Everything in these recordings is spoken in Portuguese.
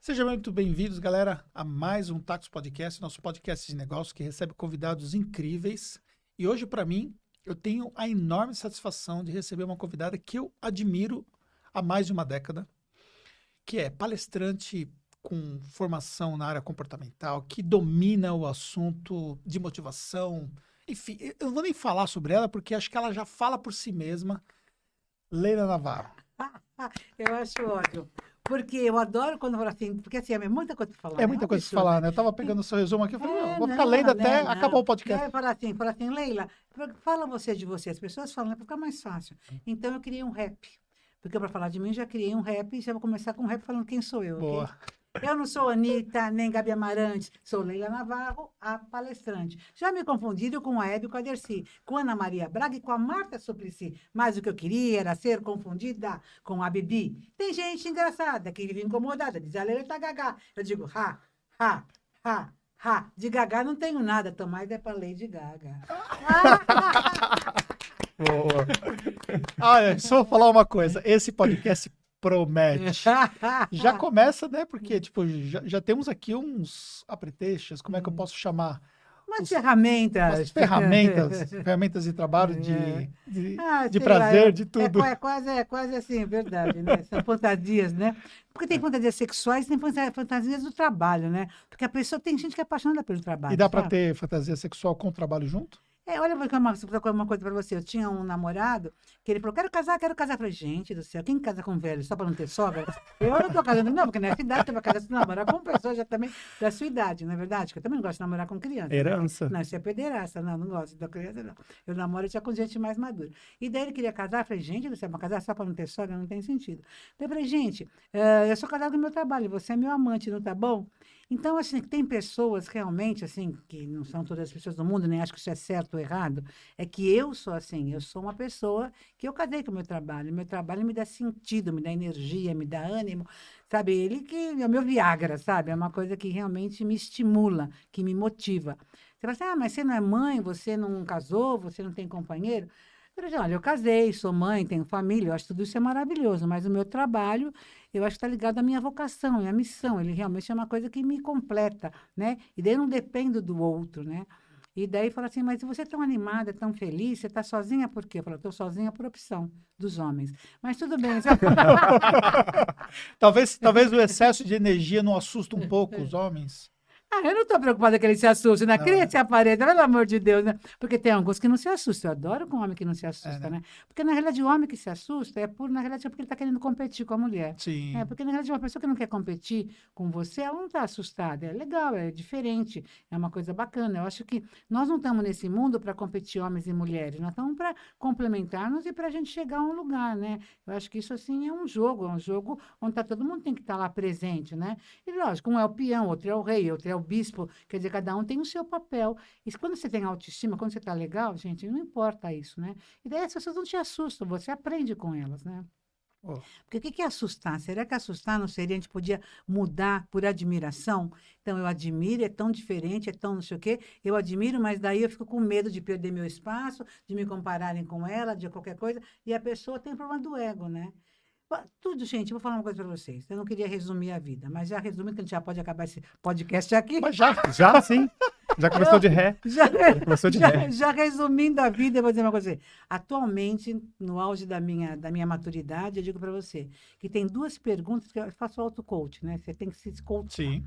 Sejam muito bem-vindos, galera, a mais um Tacos Podcast, nosso podcast de negócio que recebe convidados incríveis. E hoje, para mim, eu tenho a enorme satisfação de receber uma convidada que eu admiro há mais de uma década, que é palestrante com formação na área comportamental, que domina o assunto de motivação. Enfim, eu não vou nem falar sobre ela, porque acho que ela já fala por si mesma. Leila Navarro. Eu acho ótimo. Porque eu adoro quando fala assim, porque assim, é muita coisa para falar. É É muita um coisa para absurdo, falar, né? né? Eu tava pegando o seu resumo aqui, eu falei, não, vou ficar Não, lendo até não. acabar o E podcast. aí fala assim, Leila, fala você de você. As pessoas falam, é para ficar mais fácil. Então eu criei um rap. Porque para falar de mim, já criei um rap e já vou começar com um rap falando quem sou eu, ok? Boa. Eu não sou Anitta, nem Gabi Amarantes, sou Leila Navarro, a palestrante. Já me confundiram com a Hebe e com a Dercy, com a Ana Maria Braga e com a Marta Suplicy. Mas o que eu queria era ser confundida com a Bibi. Tem gente engraçada que vive incomodada, diz a Leila tá gaga. Eu digo, ha. De gaga não tenho nada, Tomás é pra Lady Gaga. Boa. Olha, só vou falar uma coisa. Esse podcast promete. Já começa, né? Porque, tipo, já temos aqui uns apetrechos, como é que eu posso chamar? Umas Umas ferramentas. ferramentas de trabalho, de Sei prazer, lá, de tudo. é quase assim, verdade, né? São fantasias, né? Porque tem fantasias sexuais, tem fantasias do trabalho, né? Porque a pessoa tem gente que é apaixonada pelo E trabalho, dá pra sabe? ter fantasia sexual com o trabalho junto? Olha, vou contar uma coisa para você. Eu tinha um namorado que ele falou, quero casar. Eu falei, gente do céu, quem casa com velho só para não ter sogra? Eu não tô casando, não, porque nessa idade você vai casar se namorar com pessoas já também da sua idade, não é verdade? Que eu também não gosto de namorar com criança. Herança. Não, isso é pederasta, não gosto da criança, não. Eu namoro já com gente mais madura. E daí ele queria casar, eu falei, gente do céu, mas casar só para não ter sogra não tem sentido. Daí eu falei, gente, eu sou casada com o meu trabalho, você é meu amante, não tá bom? Então, assim, tem pessoas realmente, assim, que não são todas as pessoas do mundo, nem acho que isso é certo ou errado, é que eu sou assim, eu sou uma pessoa que eu casei com o meu trabalho me dá sentido, me dá energia, me dá ânimo, sabe? Ele que é o meu Viagra, sabe? É uma coisa que realmente me estimula, que me motiva. Você fala assim, mas você não é mãe, você não casou, você não tem companheiro? Eu falei, olha, eu casei, sou mãe, tenho família, eu acho tudo isso é maravilhoso, mas o meu trabalho, eu acho que está ligado à minha vocação, à minha missão, ele realmente é uma coisa que me completa, né? E daí eu não dependo do outro, né? E daí fala assim, mas você é tão animada, tão feliz, você está sozinha por quê? Eu falo, estou sozinha por opção dos homens. Mas tudo bem. Talvez o excesso de energia não assusta um pouco os homens. Eu não estou preocupada que ele se assuste, né? Cria esse aparelho, pelo amor de Deus, né? Porque tem alguns que não se assustam. Eu adoro com homem que não se assusta, né? Porque, na realidade, o homem que se assusta na realidade, é porque ele está querendo competir com a mulher. Sim. Porque, na realidade, uma pessoa que não quer competir com você, ela não está assustada. É legal, é diferente, é uma coisa bacana. Eu acho que nós não estamos nesse mundo para competir homens e mulheres, nós estamos para complementar-nos e para a gente chegar a um lugar, né? Eu acho que isso, assim, é um jogo onde todo mundo tem que estar lá presente, né? E, lógico, um é o peão, outro é o rei, outro é o bispo, quer dizer, cada um tem o seu papel. E quando você tem autoestima, quando você está legal, gente, não importa isso, né? E daí as pessoas não te assustam, você aprende com elas, né? Oh. Porque o que é assustar? Será que assustar não seria, a gente podia mudar por admiração? Então, eu admiro, é tão diferente, é tão não sei o quê, eu admiro, mas daí eu fico com medo de perder meu espaço, de me compararem com ela, de qualquer coisa, e a pessoa tem o problema do ego, né? Tudo, gente, eu vou falar uma coisa para vocês. Eu não queria resumir a vida, mas já resumindo, que a gente já pode acabar esse podcast aqui. Mas já sim. Já começou de ré. Já começou de ré. Já resumindo a vida, eu vou dizer uma coisa. Atualmente, no auge da minha maturidade, eu digo para você que tem duas perguntas que eu faço auto-coach, né? Você tem que se coachar. Sim.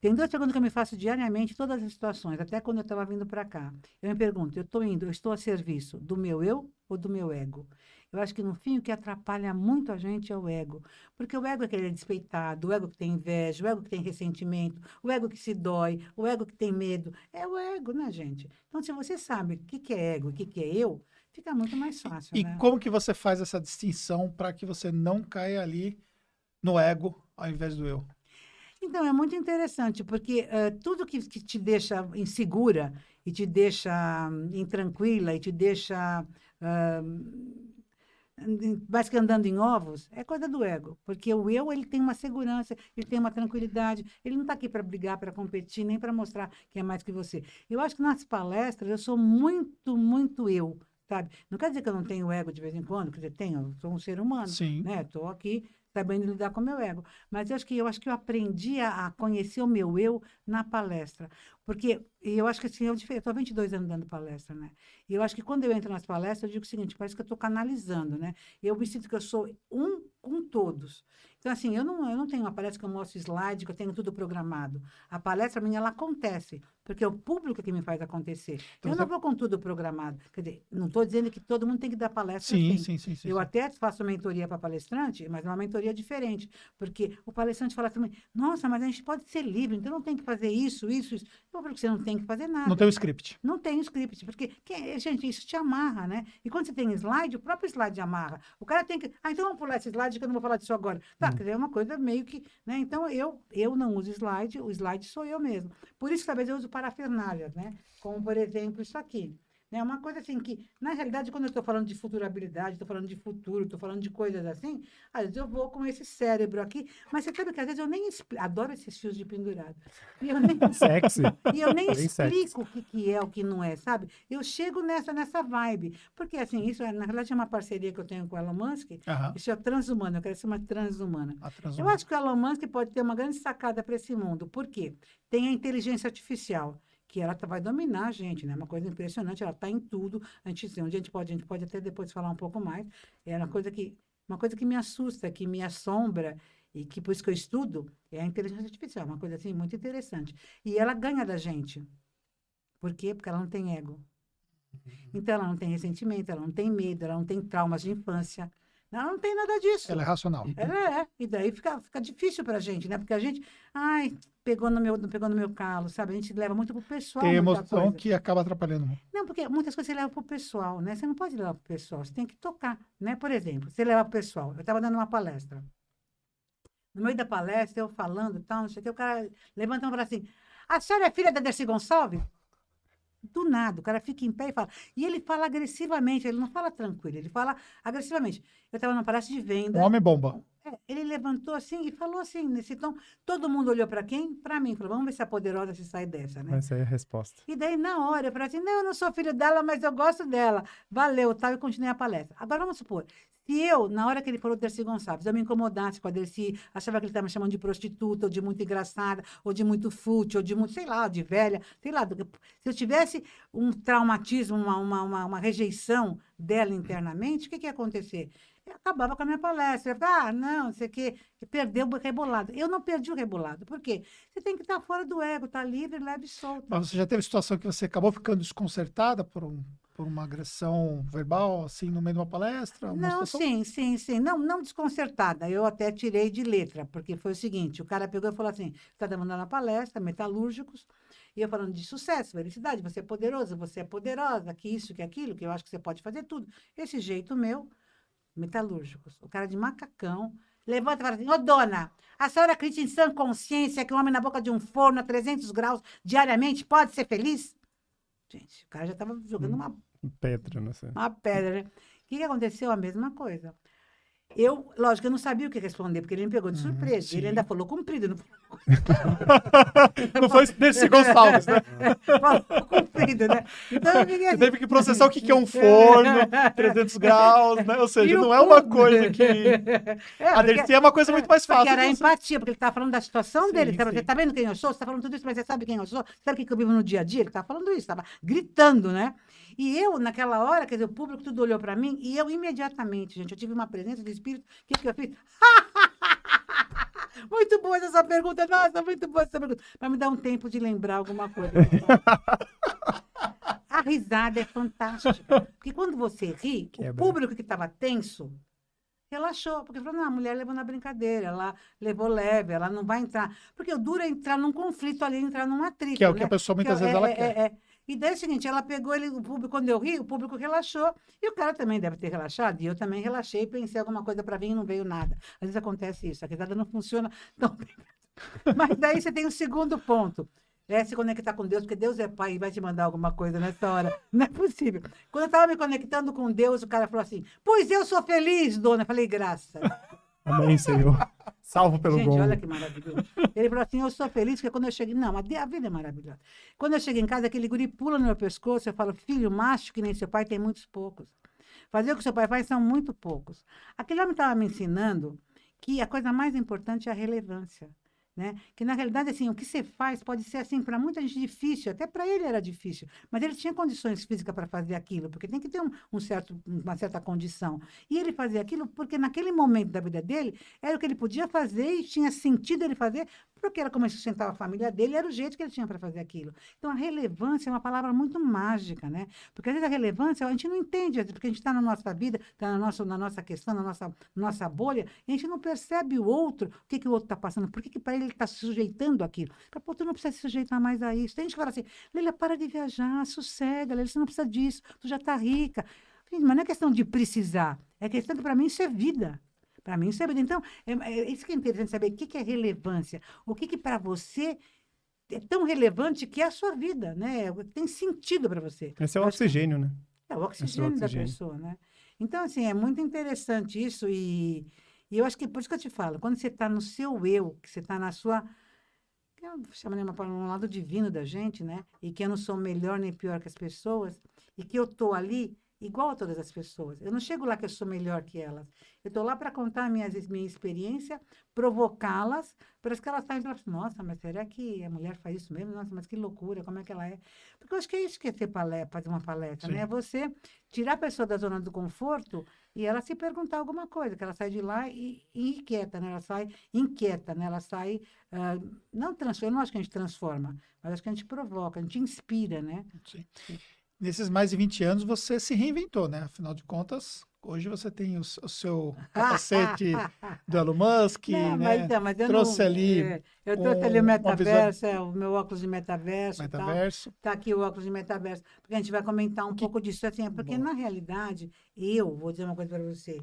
Tem duas perguntas que eu me faço diariamente, em todas as situações, até quando eu estava vindo para cá. Eu me pergunto, eu estou a serviço do meu eu ou do meu ego? Eu acho que, no fim, o que atrapalha muito a gente é o ego. Porque o ego é aquele despeitado, o ego que tem inveja, o ego que tem ressentimento, o ego que se dói, o ego que tem medo. É o ego, né, gente? Então, se você sabe o que é ego e o que é eu, fica muito mais fácil, E né? como que você faz essa distinção para que você não caia ali no ego ao invés do eu? Então, é muito interessante, porque tudo que te deixa insegura e te deixa intranquila e te deixa mais que andando em ovos, é coisa do ego. Porque o eu, ele tem uma segurança, ele tem uma tranquilidade, ele não está aqui para brigar, para competir, nem para mostrar que é mais que você. Eu acho que nas palestras eu sou muito, muito eu, sabe? Não quer dizer que eu não tenho ego de vez em quando, quer dizer, tenho, eu sou um ser humano, Sim. né? Estou aqui sabendo lidar com o meu ego. Mas eu acho que eu aprendi a conhecer o meu eu na palestra. Porque e eu acho que assim, eu estou há 22 anos dando palestra, né? E eu acho que quando eu entro nas palestras, eu digo o seguinte, parece que eu estou canalizando, né? Eu me sinto que eu sou um com todos. Então, assim, eu não tenho uma palestra que eu mostro slide, que eu tenho tudo programado. A palestra minha, ela acontece, porque é o público que me faz acontecer. Então Eu não vou com tudo programado. Quer dizer, não estou dizendo que todo mundo tem que dar palestra Sim, assim. Eu até faço mentoria para palestrante, mas é uma mentoria diferente, porque o palestrante fala também, nossa, mas a gente pode ser livre, então não tem que fazer isso, isso, isso. Eu falo que você não tem que fazer nada. Não tem o script. Não tem script, porque, gente, isso te amarra, né? E quando você tem slide, o próprio slide amarra. O cara tem que. Ah, então vamos pular esse slide, que eu não vou falar disso agora. Tá, quer dizer, é uma coisa meio que. Né? Então, eu não uso slide, o slide sou eu mesmo. Por isso, talvez eu uso parafernálias, né? Como, por exemplo, isso aqui. Né? Uma coisa assim que, na realidade, quando eu estou falando de futurabilidade, estou falando de futuro, estou falando de coisas assim, às vezes eu vou com esse cérebro aqui, mas você sabe que às vezes eu nem explico, adoro esses fios de pendurado. E eu nem, Sexy. e eu nem Bem sexy. explico o que é, o que não é, sabe? Eu chego nessa vibe. Porque, assim, isso, na realidade, é uma parceria que eu tenho com o Elon Musk, Aham. isso é transhumano, eu quero ser uma transhumana. A Eu transumana. acho que o Elon Musk pode ter uma grande sacada para esse mundo. Por quê? Tem a inteligência artificial, que ela vai dominar a gente, né? Uma coisa impressionante, ela está em tudo. Onde a gente pode até depois falar um pouco mais. É uma coisa que me assusta, que me assombra, e que por isso que eu estudo, é a inteligência artificial, uma coisa assim muito interessante. E ela ganha da gente. Por quê? Porque ela não tem ego. Então, ela não tem ressentimento, ela não tem medo, ela não tem traumas de infância. Ela não tem nada disso. Ela é racional. Ela é. E daí fica difícil pra gente, né? Porque a gente, pegou no meu calo, sabe? A gente leva muito pro pessoal. Tem muita emoção coisa. que acaba atrapalhando. Não, porque muitas coisas você leva pro pessoal, né? Você não pode levar pro pessoal, você tem que tocar, né? Por exemplo, você levar pro pessoal. Eu estava dando uma palestra. No meio da palestra, eu falando e tal, não sei o que, o cara levanta e fala assim, a senhora é filha da Dercy Gonçalves? Do nada, o cara fica em pé e fala. E ele fala agressivamente, ele não fala tranquilo, ele fala agressivamente. Eu estava numa palestra de venda. Um homem bomba. Ele levantou assim e falou assim, nesse tom. Todo mundo olhou para quem? Para mim. Falou, vamos ver se a poderosa se sai dessa, né? Essa aí é a resposta. E daí, na hora, eu falei assim, não, eu não sou filho dela, mas eu gosto dela. Valeu, tal, e continuei a palestra. Agora, vamos supor, se eu, na hora que ele falou Dercy Gonçalves, eu me incomodasse com a Dercy, achava que ele estava me chamando de prostituta, ou de muito engraçada, ou de muito fútil, ou de muito, sei lá, de velha, sei lá. Se eu tivesse um traumatismo, uma rejeição dela internamente, o que ia acontecer? Eu acabava com a minha palestra. Eu falava, não sei o quê, perdeu o rebolado. Eu não perdi o rebolado. Por quê? Você tem que estar fora do ego, estar livre, leve e solto. Mas você já teve situação que você acabou ficando desconcertada por uma agressão verbal, assim, no meio de uma palestra? Não, situação? sim. Não desconcertada. Eu até tirei de letra, porque foi o seguinte, o cara pegou e falou assim, está dando uma palestra, metalúrgicos, e eu falando de sucesso, felicidade, você é poderoso, você é poderosa, que isso, que aquilo, que eu acho que você pode fazer tudo. Esse jeito meu, metalúrgicos. O cara de macacão levanta e fala assim, ô dona, a senhora acredita em sã consciência que um homem na boca de um forno a 300 graus diariamente pode ser feliz? Gente, o cara já estava jogando uma Pedra, não sei. uma pedra, né? O que aconteceu? A mesma coisa. Lógico, eu não sabia o que responder, porque ele me pegou de surpresa. sim. Ele ainda falou comprido. Não Não foi Dercy Gonçalves, né? falou comprido, né? Então eu fiquei Você assim. teve que processar o que é um forno, 300 graus, né? Ou seja, E o não é uma público? coisa que... A Dercy é uma coisa muito mais fácil. Porque era de a você- empatia, porque ele estava falando da situação Sim, dele. sim. Você está vendo quem eu sou? Você está falando tudo isso, mas você sabe quem eu sou? Sabe o que eu vivo no dia a dia? Ele estava falando isso, estava gritando, né? E eu, naquela hora, quer dizer, o público tudo olhou para mim e eu imediatamente, gente, eu tive uma presença de espírito. O que eu fiz? Muito boa essa pergunta, nossa, muito boa essa pergunta. Para me dar um tempo de lembrar alguma coisa. A risada é fantástica. Porque quando você ri, Quebra. o público que estava tenso relaxou. Porque falou, não, a mulher levou na brincadeira, ela levou leve, ela não vai entrar. Porque o duro é entrar num conflito ali, entrar num atrito. Que é o que né? a pessoa muitas Que vezes ela quer. E daí é o seguinte, ela pegou ele, o público, quando eu ri, o público relaxou, e o cara também deve ter relaxado, e eu também relaxei, pensei alguma coisa para vir e não veio nada. Às vezes acontece isso, a risada não funciona tão bem. Mas daí você tem o segundo ponto, é se conectar com Deus, porque Deus é pai e vai te mandar alguma coisa nessa hora. Não é possível. Quando eu estava me conectando com Deus, o cara falou assim, pois eu sou feliz, dona. Eu falei, graças. Amém, Senhor. Salvo pelo Gente, gongo. olha que maravilhoso. Ele falou assim, eu sou feliz, porque quando eu cheguei... Não, a vida é maravilhosa. Quando eu cheguei em casa, aquele guri pula no meu pescoço, eu falo, filho, macho que nem seu pai tem muitos poucos. Fazer o que seu pai faz são muito poucos. Aquele homem estava me ensinando que a coisa mais importante é a relevância. Né? Que, na realidade, assim, o que você faz pode ser, assim, para muita gente difícil, até para ele era difícil, mas ele tinha condições físicas para fazer aquilo, porque tem que ter uma certa condição. E ele fazia aquilo porque, naquele momento da vida dele, era o que ele podia fazer e tinha sentido ele fazer, porque era como ele sustentava a família dele, era o jeito que ele tinha para fazer aquilo. Então, a relevância é uma palavra muito mágica, né? Porque, às vezes, a relevância, a gente não entende, porque a gente está na nossa vida, está na nossa questão, na nossa bolha, e a gente não percebe o outro, o que o outro está passando, por que para ele está se sujeitando àquilo. Pô, tu não precisa se sujeitar mais a isso. Tem gente que fala assim, Leila, para de viajar, sossega, Leila, você não precisa disso, tu já está rica. Gente, mas não é questão de precisar, é questão que, para mim, isso é vida. Para mim, isso é vida. Então, isso que é interessante saber o que é relevância, o que para você é tão relevante que é a sua vida, né? Tem sentido para você. Esse é o oxigênio, né? É o oxigênio da pessoa, né? Então, assim, é muito interessante isso e eu acho que por isso que eu te falo, quando você está no seu eu, que você está na sua, que eu chamo de um lado divino da gente, né? E que eu não sou melhor nem pior que as pessoas, e que eu estou ali igual a todas as pessoas. Eu não chego lá que eu sou melhor que elas. Eu estou lá para contar a minha experiência, provocá-las, para que elas saiam e falam, nossa, mas será que a mulher faz isso mesmo? Nossa, mas que loucura, como é que ela é? Porque eu acho que é isso que é fazer uma palestra, né? É você tirar a pessoa da zona do conforto e ela se perguntar alguma coisa, que ela sai de lá e inquieta, né? Ela sai inquieta, né? Ela sai, não transforma, eu não acho que a gente transforma, mas acho que a gente provoca, a gente inspira, né? Sim. Nesses mais de 20 anos, você se reinventou, né? Afinal de contas, hoje você tem o seu capacete do Elon Musk, não, né? mas eu trouxe não, ali eu trouxe ali o metaverso, visão... o meu óculos de metaverso. Metaverso. Tá aqui o óculos de metaverso, porque a gente vai comentar um pouco disso, assim, porque na realidade, eu vou dizer uma coisa para você,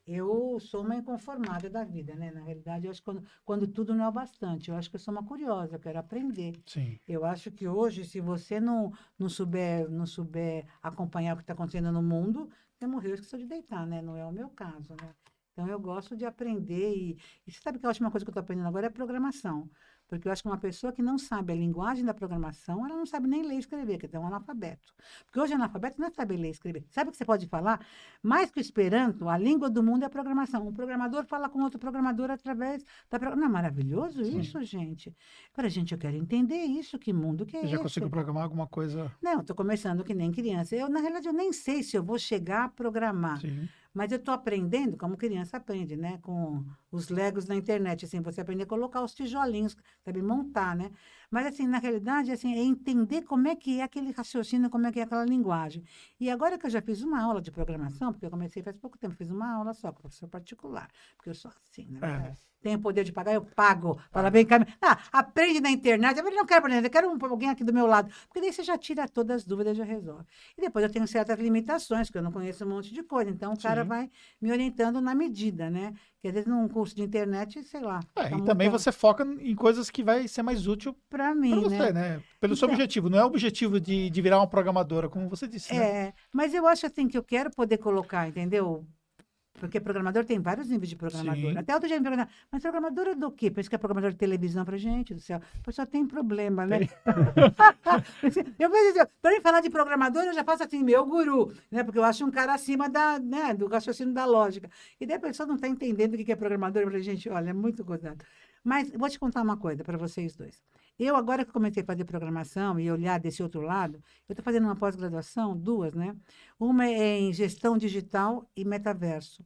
eu sou uma inconformada da vida, né? Na realidade, eu acho que quando tudo não é o bastante, eu acho que eu sou uma curiosa, eu quero aprender. Sim. Eu acho que hoje, se você não souber acompanhar o que está acontecendo no mundo, você morreu, esqueceu de deitar, né? Não é o meu caso, né? Então, eu gosto de aprender e você sabe que a última coisa que eu estou aprendendo agora é programação. Porque eu acho que uma pessoa que não sabe a linguagem da programação, ela não sabe nem ler e escrever, quer dizer, é um analfabeto. Porque hoje, analfabeto não é saber ler e escrever. Sabe o que você pode falar? Mais que o Esperanto, a língua do mundo é a programação. Um programador fala com outro programador através da programação. Não é maravilhoso isso, gente? Agora, gente, eu quero entender isso. Que mundo que é esse? Você já conseguiu programar alguma coisa? Não, estou começando que nem criança. Na realidade, eu nem sei se eu vou chegar a programar. Sim. Mas eu estou aprendendo, como criança aprende, né? Com os Legos na internet, assim, você aprender a colocar os tijolinhos, sabe? Montar, né? Mas, assim, na realidade, assim, é entender como é que é aquele raciocínio, como é que é aquela linguagem. E agora que eu já fiz uma aula de programação, porque eu comecei faz pouco tempo, fiz uma aula só com professor particular, porque eu sou assim, né? Tenho poder de pagar, eu pago. Fala, vem cá. Aprende na internet. Eu não quero aprender, eu quero alguém aqui do meu lado. Porque daí você já tira todas as dúvidas, já resolve. E depois eu tenho certas limitações, porque eu não conheço um monte de coisa. Então, o cara vai me orientando na medida, né? Porque às vezes num curso de internet, sei lá. E também você foca em coisas que vai ser mais útil para mim, você, né? Pelo seu objetivo. Não é o objetivo de virar uma programadora, como você disse, né? Mas eu acho assim que eu quero poder colocar, entendeu? Porque programador tem vários níveis de programador. Sim. Até outro dia me perguntaram, mas programador é do quê? Pensa que é programador de televisão pra gente do céu. Pois só tem problema, né? Eu vejo, para mim falar de programador, eu já faço assim, meu guru, né? Porque eu acho um cara acima do raciocínio da lógica. E daí a pessoa não está entendendo o que é programador. Eu falei, gente, olha, é muito gozado. Mas vou te contar uma coisa para vocês dois. Eu, agora que comecei a fazer programação e olhar desse outro lado, eu estou fazendo uma pós-graduação, 2, né? Uma é em gestão digital e metaverso,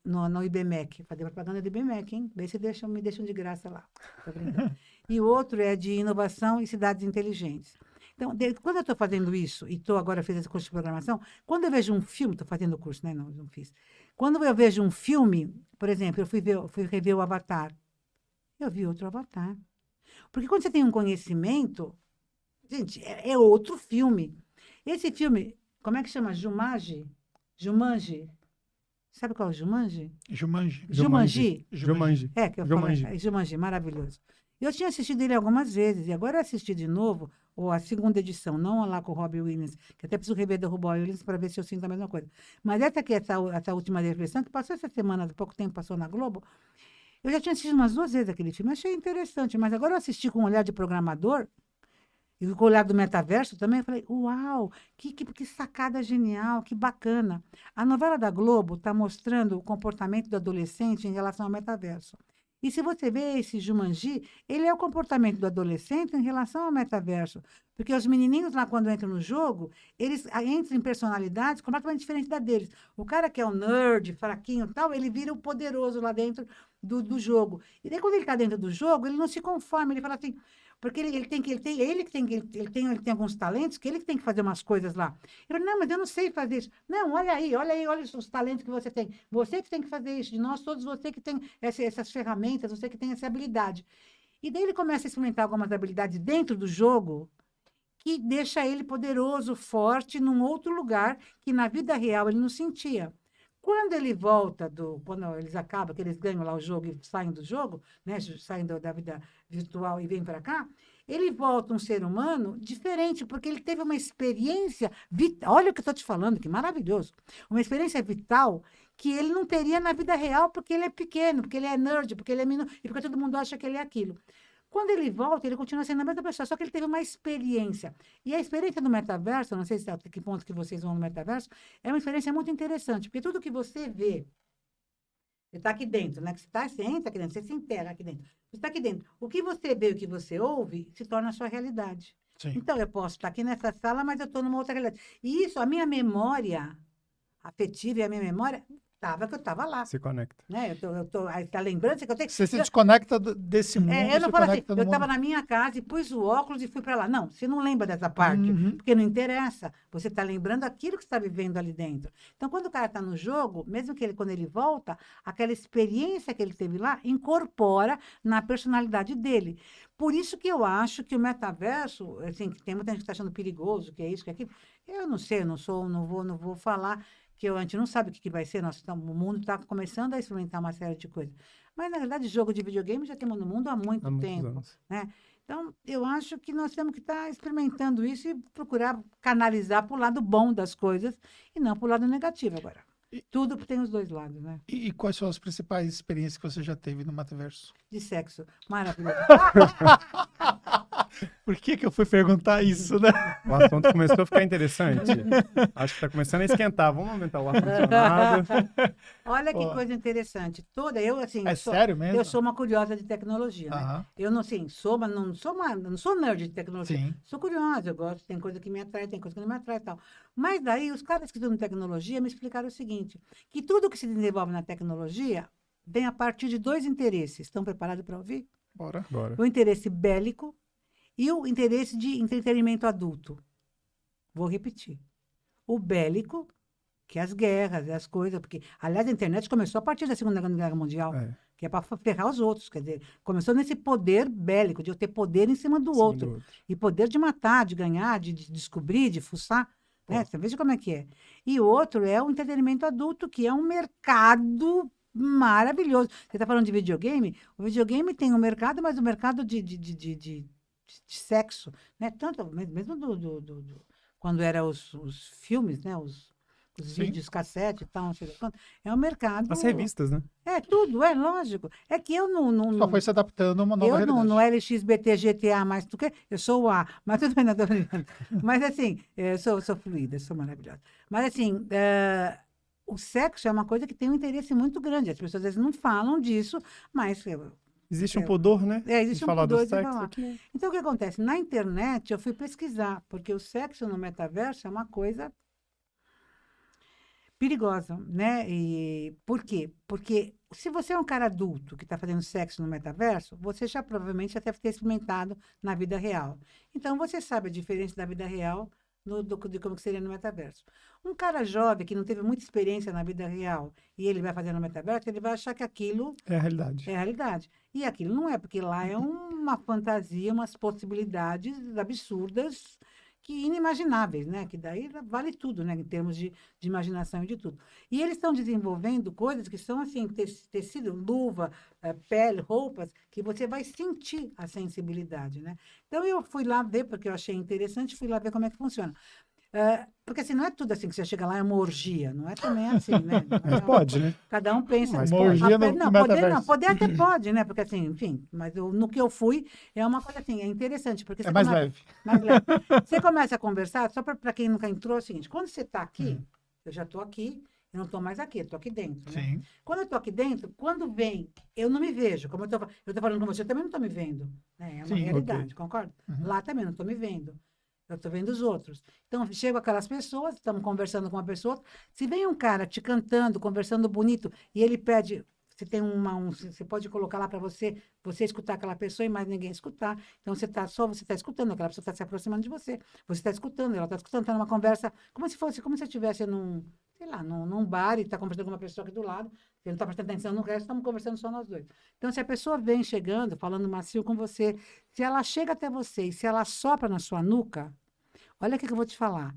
no IBMEC. Fazer propaganda do IBMEC, hein? Vê se me deixam de graça lá. Tô brincando. E o outro é de inovação e cidades inteligentes. Então, quando eu estou fazendo isso, e agora fiz esse curso de programação, quando eu vejo um filme, estou fazendo o curso, né? Não fiz. Quando eu vejo um filme, por exemplo, eu fui rever o Avatar. Eu vi outro Avatar. Porque quando você tem um conhecimento, gente, é outro filme. Esse filme, como é que chama? Jumanji? Sabe qual é o Jumanji? Jumanji. É, que eu falo. Jumanji, maravilhoso. Eu tinha assistido ele algumas vezes, e agora eu assisti de novo, ou a segunda edição, não lá com o Robbie Williams, que até preciso rever do Robbie Williams para ver se eu sinto a mesma coisa. Mas essa última reflexão, que passou essa semana, há pouco tempo passou na Globo, eu já tinha assistido umas 2 vezes aquele filme, achei interessante, mas agora eu assisti com um olhar de programador, E o olhar do metaverso também, eu falei, uau, que sacada genial, que bacana. A novela da Globo está mostrando o comportamento do adolescente em relação ao metaverso. E se você vê esse Jumanji, ele é o comportamento do adolescente em relação ao metaverso. Porque os menininhos lá, quando entram no jogo, eles entram em personalidades completamente diferentes da deles. O cara que é o nerd, fraquinho e tal, ele vira o poderoso lá dentro do jogo. E daí, quando ele está dentro do jogo, ele não se conforma, ele fala assim... Porque ele tem alguns talentos que ele que tem que fazer umas coisas lá. Eu falei, não, mas eu não sei fazer isso. Não, olha os talentos que você tem. Você que tem que fazer isso. De nós todos, você que tem essas ferramentas, você que tem essa habilidade. E daí ele começa a experimentar algumas habilidades dentro do jogo que deixa ele poderoso, forte, num outro lugar que na vida real ele não sentia. Quando ele volta quando eles acabam, que eles ganham lá o jogo e saem do jogo, né, saem da vida virtual e vêm para cá, ele volta um ser humano diferente, porque ele teve uma experiência vital. Olha o que eu estou te falando, que maravilhoso. Uma experiência vital que ele não teria na vida real, porque ele é pequeno, porque ele é nerd, porque ele é menino, e porque todo mundo acha que ele é aquilo. Quando ele volta, ele continua sendo a mesma pessoa, só que ele teve uma experiência. E a experiência do metaverso, não sei se até que ponto que vocês vão no metaverso, é uma experiência muito interessante, porque tudo que você vê, você está aqui dentro, né? Você entra aqui dentro, você se integra aqui dentro. Você está aqui dentro. O que você vê e o que você ouve se torna a sua realidade. Sim. Então, eu posso estar aqui nessa sala, mas eu estou numa outra realidade. E isso, a minha memória afetiva e a minha memória... que eu estava lá. Se conecta. Né? A lembrança que eu tenho... Você se desconecta desse mundo. eu não se falo assim, conecta no eu estava mundo. na minha casa e pus o óculos e fui para lá. Não, você não lembra dessa parte, porque não interessa. Você está lembrando aquilo que você está vivendo ali dentro. Então, quando o cara está no jogo, mesmo que quando ele volta, aquela experiência que ele teve lá incorpora na personalidade dele. Por isso que eu acho que o metaverso, assim, que tem muita gente que está achando perigoso, que é isso, que é aquilo. Eu não sei, não vou falar que a gente não sabe o que vai ser. O mundo está começando a experimentar uma série de coisas. Mas, na verdade, jogo de videogame já temos no mundo há muito tempo. Anos. Né? Então, eu acho que nós temos que estar experimentando isso e procurar canalizar para o lado bom das coisas e não para o lado negativo agora. Tudo tem os dois lados, né? E quais são as principais experiências que você já teve no metaverso? De sexo. Maravilhoso. Por que eu fui perguntar isso, né? O assunto começou a ficar interessante. Acho que está começando a esquentar. Vamos aumentar o ar-condicionado. Olha que coisa interessante. Eu, assim... É sério mesmo? Eu sou uma curiosa de tecnologia, né? Eu não, assim, mas não sou nerd de tecnologia. Sim. Sou curiosa, eu gosto, tem coisa que me atrai, tem coisa que não me atrai e tal. Mas daí, os caras que estudam tecnologia me explicaram o seguinte, que tudo que se desenvolve na tecnologia vem a partir de dois interesses. Estão preparados para ouvir? Bora. O interesse bélico e o interesse de entretenimento adulto. Vou repetir. O bélico, que é as guerras, as coisas, porque, aliás, a internet começou a partir da Segunda Guerra Mundial, que é para ferrar os outros, quer dizer, começou nesse poder bélico, de eu ter poder em cima do outro, e poder de matar, de ganhar, de descobrir, de fuçar, né? Você veja como é que é. E o outro é o entretenimento adulto, que é um mercado maravilhoso. Você está falando de videogame? O videogame tem um mercado, mas o mercado de sexo, né? Tanto, mesmo quando eram os filmes, né? Os vídeos, cassete e tal, não sei quanto. É um mercado... As revistas, né? É tudo, é lógico. É que eu não Só foi se adaptando a uma nova realidade. No LXBT, GTA, mais do que... Eu sou o A, mas tudo bem, não tô brincando. Mas, assim, eu sou fluida, sou maravilhosa. Mas, assim... o sexo é uma coisa que tem um interesse muito grande. As pessoas, às vezes, não falam disso, mas... Existe um pudor, né? Existe um falar pudor do de sexo falar. aqui. Então, o que acontece? Na internet, eu fui pesquisar, porque o sexo no metaverso é uma coisa perigosa, né? E por quê? Porque se você é um cara adulto que está fazendo sexo no metaverso, você provavelmente já deve ter experimentado na vida real. Então, você sabe a diferença da vida real de como que seria no metaverso. Um cara jovem que não teve muita experiência na vida real e ele vai fazer no metaverso, ele vai achar que aquilo é a realidade. É a realidade. E aquilo não é, porque lá é uma fantasia, umas possibilidades absurdas que inimagináveis, né? Que daí vale tudo, né? Em termos de imaginação e de tudo. E eles estão desenvolvendo coisas que são assim, tecido, luva, pele, roupas, que você vai sentir a sensibilidade, né? Então, eu fui lá ver, porque eu achei interessante, fui lá ver como é que funciona. Porque assim, não é tudo assim que você chega lá, é uma orgia. Não é também assim, né? Não Mas é pode, né? Cada um pensa. Mas Uma pode. orgia no Não, poder metaverso. não, poder até pode, né? Porque assim, enfim, mas no que eu fui, é uma coisa assim, é interessante. Porque É você mais começa- leve. mais leve. Você começa a conversar, só para quem nunca entrou, é o seguinte: quando você está aqui, eu já estou aqui, eu não estou mais aqui, eu estou aqui dentro. Né? Sim. Quando eu estou aqui dentro, quando vem, eu não me vejo. Como eu estou falando com você, eu também não estou me vendo. Né? É uma Sim, realidade, concorda? Uhum. Lá também não estou me vendo. Eu estou vendo os outros. Então, chego aquelas pessoas, estamos conversando com uma pessoa. Se vem um cara te cantando, conversando bonito, e ele pede, você tem você pode colocar lá para você escutar aquela pessoa e mais ninguém escutar. Então, você está escutando, aquela pessoa está se aproximando de você. Você está escutando, ela está escutando, está numa conversa, como se você estivesse sei lá, num bar e está conversando com uma pessoa aqui do lado. Você não está prestando atenção no resto, estamos conversando só nós dois. Então, se a pessoa vem chegando, falando macio com você, se ela chega até você e se ela sopra na sua nuca, olha o que eu vou te falar.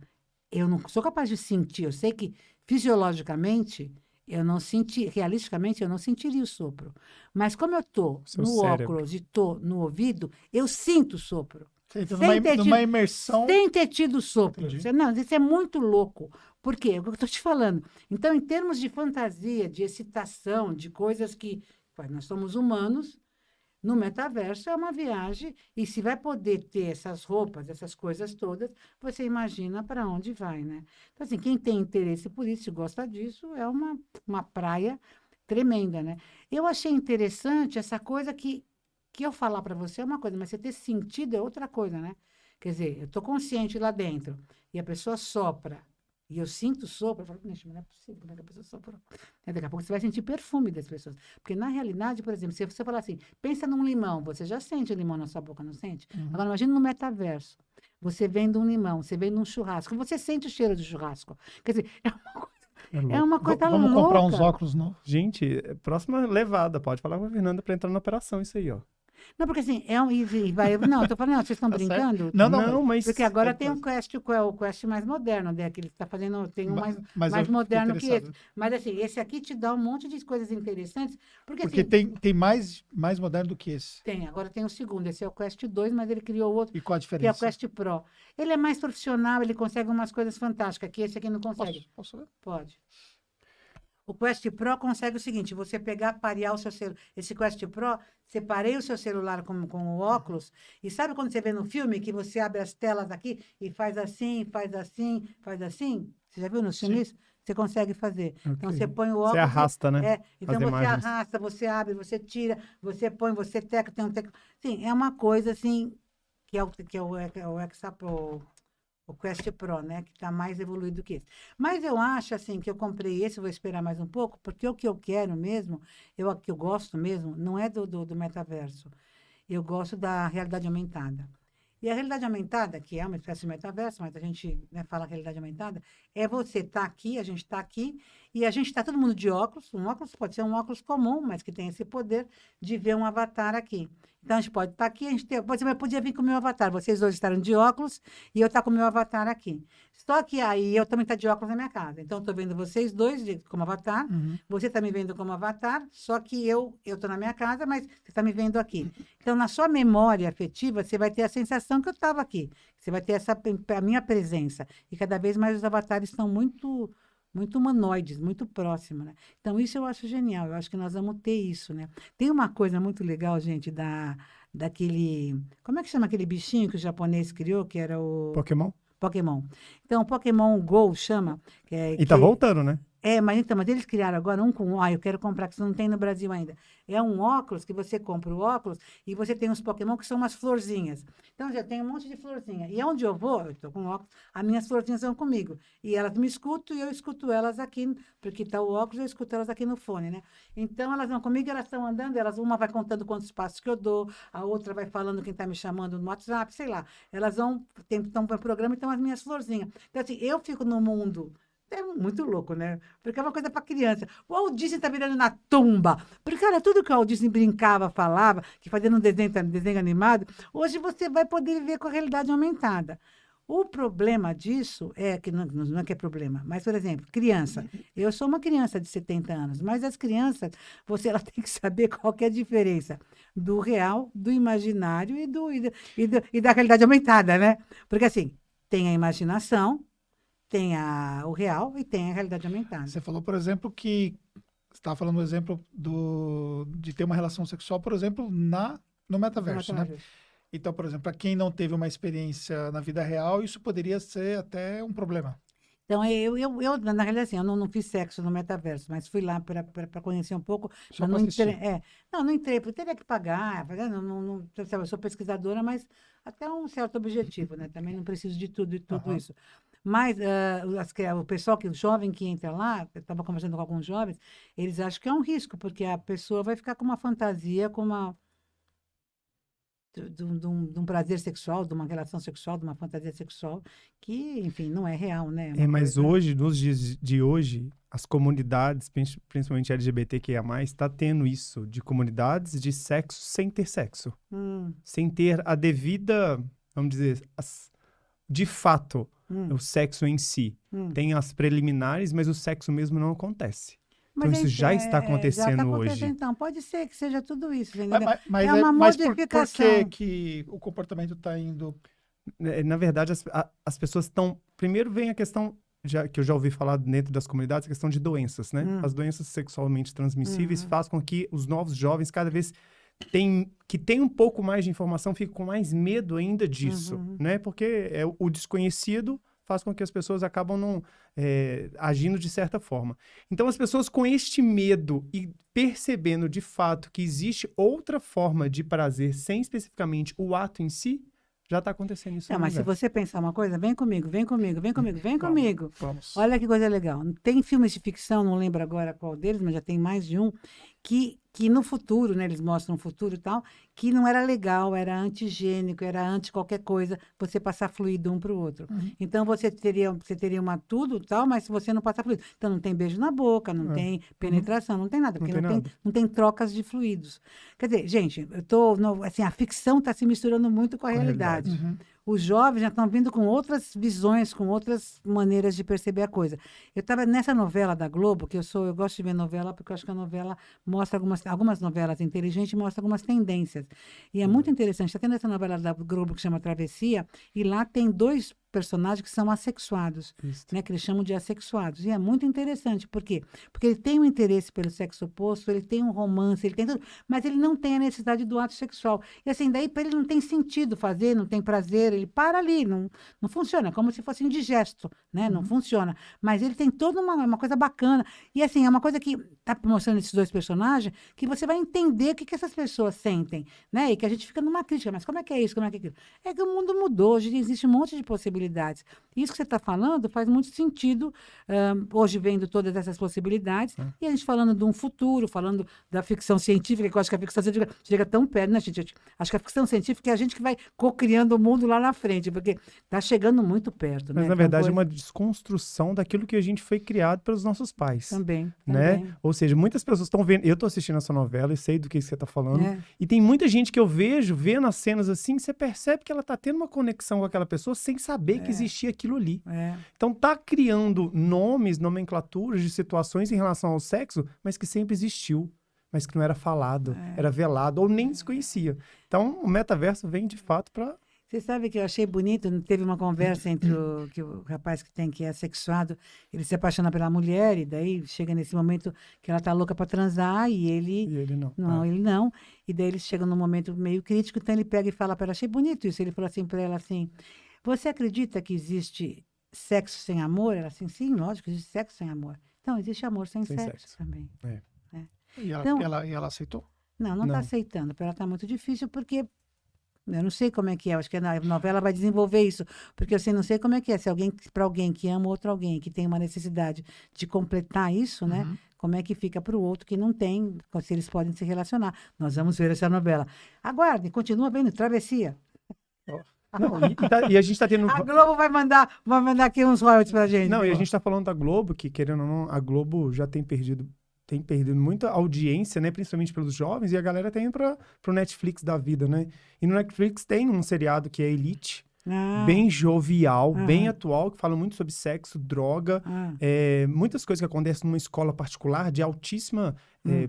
Eu não sou capaz de sentir. Eu sei que fisiologicamente eu não senti, realisticamente eu não sentiria o sopro. Mas como eu estou Seu no cérebro. óculos e estou no ouvido, eu sinto o sopro. Você entra Sem ter numa tido- imersão. Sem ter tido sopro. Entendi. Não, isso é muito louco. Por quê? É o que eu estou te falando. Então, em termos de fantasia, de excitação, de coisas que nós somos humanos, no metaverso é uma viagem, e se vai poder ter essas roupas, essas coisas todas, você imagina para onde vai, né? Então, assim, quem tem interesse por isso, gosta disso, é uma praia tremenda, né? Eu achei interessante essa coisa que eu falar para você é uma coisa, mas você ter sentido é outra coisa, né? Quer dizer, eu estou consciente lá dentro, e a pessoa sopra, e eu sinto o sopro, eu falo, mas não é possível, como é que a pessoa soprou? Daqui a pouco você vai sentir perfume das pessoas. Porque, na realidade, por exemplo, se você falar assim, pensa num limão, você já sente o limão na sua boca, não sente? Agora, imagina no metaverso. Você vendo um limão, você vendo um churrasco, você sente o cheiro do churrasco. Quer dizer, é uma coisa Vamos louca. comprar uns óculos novos. Gente, próxima levada. Pode falar com a Fernanda para entrar na operação, isso aí, ó. Não, porque assim, não, eu tô falando, não, vocês estão Tá certo. brincando? Não, mas... Porque agora tem o Quest mais moderno, né? Que ele está fazendo, tem um mais mas eu fiquei moderno que esse. interessado. Mas assim, esse aqui te dá um monte de coisas interessantes, porque Porque assim, tem mais moderno do que esse. agora tem o segundo, esse é o Quest 2, mas ele criou outro, E qual a que é o diferença? Quest Pro. Ele é mais profissional, ele consegue umas coisas fantásticas, que esse aqui não consegue. Posso ver? Pode. O Quest Pro consegue o seguinte, você pegar, parear o seu celular. Esse Quest Pro, você pareia o seu celular com o óculos, e sabe quando você vê no filme que você abre as telas aqui e faz assim, faz assim, faz assim? Você já viu nos Sim. filmes? Você consegue fazer. Então, Ok. você põe o óculos... Você arrasta, né? Então, as você imagens. arrasta, você abre, você tira, você põe, você teca, tem um teca... Sim, é uma coisa, assim, que é o Quest Pro, né? Que está mais evoluído que esse. Mas eu acho, assim, que eu comprei esse, vou esperar mais um pouco, porque o que eu quero mesmo, o que eu gosto mesmo, não é do metaverso. Eu gosto da realidade aumentada. E a realidade aumentada, que é uma espécie de metaverso, mas a gente, né, fala realidade aumentada, é você estar aqui, a gente está aqui, e a gente está todo mundo de óculos. Um óculos pode ser um óculos comum, mas que tem esse poder de ver um avatar aqui. Então, a gente pode estar aqui, você podia vir com o meu avatar. Vocês hoje estarem de óculos e eu estar com o meu avatar aqui. Só que aí eu também estou de óculos na minha casa. Então, estou vendo vocês dois como avatar, você está me vendo como avatar, só que eu estou na minha casa, mas você está me vendo aqui. Então, na sua memória afetiva, você vai ter a sensação que eu estava aqui. Você vai ter a minha presença. E cada vez mais os avatares estão muito humanoides, muito próximos, né? Então, isso eu acho genial. Eu acho que nós vamos ter isso, né? Tem uma coisa muito legal, gente, daquele... Como é que chama aquele bichinho que o japonês criou, que era o... Pokémon? Então, o Pokémon Go chama... E tá voltando, né? Mas eles criaram agora um com... eu quero comprar, que isso não tem no Brasil ainda. É um óculos, que você compra o óculos e você tem uns Pokémon que são umas florzinhas. Então, já tem um monte de florzinha. E onde eu vou, eu estou com óculos, as minhas florzinhas vão comigo. E elas me escutam e eu escuto elas aqui, porque está o óculos, eu escuto elas aqui no fone, né? Então, elas vão comigo, elas estão andando, uma vai contando quantos passos que eu dou, a outra vai falando quem está me chamando no WhatsApp, sei lá. Elas estão para o programa e estão as minhas florzinhas. Então, assim, eu fico no mundo... É muito louco, né? Porque é uma coisa para criança. O Walt Disney está virando na tumba. Porque, cara, tudo que o Walt Disney brincava, falava, que fazia um desenho animado, hoje você vai poder viver com a realidade aumentada. O problema disso é que não é que é problema, mas, por exemplo, criança. Eu sou uma criança de 70 anos, mas as crianças, ela tem que saber qual que é a diferença do real, do imaginário e da realidade aumentada, né? Porque, assim, tem a imaginação, tem o real e tem a realidade aumentada. Você falou, por exemplo, que você estava falando do exemplo de ter uma relação sexual, por exemplo, no metaverso, né? Então, por exemplo, para quem não teve uma experiência na vida real, isso poderia ser até um problema. Então, na realidade, assim, eu não fiz sexo no metaverso, mas fui lá para conhecer um pouco. Só Eu para não assistir. entrei, não entrei, porque teria que pagar. Sabe, eu sou pesquisadora, mas até um certo objetivo, né? Também não preciso de tudo isso. Mas o pessoal, o jovem que entra lá, eu estava conversando com alguns jovens, eles acham que é um risco, porque a pessoa vai ficar com uma fantasia, de um prazer sexual, de uma relação sexual, de uma fantasia sexual, que, enfim, não é real, né? Mas hoje, nos dias de hoje, as comunidades, principalmente LGBTQIA+, está tendo isso, de comunidades de sexo sem ter sexo. Sem ter a devida, vamos dizer, de fato, o sexo em si. Tem as preliminares, mas o sexo mesmo não acontece. Então, isso já está acontecendo hoje. Então, pode ser que seja tudo isso. Entendeu? Mas é uma modificação. Por que o comportamento está indo... Na verdade, as pessoas estão... Primeiro vem a questão, que eu já ouvi falar dentro das comunidades, a questão de doenças, né? As doenças sexualmente transmissíveis fazem com que os novos jovens, cada vez que tem um pouco mais de informação, fiquem com mais medo ainda disso, né? Porque o desconhecido faz com que as pessoas acabam agindo de certa forma. Então, as pessoas com este medo e percebendo de fato que existe outra forma de prazer sem especificamente o ato em si, já está acontecendo isso. Mas se você pensar uma coisa, vem comigo. Vamos. Olha que coisa legal. Tem filmes de ficção, não lembro agora qual deles, mas já tem mais de um, que no futuro, né, eles mostram um futuro e tal, que não era legal, era antigênico, era anti qualquer coisa, você passar fluido um para o outro. Então, você teria uma tudo tal, mas se você não passar fluido. Então, não tem beijo na boca, não tem penetração, não tem nada, porque não tem trocas de fluidos. Quer dizer, gente, a ficção está se misturando muito com a realidade. Os jovens já estão vindo com outras visões, com outras maneiras de perceber a coisa. Eu estava nessa novela da Globo, que eu gosto de ver novela, porque eu acho que a novela mostra algumas novelas inteligentes, mostra algumas tendências. E é muito interessante. Está tendo essa novela da Globo que chama Travessia, e lá tem 2 personagens que são assexuados, né, que eles chamam de assexuados. E é muito interessante. Por quê? Porque ele tem um interesse pelo sexo oposto, ele tem um romance, ele tem tudo, mas ele não tem a necessidade do ato sexual. E assim, daí para ele não tem sentido fazer, não tem prazer, ele para ali, não funciona, como se fosse indigesto, né? Não funciona. Mas ele tem toda uma coisa bacana. E assim, é uma coisa que está mostrando esses 2 personagens, que você vai entender o que essas pessoas sentem, né? E que a gente fica numa crítica, mas como é que é isso, como é que é aquilo? É que o mundo mudou, hoje existe um monte de possibilidades. Isso que você está falando faz muito sentido, hoje vendo todas essas possibilidades, e a gente falando de um futuro, falando da ficção científica, que eu acho que a ficção científica chega tão perto, né, gente? Acho que a ficção científica é a gente que vai co-criando o mundo lá na frente, porque está chegando muito perto. Mas, né? na verdade, é uma desconstrução daquilo que a gente foi criado pelos nossos pais. Também. Né? Ou seja, muitas pessoas estão vendo... Eu estou assistindo essa novela e sei do que você está falando. E tem muita gente que eu vejo, vendo as cenas assim, você percebe que ela está tendo uma conexão com aquela pessoa sem saber que existia aquilo ali. Então, tá criando nomes, nomenclaturas de situações em relação ao sexo, mas que sempre existiu, mas que não era falado, era velado ou nem se conhecia. Então, o metaverso vem de fato para... Você sabe que eu achei bonito, teve uma conversa entre o rapaz que é assexuado, ele se apaixona pela mulher, e daí chega nesse momento que ela tá louca para transar, e ele não. Ele não. E daí eles chegam num momento meio crítico, então ele pega e fala para ela, achei bonito isso, ele falou assim para ela assim, você acredita que existe sexo sem amor? Ela assim, sim, lógico, existe sexo sem amor. Então, existe amor sem sexo também. E Então, ela aceitou? Não está aceitando, para ela está muito difícil, porque eu não sei como é que é, acho que a novela vai desenvolver isso, porque eu não sei como é que é, se para alguém que ama outro alguém, que tem uma necessidade de completar isso, né? Como é que fica para o outro que não tem, se eles podem se relacionar. Nós vamos ver essa novela. Aguarde, continua vendo, Travessia. Não, e a gente está tendo... A Globo vai mandar aqui uns royalties pra gente. Não, e a gente está falando da Globo, que querendo ou não, a Globo já tem perdido muita audiência, né? Principalmente pelos jovens, e a galera tá indo pro Netflix da vida, né? E no Netflix tem um seriado que é Elite, bem jovial, bem atual, que fala muito sobre sexo, droga, muitas coisas que acontecem numa escola particular de altíssima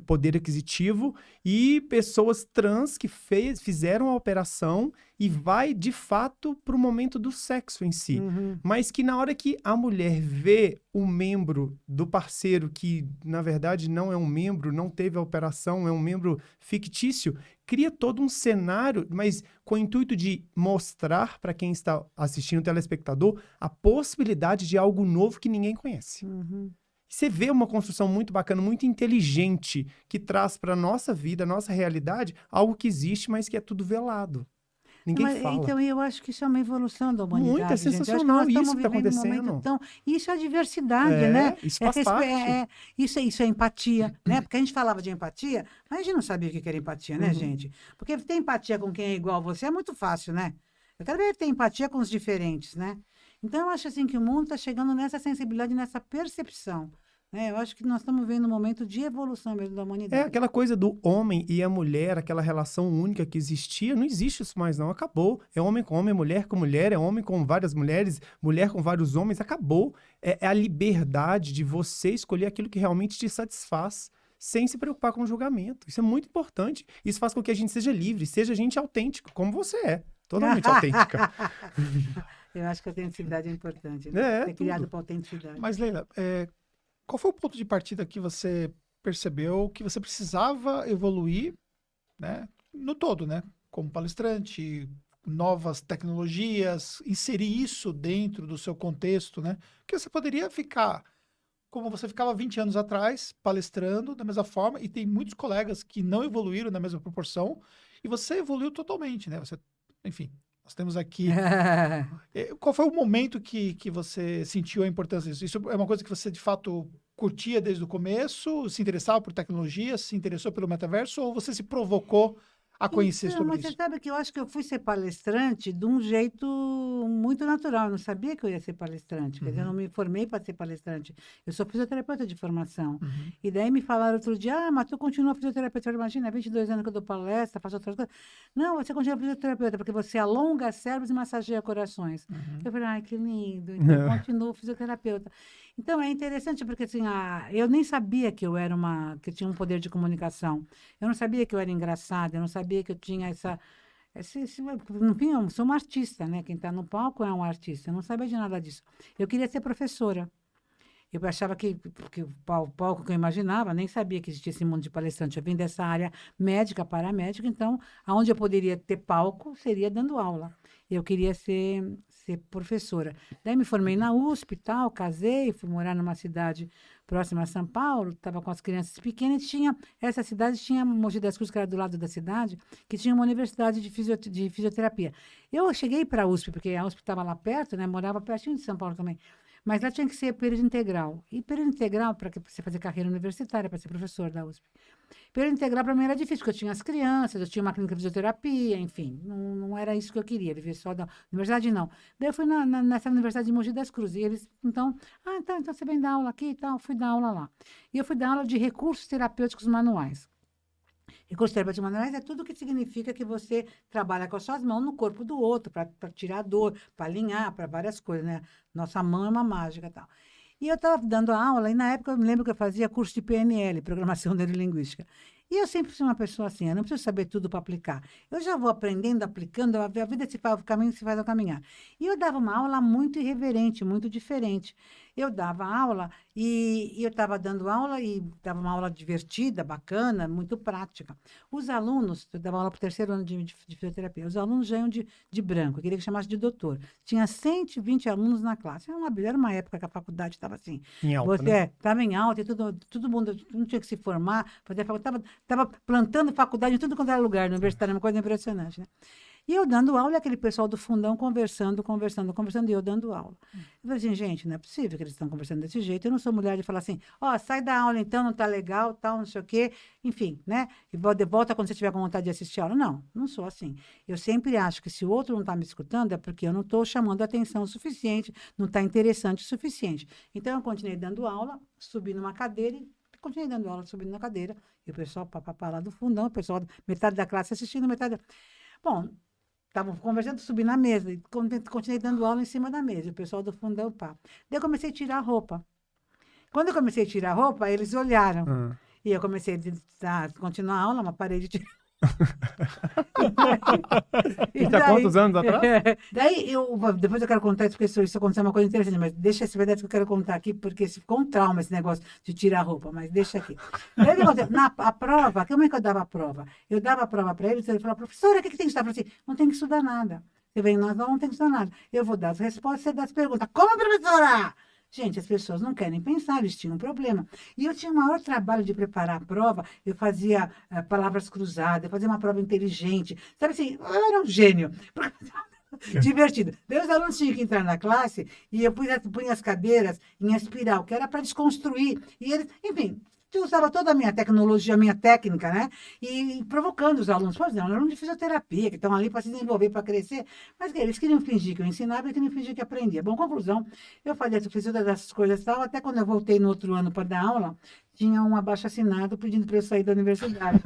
poder aquisitivo, e pessoas trans que fizeram a operação e vai, de fato, para o momento do sexo em si. Mas que na hora que a mulher vê o membro do parceiro, que na verdade não é um membro, não teve a operação, é um membro fictício, cria todo um cenário, mas com o intuito de mostrar para quem está assistindo, o telespectador, a possibilidade de algo novo que ninguém conhece. Você vê uma construção muito bacana, muito inteligente, que traz para a nossa vida, nossa realidade, algo que existe, mas que é tudo velado. Ninguém fala. Então, eu acho que isso é uma evolução da humanidade. Muito, é sensacional isso que está acontecendo. Isso é diversidade, né? Isso faz parte. Isso é empatia, né? Porque a gente falava de empatia, mas a gente não sabia o que era empatia, né, gente? Porque ter empatia com quem é igual a você é muito fácil, né? Eu quero ver ter empatia com os diferentes, né? Então, eu acho assim que o mundo está chegando nessa sensibilidade, nessa percepção. Eu acho que nós estamos vendo um momento de evolução mesmo da humanidade. Aquela coisa do homem e a mulher, aquela relação única que existia, não existe isso mais não, acabou. É homem com homem, mulher com mulher, é homem com várias mulheres, mulher com vários homens, acabou. É a liberdade de você escolher aquilo que realmente te satisfaz, sem se preocupar com o julgamento. Isso é muito importante. Isso faz com que a gente seja livre, seja gente autêntica, como você é. Totalmente autêntica. Eu acho que a autenticidade é importante, né? Ser criado para autenticidade. Mas, Leila, qual foi o ponto de partida que você percebeu que você precisava evoluir, né, no todo, né? Como palestrante, novas tecnologias, inserir isso dentro do seu contexto, né? Porque você poderia ficar como você ficava 20 anos atrás, palestrando da mesma forma, e tem muitos colegas que não evoluíram na mesma proporção, e você evoluiu totalmente, né? Você, enfim, nós temos aqui... Qual foi o momento que você sentiu a importância disso? Isso é uma coisa que você, de fato, curtia desde o começo? Se interessava por tecnologia? Se interessou pelo metaverso? Ou você se provocou a conhecer sobre mas isso? você sabe que eu acho que eu fui ser palestrante de um jeito muito natural. Eu não sabia que eu ia ser palestrante. Quer dizer, eu não me formei para ser palestrante. Eu sou fisioterapeuta de formação. E daí me falaram outro dia, mas tu continua fisioterapeuta. Eu falei, imagina, 22 anos que eu dou palestra, faço outras coisas. Não, você continua fisioterapeuta, porque você alonga cérebros e massageia corações. Eu falei, ai, que lindo. Então, eu continuo fisioterapeuta. Então, é interessante porque, assim, eu nem sabia que eu era que eu tinha um poder de comunicação. Eu não sabia que eu era engraçada, eu não sabia que eu tinha enfim, eu sou uma artista, né? Quem está no palco é um artista. Eu não sabia de nada disso. Eu queria ser professora. Eu achava que o palco que eu imaginava, nem sabia que existia esse mundo de palestrante. Eu vim dessa área médica, paramédica, então, aonde eu poderia ter palco seria dando aula. Eu queria ser professora. Daí me formei na USP e tal, casei, fui morar numa cidade próxima a São Paulo, estava com as crianças pequenas, essa cidade tinha Mogi das Cruzes, que era do lado da cidade, que tinha uma universidade de fisioterapia. Eu cheguei para a USP, porque a USP estava lá perto, né, morava pertinho de São Paulo também, mas lá tinha que ser período integral. E período integral, para você fazer carreira universitária, para ser professor da USP. Período integral para mim era difícil, porque eu tinha as crianças, eu tinha uma clínica de fisioterapia, enfim, não era isso que eu queria, viver só da universidade, não. Daí eu fui nessa universidade de Mogi das Cruzes, e eles, então você vem dar aula aqui e tal, fui dar aula lá. E eu fui dar aula de recursos terapêuticos manuais. Recursos terapêuticos manuais é tudo que significa que você trabalha com as suas mãos no corpo do outro, para tirar dor, para alinhar, para várias coisas, né? Nossa mão é uma mágica e tal. E eu estava dando aula, e na época eu me lembro que eu fazia curso de PNL, Programação Neurolinguística. E eu sempre fui uma pessoa assim, eu não preciso saber tudo para aplicar. Eu já vou aprendendo, aplicando, a vida se faz, o caminho se faz ao caminhar. E eu dava uma aula muito irreverente, muito diferente. Eu dava aula e eu estava dando aula e dava uma aula divertida, bacana, muito prática. Os alunos, eu dava aula para o 3º ano de fisioterapia, os alunos já iam de branco, eu queria que chamasse de doutor. Tinha 120 alunos na classe. Era uma época que a faculdade estava assim. Em alta, né? Estava em alta e todo mundo não tinha que se formar, fazer faculdade, estava plantando faculdade em tudo quanto era lugar, na universidade, uma coisa impressionante, né? E eu dando aula, e aquele pessoal do fundão conversando, e eu dando aula. Eu falei assim, gente, não é possível que eles estão conversando desse jeito. Eu não sou mulher de falar assim, sai da aula então, não tá legal, tal, não sei o quê. Enfim, né? E volta quando você tiver com vontade de assistir a aula. Não sou assim. Eu sempre acho que se o outro não está me escutando, é porque eu não estou chamando a atenção o suficiente, não está interessante o suficiente. Então, eu continuei dando aula, subi numa cadeira e continuei dando aula, subindo na cadeira. E o pessoal, papapá, lá do fundão, o pessoal, metade da classe assistindo, metade... Bom... Estavam conversando, subi na mesa, e continuei dando aula em cima da mesa, o pessoal do fundão, pá. Daí eu comecei a tirar a roupa. Quando eu comecei a tirar a roupa, eles olharam. E eu comecei a continuar a aula, mas parei de tirar. Isso há quantos anos atrás? Daí, depois eu quero contar isso, porque isso aconteceu uma coisa interessante, mas deixa esse pedaço que eu quero contar aqui, porque ficou um trauma esse negócio de tirar a roupa, mas deixa aqui. Daí, o que aconteceu? A prova, como é que eu dava a prova? Eu dava a prova para eles, ele falava, professora, o que tem que estudar? Eu falei assim, não tem que estudar nada. Você vem nas aulas, não tem que estudar nada. Eu vou dar as respostas, você dá as perguntas. Como, professora? Gente, as pessoas não querem pensar, eles tinham um problema. E eu tinha o maior trabalho de preparar a prova, eu fazia palavras cruzadas, eu fazia uma prova inteligente. Sabe assim, eu era um gênio. Divertido. Daí os alunos tinham que entrar na classe e eu punha as cadeiras em espiral, que era para desconstruir. E eles, enfim, eu usava toda a minha tecnologia, a minha técnica, né? E provocando os alunos. Pois não, alunos de fisioterapia, que estão ali para se desenvolver, para crescer. Mas eles queriam fingir que eu ensinava e queriam fingir que aprendia. Bom, conclusão, eu fiz todas essas coisas e tal, até quando eu voltei no outro ano para dar aula, tinha um abaixo-assinado pedindo para eu sair da universidade.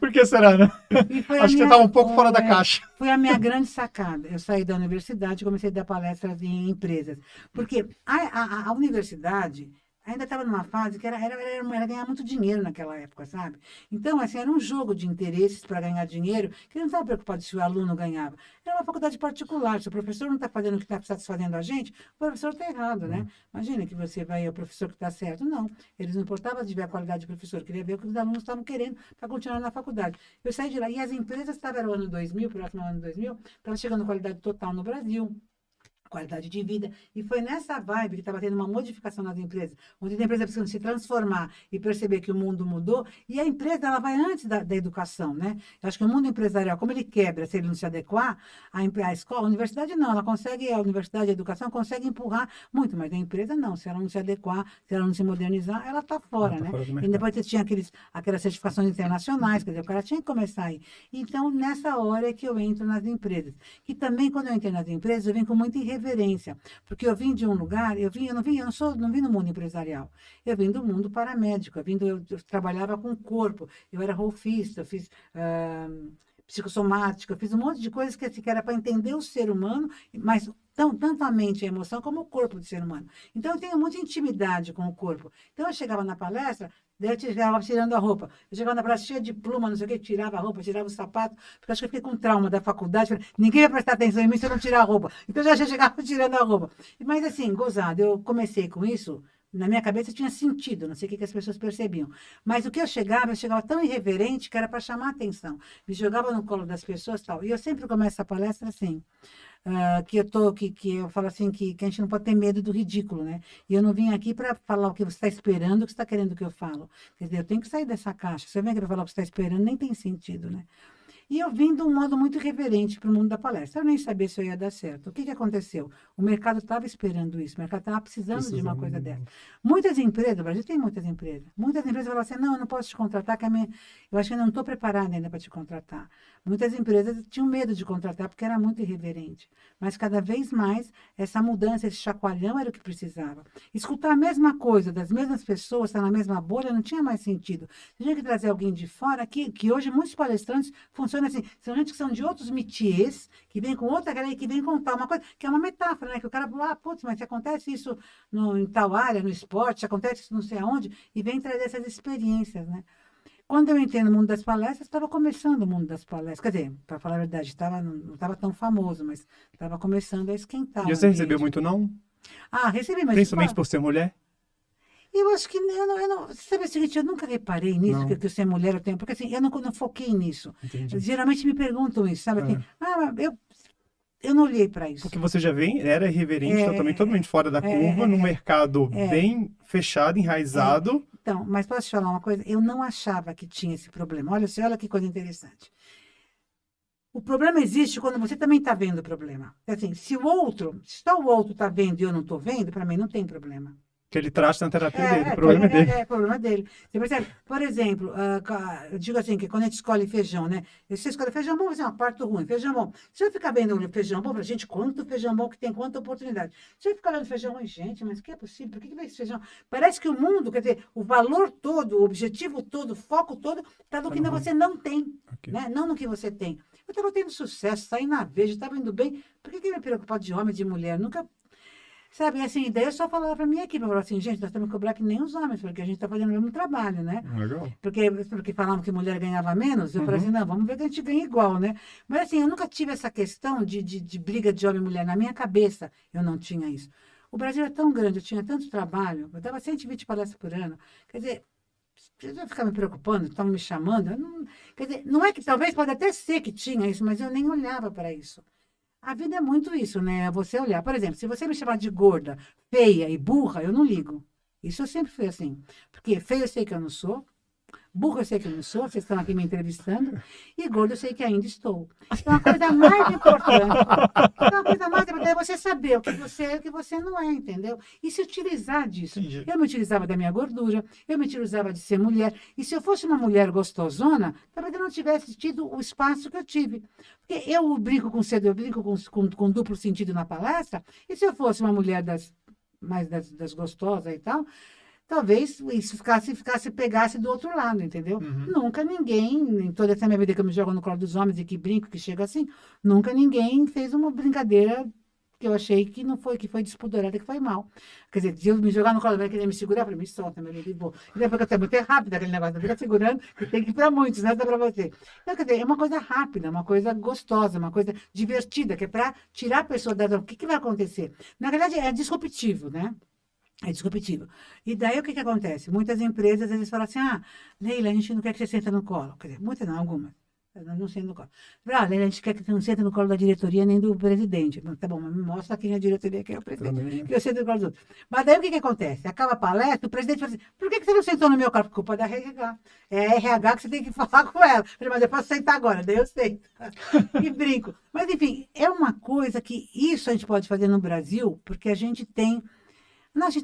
Por que será, né? Acho que você estava um pouco fora da caixa. Foi a minha grande sacada. Eu saí da universidade e comecei a dar palestras em empresas. Porque a universidade ainda estava numa fase que era ganhar muito dinheiro naquela época, sabe? Então, assim, era um jogo de interesses para ganhar dinheiro, que ele não estava preocupado se o aluno ganhava. Era uma faculdade particular. Se o professor não está fazendo o que está satisfazendo a gente, o professor está errado, né? Imagina que você vai ao professor que está certo. Não. Eles não importavam de ver a qualidade do professor, queria ver o que os alunos estavam querendo para continuar na faculdade. Eu saí de lá e as empresas era o ano 2000, próximo ao ano 2000, estava chegando qualidade total no Brasil. Qualidade de vida. E foi nessa vibe que estava tendo uma modificação nas empresas, onde a empresa precisa se transformar e perceber que o mundo mudou, e a empresa ela vai antes da educação, né? Eu acho que o mundo empresarial, como ele quebra se ele não se adequar, a escola, a universidade não, ela consegue, a universidade e a educação consegue empurrar muito, mas a empresa não, se ela não se adequar, se ela não se modernizar, ela está fora, né? E depois você tinha aquelas certificações internacionais, quer dizer, o cara tinha que começar aí. Então, nessa hora é que eu entro nas empresas. Que também, quando eu entrei nas empresas, eu vim com muita irreverência, porque eu vim de um lugar, eu não vim do mundo empresarial, eu vim do mundo paramédico, eu trabalhava com o corpo, eu era rolfista, eu fiz psicossomática, eu fiz um monte de coisas que era para entender o ser humano, mas tanto a mente e a emoção como o corpo do ser humano. Então, eu tenho muita intimidade com o corpo. Então, eu chegava na palestra, daí eu chegava tirando a roupa. Eu chegava na palestra cheia de pluma, não sei o que, tirava a roupa, tirava o sapato, porque acho que eu fiquei com trauma da faculdade. Falei, ninguém vai prestar atenção em mim se eu não tirar a roupa. Então, eu já chegava tirando a roupa. Mas, assim, gozado, eu comecei com isso. Na minha cabeça tinha sentido, não sei o que as pessoas percebiam. Mas o que eu chegava tão irreverente que era para chamar a atenção. Me jogava no colo das pessoas e tal. E eu sempre começo a palestra assim, que eu falo assim, que a gente não pode ter medo do ridículo, né? E eu não vim aqui para falar o que você está esperando, o que você está querendo que eu falo. Quer dizer, eu tenho que sair dessa caixa. Se eu venho aqui para falar o que você está esperando, nem tem sentido, né? E eu vim de um modo muito irreverente para o mundo da palestra. Eu nem sabia se eu ia dar certo. O que aconteceu? O mercado estava esperando isso. O mercado estava precisando de uma coisa dessa. Muitas empresas, o Brasil tem muitas empresas. Muitas empresas falam assim, não, eu não posso te contratar, eu acho que eu não estou preparada ainda para te contratar. Muitas empresas tinham medo de contratar porque era muito irreverente. Mas cada vez mais, essa mudança, esse chacoalhão era o que precisava. Escutar a mesma coisa das mesmas pessoas, estar na mesma bolha, não tinha mais sentido. Você tinha que trazer alguém de fora, que hoje muitos palestrantes funcionam assim, são gente que são de outros métiers, que vem com outra galera, que vem contar uma coisa, que é uma metáfora, né? Que o cara fala, putz, mas se acontece isso em tal área, no esporte, se acontece isso não sei aonde, e vem trazer essas experiências, né? Quando eu entrei no mundo das palestras, estava começando o mundo das palestras. Quer dizer, para falar a verdade, não estava tão famoso, mas estava começando a esquentar. E você recebeu muito não? Recebi, mas... Principalmente por ser mulher? Eu acho que eu não sabe o seguinte, eu nunca reparei nisso, que eu ser mulher eu tenho, porque assim, eu não foquei nisso. Entendi. Geralmente me perguntam isso, sabe? Assim, eu não olhei para isso. Porque você já era irreverente, totalmente fora da curva, num mercado bem fechado, enraizado. Então, mas posso te falar uma coisa? Eu não achava que tinha esse problema. Olha que coisa interessante. O problema existe quando você também está vendo o problema. Assim, se só o outro está vendo e eu não estou vendo, para mim não tem problema. Que ele traz na terapia dele, o problema é dele. É, problema dele. Você percebe? Por exemplo, eu digo assim, que quando a gente escolhe feijão, né? Você escolhe feijão bom, você é uma parte ruim, feijão bom. Se eu ficar vendo o feijão bom, gente, quanto feijão bom que tem, quanta oportunidade. Se eu ficar vendo feijão ruim, gente, mas que é possível? Por que vai esse feijão? Parece que o mundo, quer dizer, o valor todo, o objetivo todo, o foco todo, está no que você não tem, né? Não no que você tem. Eu estava tendo sucesso, saí na Veja, estava indo bem. Por que me preocupar de homem, de mulher? Nunca... Sabe, assim, daí eu só falava para minha equipe, eu falava assim, gente, nós temos que cobrar que nem os homens, porque a gente está fazendo o mesmo trabalho, né? Legal. Porque falavam que mulher ganhava menos, eu falei assim, não, vamos ver que a gente ganha igual, né? Mas assim, eu nunca tive essa questão de briga de homem e mulher. Na minha cabeça, eu não tinha isso. O Brasil é tão grande, eu tinha tanto trabalho, eu dava 120 palestras por ano. Quer dizer, eu ficar me preocupando, estavam me chamando. Quer dizer, não é que talvez pode até ser que tinha isso, mas eu nem olhava para isso. A vida é muito isso, né? Você olhar, por exemplo, se você me chamar de gorda, feia e burra, eu não ligo. Isso eu sempre fui assim. Porque feia eu sei que eu não sou, burra eu sei que eu não sou, vocês estão aqui me entrevistando, e gorda eu sei que ainda estou. Então, a coisa mais importante, é você saber o que você é e o que você não é, entendeu? E se utilizar disso. Entendi. Eu me utilizava da minha gordura, eu me utilizava de ser mulher, e se eu fosse uma mulher gostosona, talvez eu não tivesse tido o espaço que eu tive. Porque eu brinco com cedo, eu brinco com duplo sentido na palestra, e se eu fosse uma mulher das gostosas e tal, talvez isso pegasse do outro lado, entendeu? Nunca ninguém, em toda essa minha vida que eu me jogo no colo dos homens e que brinco, que chega assim, nunca ninguém fez uma brincadeira que eu achei que não foi, que foi despudorada, que foi mal. Quer dizer, se eu me jogar no colo, vai querer me segurar, eu falei, me solta, meu amigo, e vou. E depois que eu tenho muito rápido aquele negócio, fica segurando, que tem que ir para muitos, não é só para você. Então, quer dizer, é uma coisa rápida, uma coisa gostosa, uma coisa divertida, que é para tirar a pessoa da... O que vai acontecer? Na verdade, é disruptivo, né? É disruptivo. E daí o que acontece? Muitas empresas, eles falam assim, Leila, a gente não quer que você sente no colo. Quer dizer, muitas não, algumas. Eu não sento no colo. Leila, a gente quer que você não sente no colo da diretoria nem do presidente. Tá bom, mas me mostra quem é a diretoria, quem é o presidente. Que eu sento no colo dos outros. Mas daí o que acontece? Acaba a palestra, o presidente fala assim, por que você não sentou no meu colo? Por culpa da RH. É a RH que você tem que falar com ela. Eu falei, mas eu posso sentar agora, daí eu sento. E brinco. Mas, enfim, é uma coisa que isso a gente pode fazer no Brasil, porque a gente tem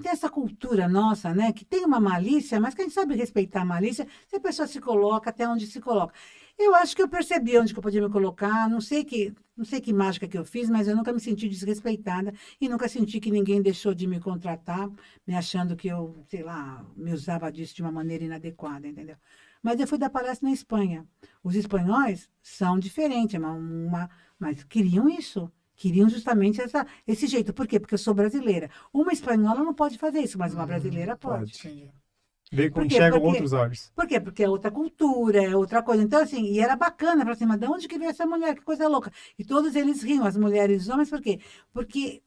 essa cultura nossa, né, que tem uma malícia, mas que a gente sabe respeitar a malícia, se a pessoa se coloca até onde se coloca. Eu acho que eu percebi onde que eu podia me colocar, não sei que mágica que eu fiz, mas eu nunca me senti desrespeitada e nunca senti que ninguém deixou de me contratar, me achando que eu, sei lá, me usava disso de uma maneira inadequada, entendeu? Mas eu fui dar palestra na Espanha. Os espanhóis são diferentes, mas queriam isso. Queriam justamente esse jeito. Por quê? Porque eu sou brasileira. Uma espanhola não pode fazer isso, mas uma brasileira pode. Vê como enxergam outros olhos. Por quê? Porque é outra cultura, é outra coisa. Então, assim, e era bacana, para cima, de onde que veio essa mulher? Que coisa louca. E todos eles riam, as mulheres e os homens, por quê? Porque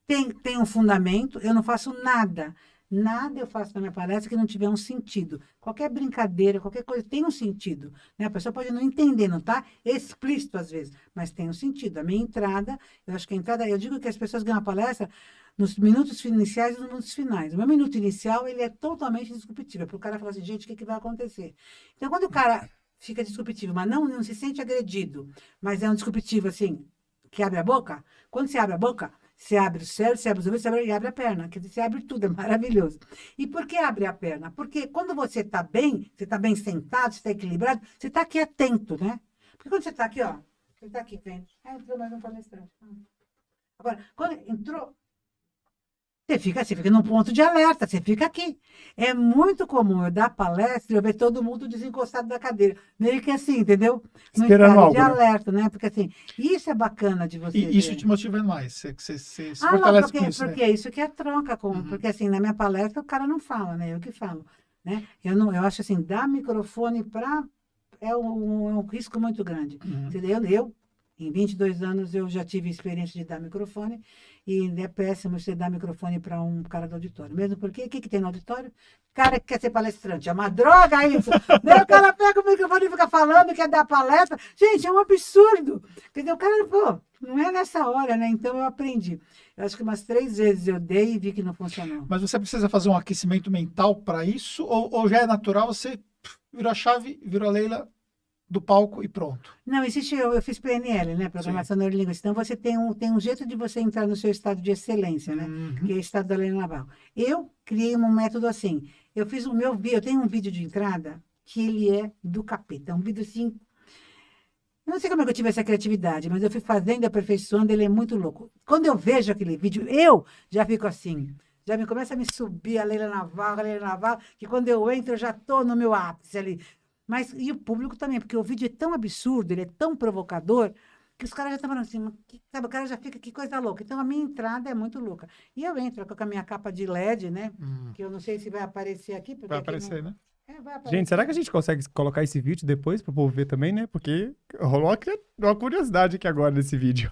tem um fundamento, eu não faço nada. Nada eu faço na minha palestra que não tiver um sentido. Qualquer brincadeira, qualquer coisa tem um sentido. Né? A pessoa pode não entender, não está explícito às vezes, mas tem um sentido. A minha entrada, eu acho que a entrada, eu digo que as pessoas ganham a palestra nos minutos iniciais e nos minutos finais. O meu minuto inicial, ele é totalmente disruptivo. Para o cara falar assim, gente, o que vai acontecer? Então, quando o cara fica disruptivo, mas não se sente agredido, mas é um disruptivo assim, que abre a boca, quando você abre a boca, você abre o cérebro, você abre os ouvidos, e abre a perna. Quer dizer, você abre tudo, é maravilhoso. E por que abre a perna? Porque quando você está bem sentado, você está equilibrado, você está aqui atento, né? Porque quando você está aqui, ó, você está aqui vendo. Entrou mais um palestrante. Agora, quando entrou, você fica num ponto de alerta, você fica aqui. É muito comum eu dar palestra e eu ver todo mundo desencostado da cadeira. Meio que assim, entendeu? No Esperando algo, de alerta, né? Porque assim, isso é bacana de você E isso ver. te motiva mais, você se Não, fortalece com isso, porque né? isso que é troca porque assim, na minha palestra o cara não fala, né? Eu que falo, né? Eu acho assim, dar microfone é um risco muito grande. Entendeu? Eu, em 22 anos, eu já tive experiência de dar microfone e é péssimo você dar microfone para um cara do auditório. Mesmo porque, o que tem no auditório? Cara que quer ser palestrante, é uma droga isso. Daí o cara pega o microfone e fica falando, quer dar palestra. Gente, é um absurdo. Quer dizer, o cara, pô, não é nessa hora, né? Então eu aprendi. Eu acho que umas 3 vezes eu dei e vi que não funcionou. Mas você precisa fazer um aquecimento mental para isso? Ou já é natural, você virou a chave, virou a Leila do palco e pronto? Não, existe, eu fiz PNL, né? Programação Neurolinguística. Então, você tem um jeito de você entrar no seu estado de excelência, né? Que é o estado da Leila Navarro. Eu criei um método assim. Eu tenho um vídeo de entrada que ele é do capeta. É um vídeo assim... Eu não sei como é que eu tive essa criatividade, mas eu fui fazendo e aperfeiçoando, ele é muito louco. Quando eu vejo aquele vídeo, eu já fico assim... Já começa a me subir a Leila Navarro, que quando eu entro, eu já estou no meu ápice ali. E o público também, porque o vídeo é tão absurdo, ele é tão provocador, que os caras já estão falando assim, sabe, o cara já fica, que coisa louca. Então, a minha entrada é muito louca. E eu entro com a minha capa de LED, né? Que eu não sei se vai aparecer aqui. Porque Vai aqui aparecer, né? vai aparecer. Gente, será que a gente consegue colocar esse vídeo depois pro povo ver também, né? Porque rolou uma curiosidade aqui agora nesse vídeo.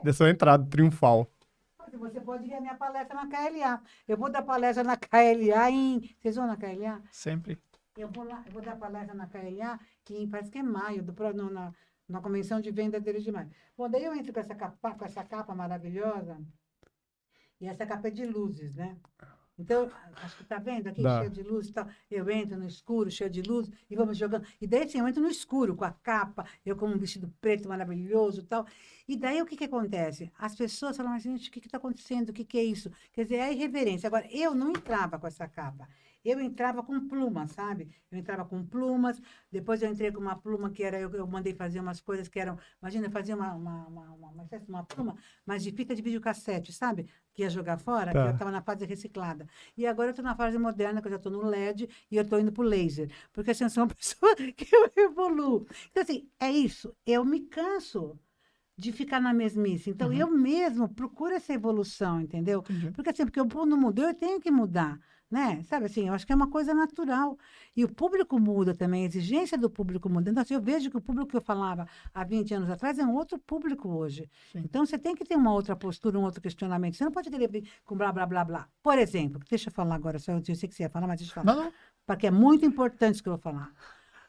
Dessa entrada triunfal. Você pode ver a minha palestra na KLA. Eu vou dar palestra na KLA em... Vocês vão na KLA? Sempre. Eu vou dar palestra na KLA, parece que é maio, na convenção de venda deles de maio. Bom, daí eu entro com essa capa maravilhosa, e essa capa é de luzes, né? Então, acho que tá vendo aqui, cheio de luz e tal. Eu entro no escuro, cheio de luz, e vamos jogando. E daí, assim, eu entro no escuro, com a capa, eu com um vestido preto maravilhoso e tal. E daí, o que acontece? As pessoas falam assim, gente, o que está acontecendo? O que é isso? Quer dizer, é a irreverência. Agora, eu não entrava com essa capa. Eu entrava com plumas, sabe? Eu entrava com plumas, depois eu entrei com uma pluma que era, eu mandei fazer umas coisas que eram, imagina, eu fazia uma pluma, mas de fita de videocassete, sabe? Que ia jogar fora, que eu estava na fase reciclada. E agora eu estou na fase moderna, que eu já estou no LED e eu estou indo para o laser. Porque assim, eu sou uma pessoa que eu evoluo. Então, assim, é isso. Eu me canso de ficar na mesmice. Então, eu mesmo procuro essa evolução, entendeu? Entendi. Porque assim, porque o mundo mudou, eu tenho que mudar. Né? Sabe assim, eu acho que é uma coisa natural. E o público muda também, a exigência do público muda. Então, assim, eu vejo que o público que eu falava há 20 anos atrás é um outro público hoje. Sim. Então, você tem que ter uma outra postura, um outro questionamento. Você não pode querer vir com blá, blá, blá, blá. Por exemplo, deixa eu falar agora, eu sei que você ia falar, mas deixa eu falar. Não. Porque é muito importante isso que eu vou falar.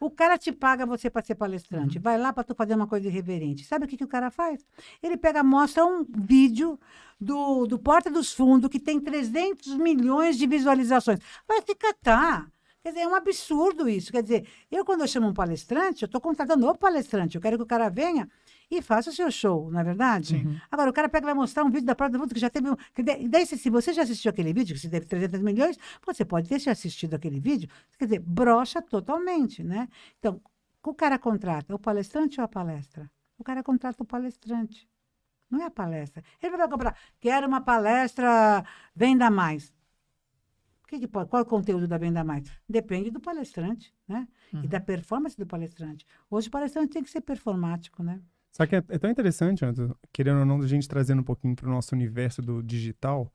O cara te paga você para ser palestrante. Vai lá para tu fazer uma coisa irreverente. Sabe o que o cara faz? Ele mostra um vídeo do Porta dos Fundos que tem 300 milhões de visualizações. Vai ficar, Quer dizer, é um absurdo isso. Quer dizer, quando eu chamo um palestrante, eu estou contratando o palestrante. Eu quero que o cara venha e faça o seu show, não é verdade? Sim. Agora, o cara vai mostrar um vídeo da Porta do Fundo que já teve... Daí, se você já assistiu aquele vídeo, que você teve 300 milhões, você pode ter assistido aquele vídeo, quer dizer, brocha totalmente, né? Então, o cara contrata o palestrante ou a palestra? O cara contrata o palestrante. Não é a palestra. Ele vai comprar, quero uma palestra, venda mais. Qual é o conteúdo da Venda Mais? Depende do palestrante, né? E da performance do palestrante. Hoje o palestrante tem que ser performático, né? Só que é tão interessante, Anderson, querendo ou não, a gente trazendo um pouquinho para o nosso universo do digital.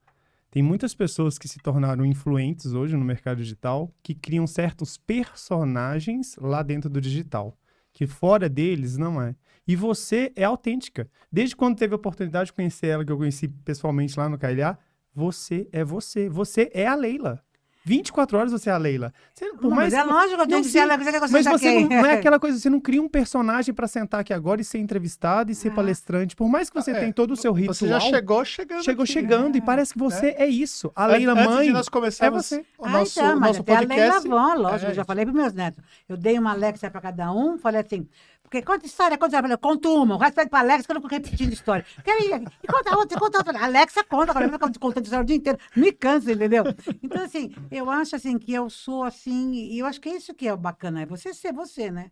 Tem muitas pessoas que se tornaram influentes hoje no mercado digital, que criam certos personagens lá dentro do digital, que fora deles não é. E você é autêntica. Desde quando teve a oportunidade de conhecer ela, que eu conheci pessoalmente lá no KLA, você é você. Você é a Leila. 24 horas você é a Leila. Mas é lógico, eu tenho que ser a Leila. Mas você não é aquela coisa, você não cria um personagem pra sentar aqui agora e ser entrevistado e ser palestrante. Por mais que você tenha todo o seu ritual. Você já chegou chegando. Chegou chegando e parece que você é isso. A Leila Antes mãe de nós começarmos o nosso podcast. A Leila Van, lógico, eu já falei para meus netos. Eu dei uma Alexa para cada um, falei assim, porque conta história, eu conto uma, o resto pede para Alexa, que eu não fico repetindo história. E conta outra. Alexa conta, agora eu fico contando história o dia inteiro, me cansa, entendeu? Então, assim, eu acho assim que eu sou assim, e eu acho que é isso que é o bacana, é você ser você, né?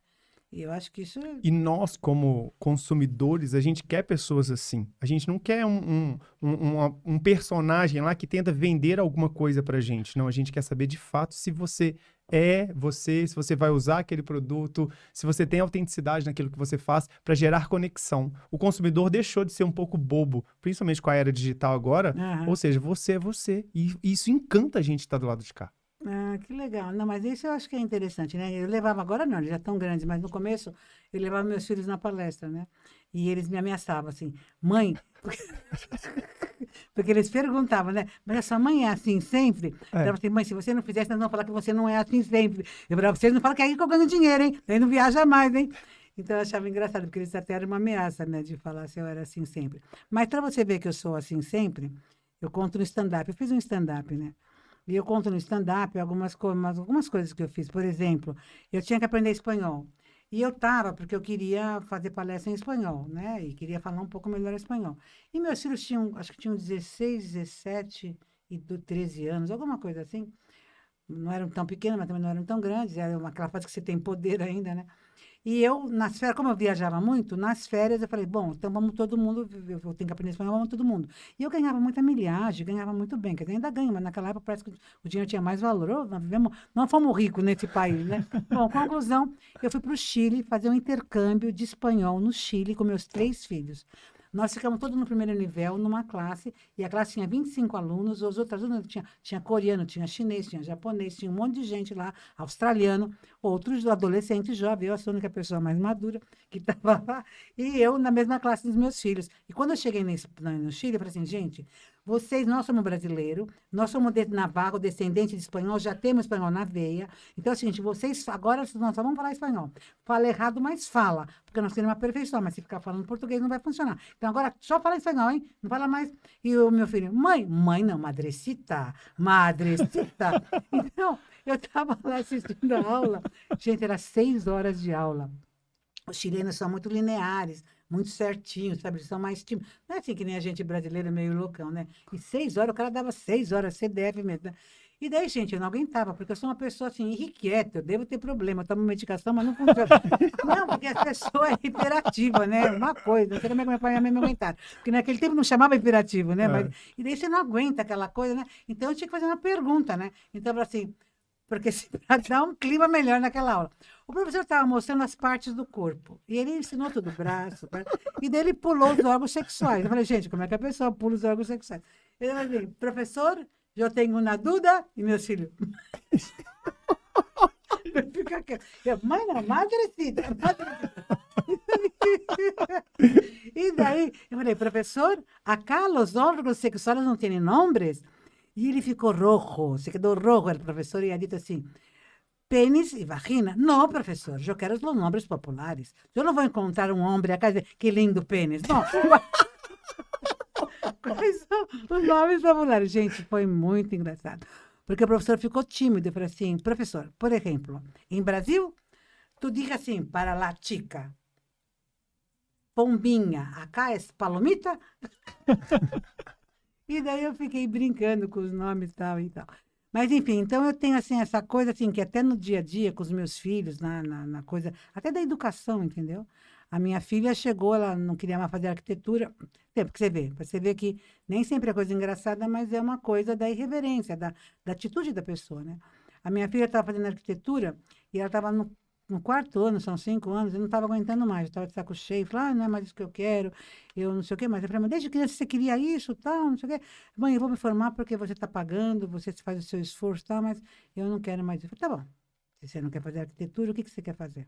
E eu acho que isso... E nós, como consumidores, a gente quer pessoas assim. A gente não quer um personagem lá que tenta vender alguma coisa pra gente. Não, a gente quer saber de fato se você é você, se você vai usar aquele produto, se você tem autenticidade naquilo que você faz para gerar conexão. O consumidor deixou de ser um pouco bobo, principalmente com a era digital agora. Ou seja, você é você. E isso encanta a gente estar do lado de cá. Ah, que legal. Não, mas isso eu acho que é interessante, né? Eu levava, agora não, eles já estão grandes, mas no começo eu levava meus filhos na palestra, né? E eles me ameaçavam assim, mãe... Porque eles perguntavam, né? Mas a sua mãe é assim sempre? Eu falava assim, mãe, se você não fizesse, nós vamos falar que você não é assim sempre. Eu falava, vocês não falam que é aí que eu ganho dinheiro, hein? Aí não viaja mais, hein? Então eu achava engraçado, porque eles até eram uma ameaça, né? De falar se eu era assim sempre. Mas para você ver que eu sou assim sempre, eu conto no stand-up. Eu fiz um stand-up, né? E eu conto no stand-up algumas coisas que eu fiz. Por exemplo, eu tinha que aprender espanhol. E eu estava, porque eu queria fazer palestra em espanhol, né? E queria falar um pouco melhor espanhol. E meus filhos tinham, acho que tinham 16, 17 e 13 anos, alguma coisa assim. Não eram tão pequenos, mas também não eram tão grandes. Era aquela fase que você tem poder ainda, né? E eu, nas férias, como eu viajava muito, nas férias eu falei, bom, então vamos todo mundo, eu tenho que aprender espanhol, vamos todo mundo. E eu ganhava muita milhagem, ganhava muito bem, quer dizer, ainda ganho, mas naquela época parece que o dinheiro tinha mais valor. Nós fomos ricos nesse país, né? Bom, conclusão, eu fui para o Chile fazer um intercâmbio de espanhol no Chile com meus 3 filhos. Nós ficamos todos no primeiro nível, numa classe, e a classe tinha 25 alunos, os outros alunos tinha coreano, tinha chinês, tinha japonês, tinha um monte de gente lá, australiano, outros adolescentes jovens, eu sou a única pessoa mais madura que estava lá, e eu na mesma classe dos meus filhos. E quando eu cheguei no Chile, eu falei assim, gente, nós somos brasileiros, nós somos de navarro, descendente de espanhol, já temos espanhol na veia. Então é o seguinte, vocês agora nós só vamos falar espanhol. Fala errado, mas fala, porque nós queremos aperfeiçoar, mas se ficar falando português não vai funcionar. Então agora só fala espanhol, hein? Não fala mais. E o meu filho, mãe não, madrecita. Então, eu estava lá assistindo a aula. Gente, era 6 horas de aula. Os chilenos são muito lineares, muito certinhos, sabe? Eles são mais tímidos. Não é assim que nem a gente brasileiro meio loucão, né? E 6 horas, o cara dava 6 horas, CDF mesmo, né? E daí, gente, eu não aguentava, porque eu sou uma pessoa assim, irrequieta, eu devo ter problema, eu tomo medicação, mas não funciona. Não, porque a pessoa é hiperativa, né? Uma coisa, não sei como é que meu pai e minha mãe me aguentaram. Porque naquele tempo não chamava hiperativo, né? Mas, e daí você não aguenta aquela coisa, né? Então eu tinha que fazer uma pergunta, né? Então, assim, porque para dar um clima melhor naquela aula. O professor estava mostrando as partes do corpo. E ele ensinou tudo, o braço, e daí ele pulou os órgãos sexuais. Eu falei, gente, como é que a pessoa pula os órgãos sexuais? Ele falou assim, professor, eu tenho uma dúvida, e meus filhos... Fica quieto. Mãe, não, madrecita. E daí, eu falei, professor, acá os órgãos sexuais não têm nomes? E ele ficou rojo, se quedou rojo, o professor, e ele disse assim, pênis e vagina. Não, professor, eu quero os nomes populares. Eu não vou encontrar um homem acá e dizer, que lindo pênis. Não. Quais são os nomes populares? Gente, foi muito engraçado. Porque o professor ficou tímido. Eu falei assim, professor, por exemplo, em Brasil, tu diga assim, para la chica, pombinha, acá é palomita? E daí eu fiquei brincando com os nomes e tal e tal. Mas, enfim, então eu tenho, assim, essa coisa, assim, que até no dia a dia, com os meus filhos, na coisa, até da educação, entendeu? A minha filha chegou, ela não queria mais fazer arquitetura. Porque você vê que nem sempre é coisa engraçada, mas é uma coisa da irreverência, da atitude da pessoa, né? A minha filha estava fazendo arquitetura e ela estava no 4º ano, são 5 anos, eu não estava aguentando mais, estava de saco cheio, falei, não é mais isso que eu quero, eu não sei o quê, mas eu falei, mas desde criança você queria isso, tal, não sei o quê. Mãe, eu vou me formar porque você está pagando, você faz o seu esforço, tal, mas eu não quero mais isso. Eu falei, tá bom, se você não quer fazer arquitetura, o que você quer fazer?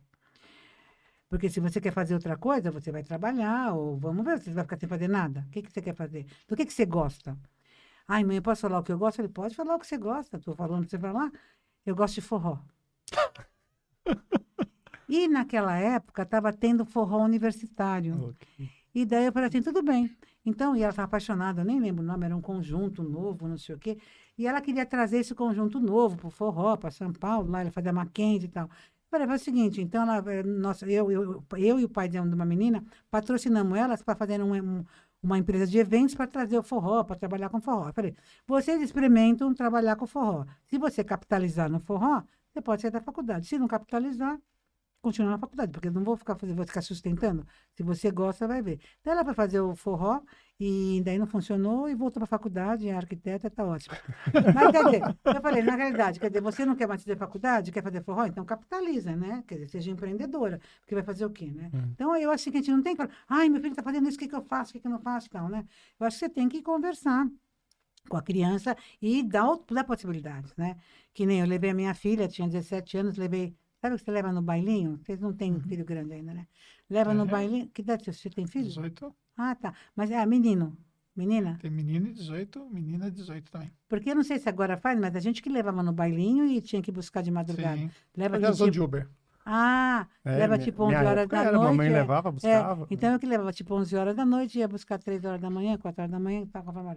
Porque se você quer fazer outra coisa, você vai trabalhar, ou vamos ver, você vai ficar sem fazer nada. O que você quer fazer? Do que você gosta? Ai, mãe, eu posso falar o que eu gosto? Ele pode falar o que você gosta. Estou falando para você falar. Eu gosto de forró. E naquela época estava tendo forró universitário. Okay. E daí eu falei assim, tudo bem. Então, e ela estava apaixonada, eu nem lembro o nome, era um conjunto novo, não sei o quê. E ela queria trazer esse conjunto novo para o forró, para São Paulo, lá ela fazia Mackenzie e tal. Falei, foi o seguinte, então eu e o pai de uma menina patrocinamos elas para fazer uma empresa de eventos para trazer o forró, para trabalhar com forró. Eu falei, vocês experimentam trabalhar com forró. Se você capitalizar no forró, você pode sair da faculdade. Se não capitalizar, continua na faculdade, porque eu não vou ficar sustentando. Se você gosta, vai ver. Então ela foi fazer o forró e daí não funcionou e voltou para a faculdade, é arquiteta, tá ótimo. Mas quer dizer, eu falei, na realidade, quer dizer, você não quer mais fazer faculdade, quer fazer forró? Então capitaliza, né? Quer dizer, seja empreendedora, porque vai fazer o quê, né? Então eu acho que a gente não tem que falar, ai, meu filho está fazendo isso, o que eu faço, o que eu não faço, tal, né? Eu acho que você tem que conversar com a criança e dar possibilidades, né? Que nem eu levei a minha filha, tinha 17 anos, levei. Sabe o que você leva no bailinho? Vocês não têm filho grande ainda, né? Leva no bailinho. Que idade você tem filho? 18. Ah, tá. Mas é menino. Menina? Tem menino e 18, menina 18 também. Porque eu não sei se agora faz, mas a gente que levava no bailinho e tinha que buscar de madrugada. Sim. Leva de Uber. Ah, leva tipo 11 horas da noite. Mamãe levava, buscava. Então eu que levava tipo 11 horas da noite, ia buscar 3 horas da manhã, 4 horas da manhã, para comprar.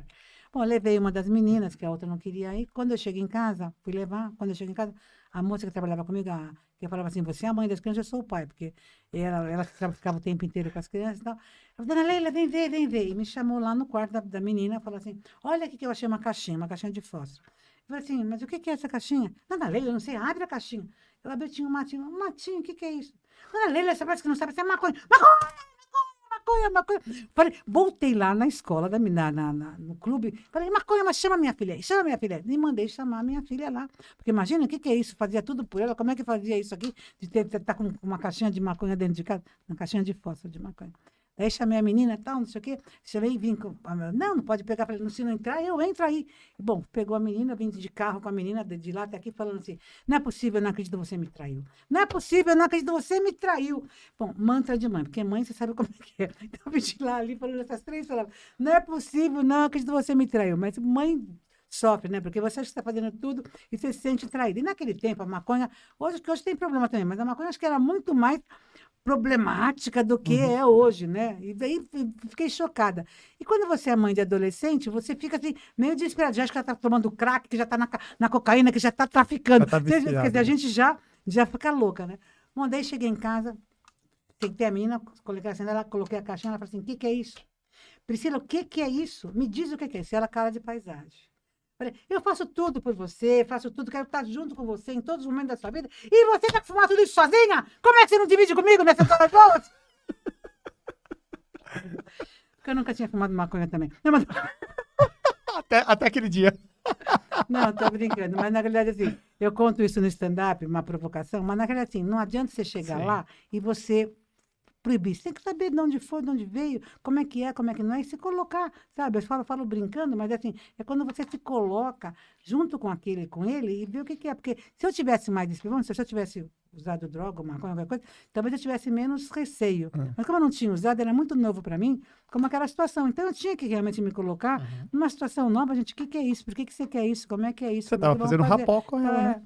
Bom, eu levei uma das meninas, que a outra não queria ir. Quando eu cheguei em casa, fui levar. Quando eu cheguei em casa, a moça que trabalhava comigo, que falava assim, você é a mãe das crianças, eu sou o pai, porque ela ficava o tempo inteiro com as crianças e tal. Eu falei, dona Leila, vem ver, vem ver. E me chamou lá no quarto da menina, falou assim, olha aqui que eu achei uma caixinha de fósforo. Eu falei assim, mas o que é essa caixinha? Dona Leila, eu não sei, abre a caixinha. Eu abri, tinha um matinho, o que é isso? Ana Leila, você parece que não sabe, isso é maconha. Maconha. Falei, voltei lá na escola, no clube, falei, maconha, mas chama minha filha aí. E mandei chamar minha filha lá. Porque imagina, o que é isso? Fazia tudo por ela, como é que fazia isso aqui? De estar com uma caixinha de maconha dentro de casa, uma caixinha de fósforo de maconha. Aí chamei a menina e tal, não sei o quê. Chamei e vim com... Não pode pegar. Falei, se não entrar, eu entro aí. Bom, pegou a menina, vim de carro com a menina, de lá até aqui, falando assim, não é possível, eu não acredito, você me traiu. Não é possível, eu não acredito, você me traiu. Bom, mantra de mãe, porque mãe, você sabe como é que é. Então, eu vim de lá ali, falando essas 3 palavras. Não é possível, não acredito, você me traiu. Mas mãe sofre, né? Porque você acha que está fazendo tudo e você se sente traída. E naquele tempo, a maconha, hoje tem problema também, mas a maconha acho que era muito mais problemática do que é hoje, né? E daí fiquei chocada. E quando você é mãe de adolescente, você fica assim, meio desesperada. Já acha que ela está tomando crack, que já está na cocaína, que já está traficando. Já tá viciada, Quer dizer, a gente já fica louca, né? Bom, daí cheguei em casa, sentei a menina, coloquei a caixinha, ela falou assim, o que é isso? Priscila, o que é isso? Me diz o que é isso. Ela cara de paisagem. Falei, eu faço tudo por você, faço tudo, quero estar junto com você em todos os momentos da sua vida. E você quer fumar tudo isso sozinha? Como é que você não divide comigo nessas horas boas? Porque eu nunca tinha fumado maconha também. Não, mas... Até aquele dia. Não, tô brincando. Mas, na realidade, assim, eu conto isso no stand-up, uma provocação, mas, na realidade, assim, não adianta você chegar lá e você proibir. Você tem que saber de onde foi, de onde veio, como é que não é, e se colocar, sabe? Eu falo brincando, mas, assim, é quando você se coloca junto com ele, e vê o que é. Porque se eu tivesse mais experiência, se eu tivesse usado droga, maconha, qualquer coisa, talvez eu tivesse menos receio. Mas como eu não tinha usado, era muito novo para mim, como aquela situação. Então, eu tinha que realmente me colocar numa situação nova, gente, o que é isso? Por que você quer isso? Como é que é isso? Você estava fazendo rapó com ela, né?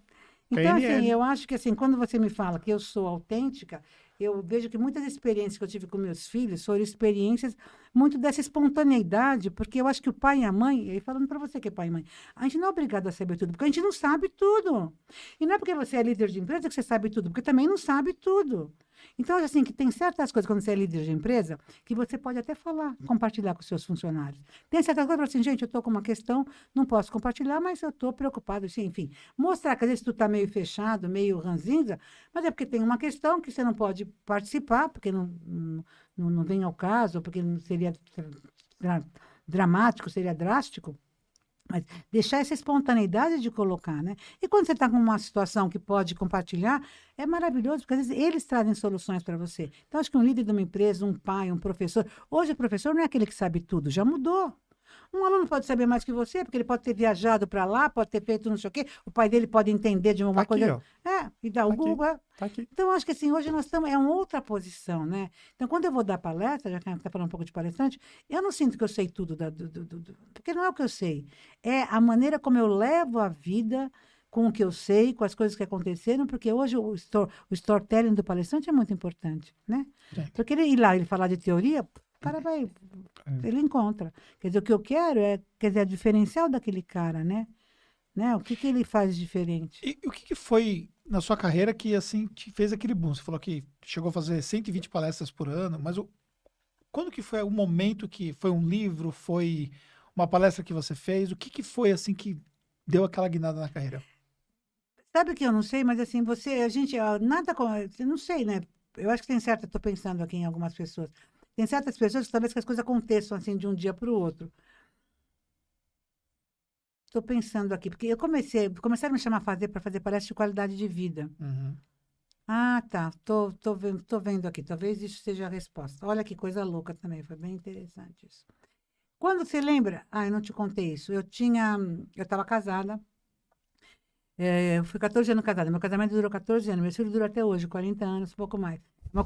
Então, assim, eu acho que, assim, quando você me fala que eu sou autêntica, eu vejo que muitas experiências que eu tive com meus filhos foram experiências muito dessa espontaneidade, porque eu acho que o pai e a mãe, e aí falando para você que é pai e mãe, a gente não é obrigado a saber tudo, porque a gente não sabe tudo. E não é porque você é líder de empresa que você sabe tudo, porque também não sabe tudo. Então, assim, que tem certas coisas, quando você é líder de empresa, que você pode até falar, compartilhar com os seus funcionários. Tem certas coisas, assim, gente, eu estou com uma questão, não posso compartilhar, mas eu estou preocupado, assim, enfim. Mostrar que às vezes tu está meio fechado, meio ranzinza, mas é porque tem uma questão que você não pode participar, porque não vem ao caso, porque não seria dramático, seria drástico. Mas deixar essa espontaneidade de colocar, né? E quando você está com uma situação que pode compartilhar, é maravilhoso, porque às vezes eles trazem soluções para você. Então, acho que um líder de uma empresa, um pai, um professor... Hoje, o professor não é aquele que sabe tudo, já mudou. Um aluno pode saber mais que você, porque ele pode ter viajado para lá, pode ter feito não sei o quê, o pai dele pode entender de uma coisa... Aqui, e dá o Google. Tá aqui. Então, acho que assim, hoje nós estamos... É uma outra posição, né? Então, quando eu vou dar palestra, já que a gente está falando um pouco de palestrante, eu não sinto que eu sei tudo, porque não é o que eu sei. É a maneira como eu levo a vida com o que eu sei, com as coisas que aconteceram, porque hoje o storytelling do palestrante é muito importante, né? Porque ele ir lá e falar de teoria... O cara ele encontra. Quer dizer, o que eu quero é, a diferencial daquele cara, né? O que ele faz de diferente? E o que foi na sua carreira que, assim, te fez aquele boom? Você falou que chegou a fazer 120 palestras por ano, mas quando que foi o momento que foi um livro, foi uma palestra que você fez? O que foi, assim, que deu aquela guinada na carreira? Sabe que eu não sei, mas, assim, nada com... Eu não sei, né? Eu acho que tem certo, eu estou pensando aqui em algumas pessoas. Tem certas pessoas que talvez que as coisas aconteçam assim de um dia para o outro. Estou pensando aqui, porque começaram a me chamar para fazer palestra de qualidade de vida. Ah, tá. Tô vendo aqui. Talvez isso seja a resposta. Olha que coisa louca também. Foi bem interessante isso. Quando você lembra... eu não te contei isso. Eu estava casada. Eu fui 14 anos casada. Meu casamento durou 14 anos. Meu filho durou até hoje, 40 anos, pouco mais. Uma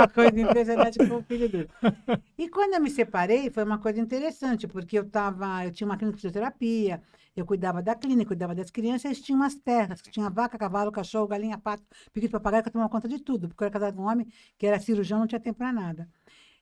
coisa impressionante com o filho dele. E quando eu me separei, foi uma coisa interessante, porque eu tinha uma clínica de fisioterapia, eu cuidava da clínica, cuidava das crianças, e tinha umas terras, que tinha vaca, cavalo, cachorro, galinha, pato, periquito, papagaio, que eu tomava conta de tudo, porque eu era casada com um homem que era cirurgião, não tinha tempo para nada.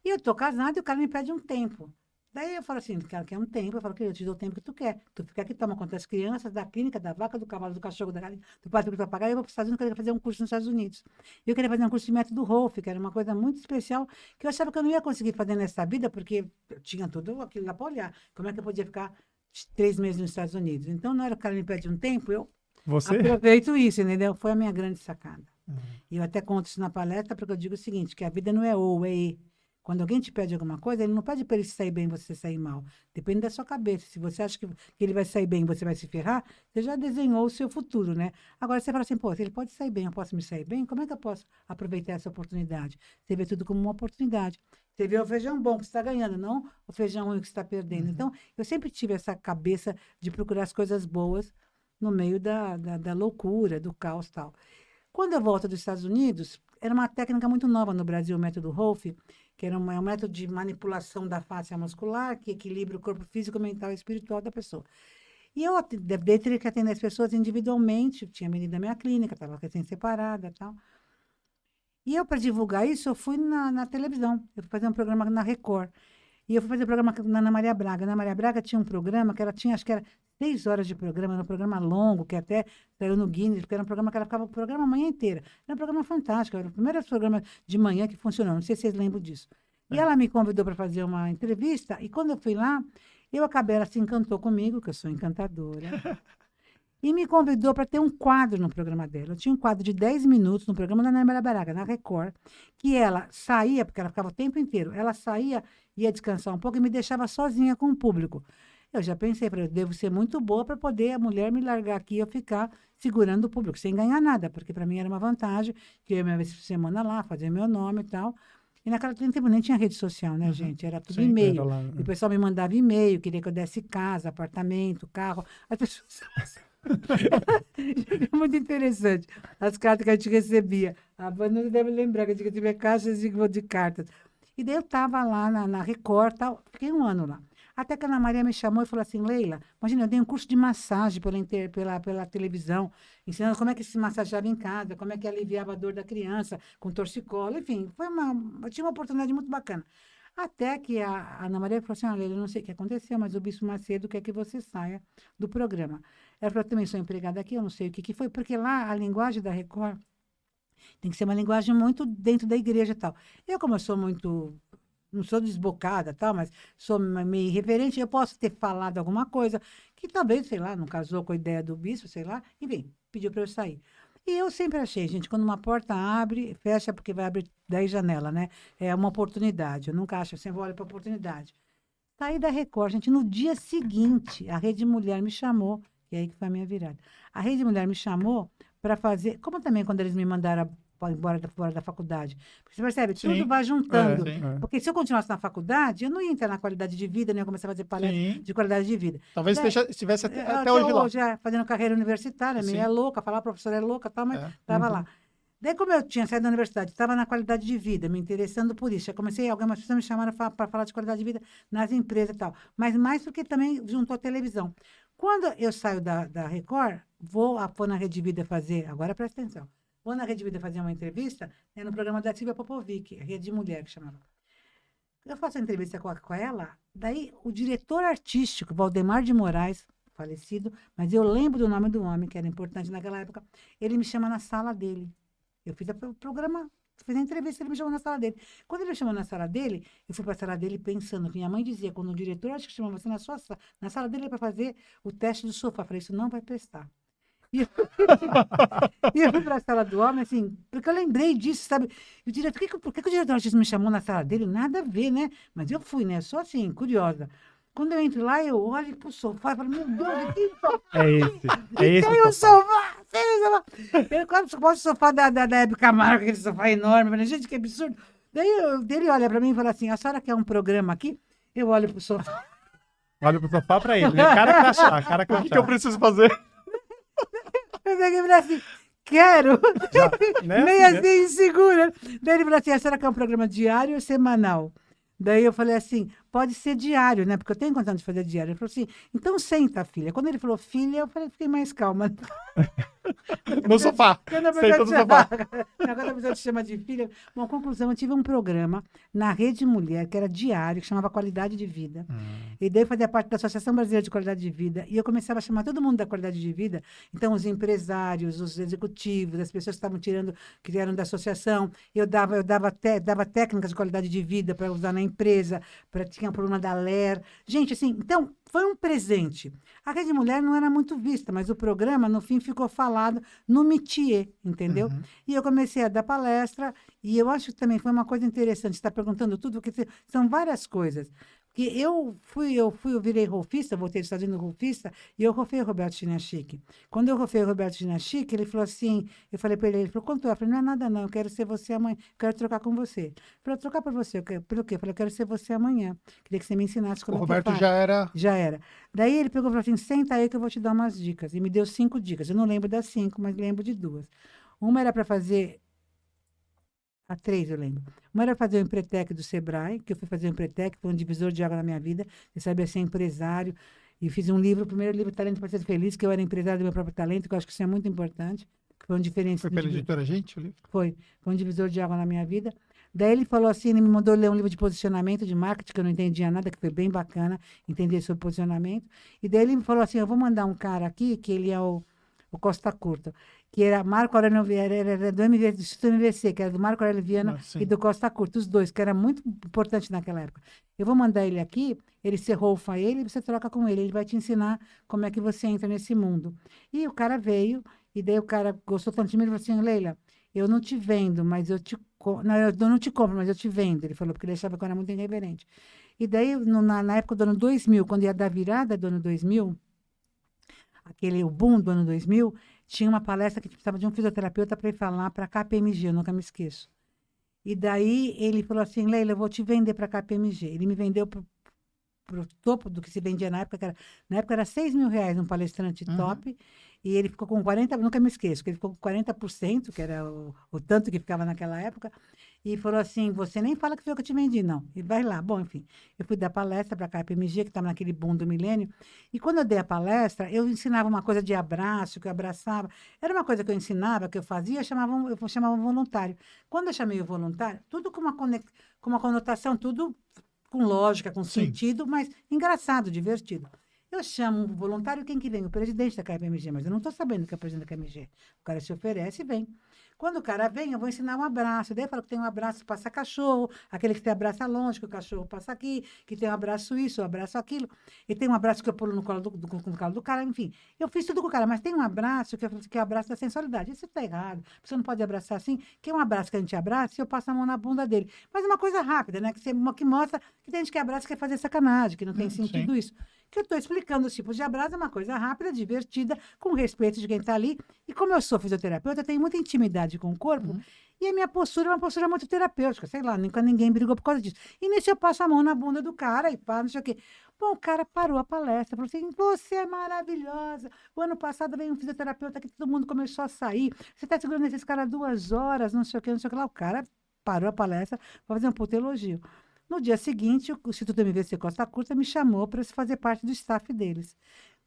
E eu estou casada e o cara me pede um tempo. Daí eu falo assim, o cara quer um tempo, eu falo, eu te dou o tempo que tu quer. Tu fica aqui, toma conta das crianças, da clínica, da vaca, do cavalo, do cachorro, da galinha, do pato, do papagaio, eu vou para os Estados Unidos, eu queria fazer um curso nos Estados Unidos. Eu queria fazer um curso de método Rolf, que era uma coisa muito especial, que eu achava que eu não ia conseguir fazer nessa vida, porque eu tinha tudo aquilo lá para olhar. Como é que eu podia ficar 3 meses nos Estados Unidos? Então, na hora que o cara me pede um tempo, eu Você? aproveito isso, entendeu? Foi a minha grande sacada. Uhum. E eu até conto isso na palestra, porque eu digo o seguinte, que a vida não é ou, é e. Quando alguém te pede alguma coisa, ele não pede para ele sair bem e você sair mal. Depende da sua cabeça. Se você acha que ele vai sair bem e você vai se ferrar, você já desenhou o seu futuro, né? Agora você fala assim, pô, se ele pode sair bem, eu posso me sair bem, como é que eu posso aproveitar essa oportunidade? Você vê tudo como uma oportunidade. Você vê o feijão bom que você está ganhando, não o feijão ruim que você está perdendo. Uhum. Então, eu sempre tive essa cabeça de procurar as coisas boas no meio da loucura, do caos e tal. Quando eu volto dos Estados Unidos, era uma técnica muito nova no Brasil, o método Rolf, que era um método de manipulação da face muscular, que equilibra o corpo físico, mental e espiritual da pessoa. E eu teria que atender as pessoas individualmente, tinha venido da minha clínica, estava recém-separada e tal. E eu, para divulgar isso, eu fui na televisão, eu fui fazer um programa na Record. E eu fui fazer um programa na Ana Maria Braga. A Ana Maria Braga tinha um programa que ela tinha, acho que era 6 horas de programa, era um programa longo, que até saiu no Guinness, porque era um programa que ela ficava o programa a manhã inteira. Era um programa fantástico, era o primeiro programa de manhã que funcionou, não sei se vocês lembram disso. E ela me convidou para fazer uma entrevista, e quando eu fui lá, ela se encantou comigo, que eu sou encantadora, e me convidou para ter um quadro no programa dela. Eu tinha um quadro de 10 minutos no programa da Ana Maria Braga, na Record, que ela saía, porque ela ficava o tempo inteiro, ela saía, ia descansar um pouco e me deixava sozinha com o público. Eu já pensei, eu devo ser muito boa para poder a mulher me largar aqui e eu ficar segurando o público, sem ganhar nada, porque para mim era uma vantagem, que eu ia uma vez por semana lá, fazer meu nome e tal. E naquela tempo nem tinha rede social, né, gente? Era tudo e-mail. Lá, E o pessoal me mandava e-mail, queria que eu desse casa, apartamento, carro. As pessoas... Muito interessante. As cartas que a gente recebia. A Vanessa deve lembrar que a gente recebia caixas de cartas. E daí eu estava lá na Record, tal, fiquei um ano lá. Até que a Ana Maria me chamou e falou assim, Leila, imagina, eu dei um curso de massagem pela televisão, ensinando como é que se massageava em casa, como é que aliviava a dor da criança, com torcicolo, enfim, eu tinha uma oportunidade muito bacana. Até que a Ana Maria falou assim, Leila, eu não sei o que aconteceu, mas o Bispo Macedo quer que você saia do programa. Ela falou, eu também sou empregada aqui, eu não sei o que foi, porque lá a linguagem da Record tem que ser uma linguagem muito dentro da igreja e tal. Eu, como eu sou muito... Não sou desbocada, tal, mas sou meio irreverente, eu posso ter falado alguma coisa que talvez, sei lá, não casou com a ideia do bispo, sei lá, enfim, pediu para eu sair. E eu sempre achei, gente, quando uma porta abre, fecha porque vai abrir 10 janelas, né? É uma oportunidade, eu nunca acho, eu sempre olho para oportunidade. Saí da Record, gente, no dia seguinte, a Rede Mulher me chamou, e aí que foi a minha virada. A Rede Mulher me chamou para fazer, como também quando eles me mandaram embora fora da faculdade. Porque você percebe, Sim. tudo vai juntando. Sim. Porque se eu continuasse na faculdade, eu não ia entrar na qualidade de vida, nem ia começar a fazer palestra Sim. de qualidade de vida. Talvez Daí, estivesse até hoje lá. Já fazendo carreira universitária, meio Sim. é louca, falar professora é louca, tal, mas É. estava lá. Daí, como eu tinha saído da universidade, estava na qualidade de vida, me interessando por isso. Já comecei, algumas pessoas me chamaram para falar de qualidade de vida nas empresas e tal. Mas mais porque também juntou a televisão. Quando eu saio da Record, vou na Rede Vida fazer, agora presta atenção, vou na Rede Vida fazer uma entrevista, no programa da Silvia Popovic, Rede Mulher, que chamava. Eu faço a entrevista com ela, daí o diretor artístico, Valdemar de Moraes, falecido, mas eu lembro do nome do homem, que era importante naquela época, ele me chama na sala dele. Eu fiz o programa, fiz a entrevista, ele me chamou na sala dele. Quando ele me chamou na sala dele, eu fui para a sala dele pensando, que minha mãe dizia, quando o diretor artístico chama você na sala dele é para fazer o teste do sofá. Eu falei, isso não vai prestar. E eu fui para a sala do homem, assim, porque eu lembrei disso, sabe? E o diretor, por que o diretor artístico me chamou na sala dele? Nada a ver, né? Mas eu fui, né? Só assim, curiosa. Quando eu entro lá, eu olho pro sofá e falo, meu Deus, que sofá! É esse tem o sofá! Tem o sofá! Eu quase o sofá da Hebe Camargo, aquele sofá enorme. Eu falei, gente, que absurdo! Daí ele olha para mim e fala assim, a senhora quer um programa aqui? Eu olho pro sofá. Olha pro sofá para ele, né? Cara crachá, cara crachá. O que eu preciso fazer? Eu peguei e falei assim, quero! Já, né? Meio assim, insegura. Daí ele falou assim, a senhora quer um programa diário ou semanal? Daí eu falei assim, pode ser diário, né? Porque eu tenho condição de fazer diário. Ele falou assim, então senta, filha. Quando ele falou filha, eu fiquei mais calma. No sofá. Quando a Senta no sofá. Quando a pessoa te chama de filha. Bom, conclusão, eu tive um programa na Rede Mulher, que era diário, que chamava Qualidade de Vida. E daí eu fazia parte da Associação Brasileira de Qualidade de Vida. E eu começava a chamar todo mundo da qualidade de vida. Então, os empresários, os executivos, as pessoas que estavam que eram da associação. Eu dava técnicas de qualidade de vida para usar na empresa, tinha a coluna da Ler. Gente, assim, então, foi um presente. A Rede Mulher não era muito vista, mas o programa, no fim, ficou falado no métier, entendeu? Uhum. E eu comecei a dar palestra, e eu acho que também foi uma coisa interessante, você está perguntando tudo, porque são várias coisas. Porque eu virei rolfista, voltei dos Estados Unidos rolfista, e eu rofei o Roberto Chinachique. Quando eu rofei o Roberto Chinachique, ele falou assim, eu falei para ele falou, quanto é? Eu falei, não é nada não, eu quero ser você amanhã, quero trocar com você. Ele falou, trocar por você, pelo quê? Eu falei, eu quero ser você amanhã, queria que você me ensinasse O como é que Roberto faz. já era... Já era. Daí ele pegou e falou assim, senta aí que eu vou te dar umas dicas. E me deu 5 dicas, eu não lembro das 5, mas lembro de 2. Uma era para fazer... A 3, eu lembro. Uma era fazer o Empretec do Sebrae, que eu fui fazer o Empretec, foi um divisor de água na minha vida. Eu sabia ser empresário. E fiz um livro, o primeiro livro, Talento para Ser Feliz, que eu era empresário do meu próprio talento, que eu acho que isso é muito importante. Que foi um diferencial. Foi pela editora Gente, o livro? Foi um divisor de água na minha vida. Daí ele falou assim, ele me mandou ler um livro de posicionamento, de marketing, que eu não entendia nada, que foi bem bacana entender sobre posicionamento. E daí ele me falou assim, eu vou mandar um cara aqui, que ele é o Costa Curta, que era Marco Aurélio Viana, era do Instituto MVC, que era do Marco Aurélio Viana e do Costa Curta, os dois, que era muito importante naquela época. Eu vou mandar ele aqui, ele se rolfa ele, você troca com ele vai te ensinar como é que você entra nesse mundo. E o cara veio, e daí o cara gostou tanto de mim, ele falou assim, Leila, eu não te vendo, mas eu te... Não, eu não te compro, mas eu te vendo. Ele falou, porque ele achava que eu era muito irreverente. E daí, na época do ano 2000, quando ia dar virada do ano 2000, o boom do ano 2000, tinha uma palestra que precisava de um fisioterapeuta para ir falar para a KPMG, eu nunca me esqueço. E daí ele falou assim, Leila, eu vou te vender para a KPMG. Ele me vendeu para o topo do que se vendia na época, na época era R$6.000 um palestrante top, e ele ficou com 40%, nunca me esqueço, que ele ficou com 40%, que era o tanto que ficava naquela época, e falou assim, você nem fala que foi eu que te vendi, não. E vai lá. Bom, enfim, eu fui dar palestra para a KPMG, que estava naquele boom do milênio, e quando eu dei a palestra, eu ensinava uma coisa de abraço, que eu abraçava. Era uma coisa que eu ensinava, que eu fazia, eu chamava um voluntário. Quando eu chamei o voluntário, tudo com uma conotação, tudo com lógica, com sentido, mas engraçado, divertido. Eu chamo um voluntário, quem que vem? O presidente da KPMG, mas eu não estou sabendo que é o presidente da KPMG. O cara se oferece e vem. Quando o cara vem, eu vou ensinar um abraço. Daí eu falo que tem um abraço passa cachorro, aquele que tem abraça longe, que o cachorro passa aqui, que tem um abraço isso, um abraço aquilo. E tem um abraço que eu pulo no colo do cara, enfim. Eu fiz tudo com o cara, mas tem um abraço que é o abraço da sensualidade. Isso está errado. Você não pode abraçar assim, que é um abraço que a gente abraça e eu passo a mão na bunda dele. Mas é uma coisa rápida, né? Que mostra que tem gente que abraça e quer fazer sacanagem, que não tem sentido isso. Que eu estou explicando os tipos de abraço, é uma coisa rápida, divertida, com respeito de quem está ali. E como eu sou fisioterapeuta, eu tenho muita intimidade com o corpo, e a minha postura é uma postura muito terapêutica, sei lá, nunca ninguém brigou por causa disso. E nisso eu passo a mão na bunda do cara e pá, não sei o quê. Bom, o cara parou a palestra, falou assim, você é maravilhosa. O ano passado veio um fisioterapeuta que todo mundo começou a sair. Você está segurando esses caras 2 horas, não sei o quê, não sei o que lá. O cara parou a palestra para fazer um puto elogio. No dia seguinte, o Instituto MVC Costa Curta me chamou para fazer parte do staff deles.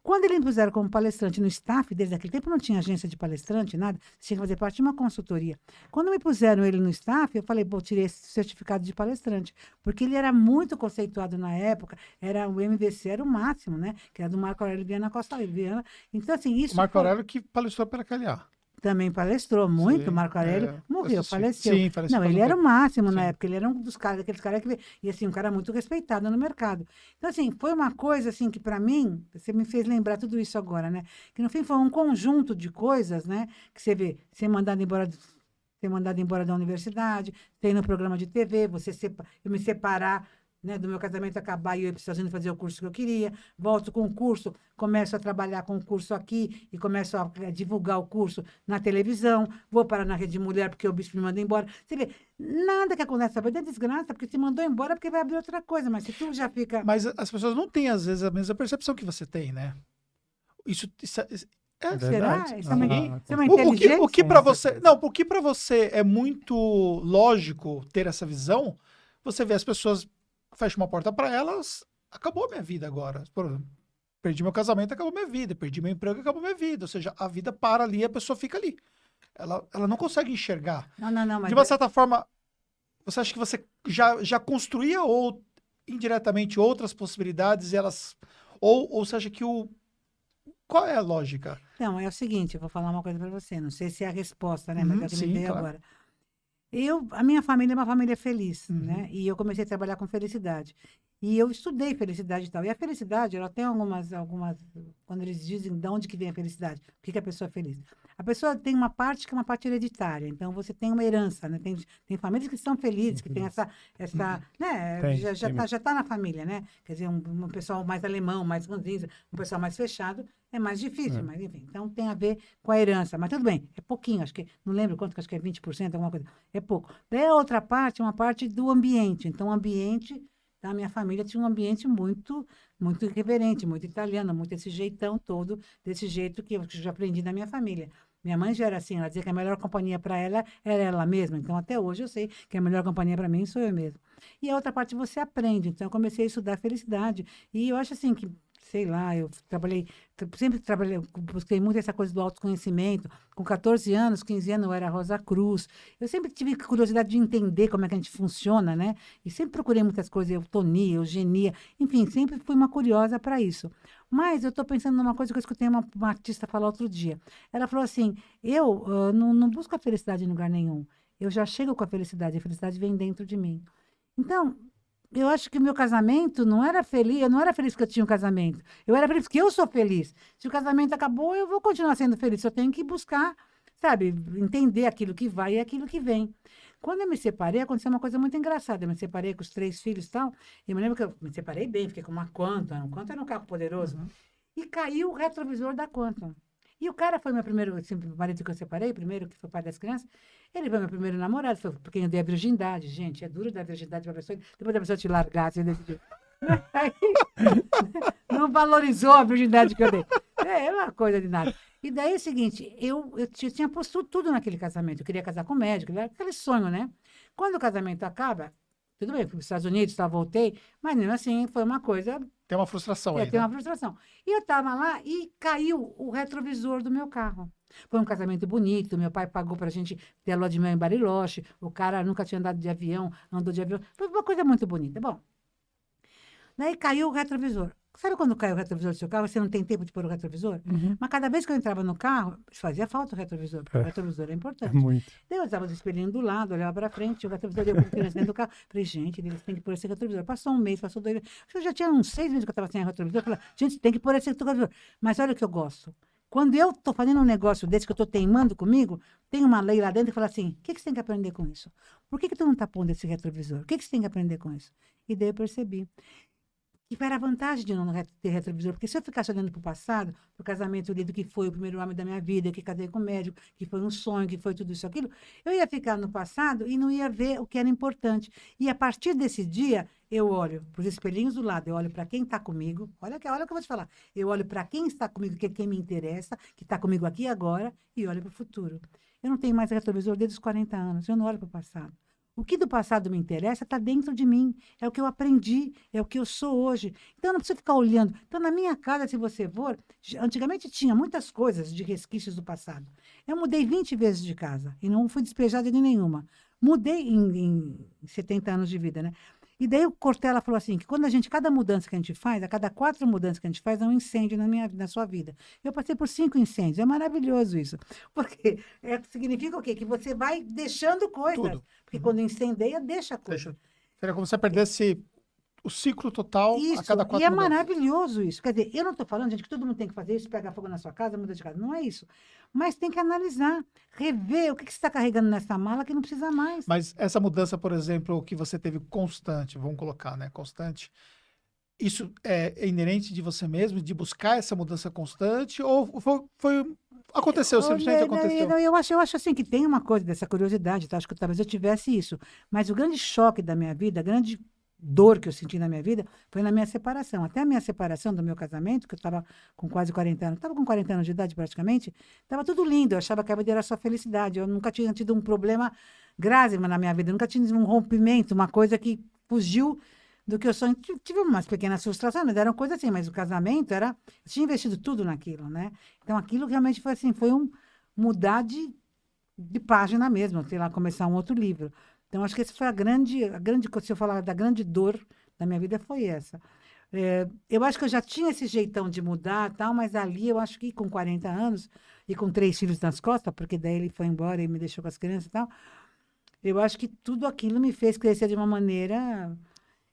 Quando eles me puseram como palestrante no staff deles, naquele tempo não tinha agência de palestrante, nada, tinha que fazer parte de uma consultoria. Quando me puseram ele no staff, eu falei, pô, tirei esse certificado de palestrante, porque ele era muito conceituado na época, o MVC era o máximo, né? Que era do Marco Aurélio Viana Costa Viana. Então, assim, isso... O Marco Aurélio que palestrou pela KLA. Também palestrou muito, Sim, Marco Aurélio morreu, faleceu. Sim, faleceu. Não, ele era o máximo na época, ele era um dos caras, daqueles caras que... E assim, um cara muito respeitado no mercado. Então, assim, foi uma coisa, assim, que para mim, você me fez lembrar tudo isso agora, né? Que no fim foi um conjunto de coisas, né? Que você vê, ser mandado embora da universidade, ter no programa de TV, eu me separar, né, do meu casamento acabar e eu ir para os Estados Unidos fazer o curso que eu queria, volto com o curso, começo a trabalhar com o curso aqui e começo a divulgar o curso na televisão, vou parar na Rede Mulher porque o bispo me manda embora. Você vê, nada que acontece, sabe? É desgraça, porque se mandou embora porque vai abrir outra coisa, mas se tu já fica... Mas as pessoas não têm, às vezes, a mesma percepção que você tem, né? Será? verdade. Isso é uma Ah, inteligência? O que para você... Não, o que para você é muito lógico ter essa visão, você vê as pessoas... Fecha uma porta para elas, acabou a minha vida agora. Por exemplo, perdi meu casamento, acabou minha vida. Perdi meu emprego, acabou minha vida. Ou seja, a vida para ali e a pessoa fica ali. Ela não consegue enxergar. Não, mas... De uma certa forma, você acha que você já construía ou indiretamente outras possibilidades e elas... Ou você acha que Qual é a lógica? Não, é o seguinte, eu vou falar uma coisa para você. Não sei se é a resposta, né? Mas é o que me veio agora. A minha família é uma família feliz, né? E eu comecei a trabalhar com felicidade. E eu estudei felicidade e tal. E a felicidade, ela tem algumas, quando eles dizem de onde que vem a felicidade, por que que a pessoa é feliz? A pessoa tem uma parte que é uma parte hereditária, então você tem uma herança, né? Tem famílias que estão felizes, que tem essa né? Tem, Já tá na família, né? Quer dizer, um pessoal mais alemão, mais ranzinza, um pessoal mais fechado, é mais difícil, mas enfim. Então tem a ver com a herança, mas tudo bem, é pouquinho, acho que, não lembro quanto, acho que é 20%, alguma coisa, é pouco. Daí a outra parte é uma parte do ambiente, então o ambiente da minha família tinha um ambiente muito, muito irreverente, muito italiano, muito esse jeitão todo, desse jeito que eu já aprendi da minha família. Minha mãe já era assim, ela dizia que a melhor companhia para ela era ela mesma. Então, até hoje, eu sei que a melhor companhia para mim sou eu mesma. E a outra parte você aprende. Então, eu comecei a estudar felicidade. E eu acho assim que, sei lá, eu sempre trabalhei, busquei muito essa coisa do autoconhecimento. Com 14 anos, 15 anos, eu era Rosa Cruz. Eu sempre tive curiosidade de entender como é que a gente funciona, né? E sempre procurei muitas coisas, eutonia, eugenia, enfim, sempre fui uma curiosa para isso. Mas eu estou pensando numa coisa que eu escutei uma artista falar outro dia. Ela falou assim: eu não busco a felicidade em lugar nenhum. Eu já chego com a felicidade vem dentro de mim. Então, eu acho que o meu casamento não era feliz, eu não era feliz porque eu tinha um casamento. Eu era feliz porque eu sou feliz. Se o casamento acabou, eu vou continuar sendo feliz. Eu tenho que buscar, sabe, entender aquilo que vai e aquilo que vem. Quando eu me separei, aconteceu uma coisa muito engraçada. Eu me separei com os 3 filhos e tal. E eu me lembro que eu me separei bem, fiquei com uma Quantum. Quantum era um carro poderoso. E caiu o retrovisor da Quantum. E o cara foi meu primeiro, assim, o marido que eu separei, primeiro, que foi pai das crianças. Ele foi meu primeiro namorado, foi porque eu dei a virgindade. Gente, é duro dar virgindade para a pessoa. Depois da pessoa te largar, assim, desse jeito. Não valorizou a virgindade que eu dei. É uma coisa de nada. E daí é o seguinte, eu tinha posto tudo naquele casamento. Eu queria casar com o médico, aquele sonho, né? Quando o casamento acaba, tudo bem, fui para os Estados Unidos, voltei, mas mesmo assim foi uma coisa. Tem uma frustração aí, Tem né? uma frustração. E eu estava lá e caiu o retrovisor do meu carro. Foi um casamento bonito, meu pai pagou para a gente ter a lua de mel em Bariloche, o cara nunca tinha andado de avião, andou de avião. Foi uma coisa muito bonita. Bom, daí caiu o retrovisor. Sabe quando cai o retrovisor do seu carro, você não tem tempo de pôr o retrovisor? Mas cada vez que eu entrava no carro, fazia falta o retrovisor, porque o retrovisor é importante. Muito. Daí eu usava os espelhinhos do lado, olhava para frente, o retrovisor deu com criança dentro do carro. Falei, gente, eles têm que pôr esse retrovisor. Passou um mês, passou 2 meses. Eu já tinha uns 6 meses que eu estava sem retrovisor. Eu falei, gente, tem que pôr esse retrovisor. Mas olha o que eu gosto. Quando eu estou fazendo um negócio desse, que eu estou teimando comigo, tem uma lei lá dentro que fala assim, o que você tem que aprender com isso? Por que tu não está pondo esse retrovisor? O que você tem que aprender com isso? E daí eu percebi. E era a vantagem de não ter retrovisor, porque se eu ficasse olhando para o passado, para o casamento ali do que foi o primeiro homem da minha vida, que casei com o médico, que foi um sonho, que foi tudo isso, aquilo, eu ia ficar no passado e não ia ver o que era importante. E a partir desse dia, eu olho para os espelhinhos do lado, eu olho para quem está comigo, olha o que eu vou te falar, eu olho para quem está comigo, que é quem me interessa, que está comigo aqui e agora, e olho para o futuro. Eu não tenho mais retrovisor desde os 40 anos, eu não olho para o passado. O que do passado me interessa está dentro de mim. É o que eu aprendi, é o que eu sou hoje. Então, eu não preciso ficar olhando. Então, na minha casa, se você for, antigamente tinha muitas coisas de resquícios do passado. Eu mudei 20 vezes de casa e não fui despejada de nenhuma. Mudei em 70 anos de vida, né? E daí o Cortella falou assim, que cada mudança que a gente faz, a cada 4 mudanças que a gente faz, é um incêndio na sua vida. Eu passei por 5 incêndios, é maravilhoso isso. Porque significa o quê? Que você vai deixando coisas. Tudo. Porque quando incendeia, deixa coisa. Seria como se você perdesse o ciclo total isso, a cada 4 e é mudanças. Maravilhoso isso. Quer dizer, eu não estou falando, gente, que todo mundo tem que fazer isso, pegar fogo na sua casa, mudar de casa. Não é isso. Mas tem que analisar, rever o que você está carregando nessa mala que não precisa mais. Mas essa mudança, por exemplo, que você teve constante, vamos colocar, né? Constante. Isso é inerente de você mesmo, de buscar essa mudança constante? Ou aconteceu, simplesmente aconteceu? Eu acho assim que tem uma coisa dessa curiosidade, tá? Acho que talvez eu tivesse isso. Mas o grande choque da minha vida, a grande dor que eu senti na minha vida foi na minha separação. Até a minha separação do meu casamento, que eu estava com quase 40 anos, estava com 40 anos de idade praticamente, estava tudo lindo. Eu achava que a vida era só felicidade. Eu nunca tinha tido um problema grave na minha vida, eu nunca tinha tido um rompimento, uma coisa que fugiu do que eu sonho. Tive umas pequenas frustrações, mas eram coisas assim, mas o casamento era. Eu tinha investido tudo naquilo, né? Então aquilo realmente foi assim, foi mudar de página mesmo, sei lá, começar um outro livro. Então, acho que essa foi a grande, se eu falar da grande dor da minha vida, foi essa. Eu acho que eu já tinha esse jeitão de mudar, tal, mas ali eu acho que com 40 anos e com 3 filhos nas costas, porque daí ele foi embora e me deixou com as crianças e tal, eu acho que tudo aquilo me fez crescer de uma maneira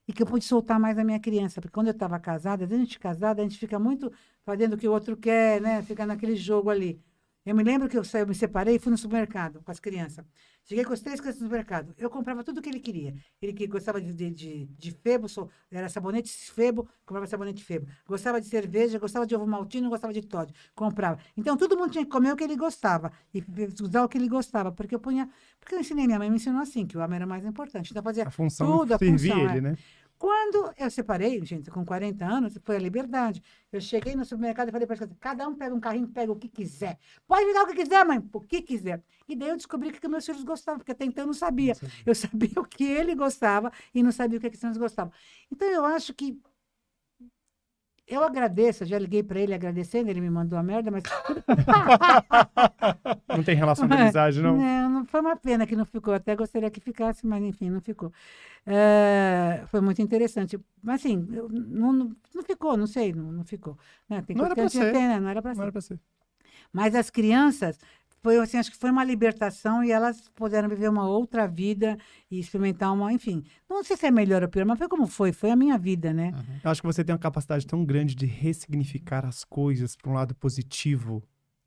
e que eu pude soltar mais a minha criança. Porque quando eu estava casada, a gente casada, a gente fica muito fazendo o que o outro quer, né? Fica naquele jogo ali. Eu me lembro que eu me separei e fui no supermercado com as crianças. Cheguei com as 3 crianças no supermercado. Eu comprava tudo o que ele queria. Ele que gostava de Febo, era sabonete Febo, comprava sabonete Febo. Gostava de cerveja, gostava de ovo maltino, gostava de Toddy. Comprava. Então, todo mundo tinha que comer o que ele gostava e usar o que ele gostava. Porque eu ensinei, minha mãe me ensinou assim, que o homem era mais importante. Então, fazia A função tudo, a servir função. ele, né? Quando eu separei, gente, com 40 anos, foi a liberdade. Eu cheguei no supermercado e falei para as crianças, cada um pega um carrinho, pega o que quiser. Pode me dar o que quiser, mãe, o que quiser. E daí eu descobri que meus filhos gostavam, porque até então eu não sabia. Eu sabia o que ele gostava e não sabia o que as crianças gostavam. Então, eu acho que eu agradeço, eu já liguei para ele agradecendo, ele me mandou a merda, mas... Não tem relação de amizade, não? Não foi uma pena que não ficou. Até gostaria que ficasse, mas enfim, não ficou. Foi muito interessante. Mas assim, não ficou, não sei, não ficou. Né? Tem Não coisa era que a pra gente ser. tem, né? Não era para Não ser. era pra ser. Mas as crianças, assim, acho que foi uma libertação e elas puderam viver uma outra vida e experimentar enfim, não sei se é melhor ou pior, mas foi como foi a minha vida, né? Eu acho que você tem uma capacidade tão grande de ressignificar as coisas para um lado positivo.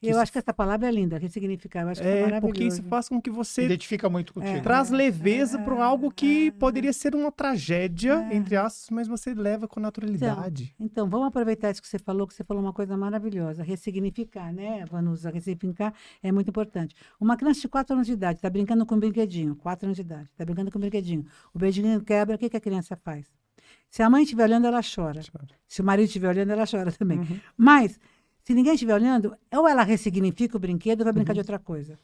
Eu acho que essa palavra é linda, ressignificar, eu acho que é maravilhoso. Porque isso faz com que você Identifica muito contigo. traz leveza para algo que poderia ser uma tragédia, entre aspas, mas você leva com naturalidade. Então, vamos aproveitar isso que você falou uma coisa maravilhosa, ressignificar, né, Vanusa? Ressignificar é muito importante. Uma criança de 4 anos de idade está brincando com um brinquedinho, 4 anos de idade, está brincando com um brinquedinho. O brinquedinho quebra, o que a criança faz? Se a mãe estiver olhando, ela chora. Se o marido estiver olhando, ela chora também. Mas, se ninguém estiver olhando, ou ela ressignifica o brinquedo ou vai brincar de outra coisa.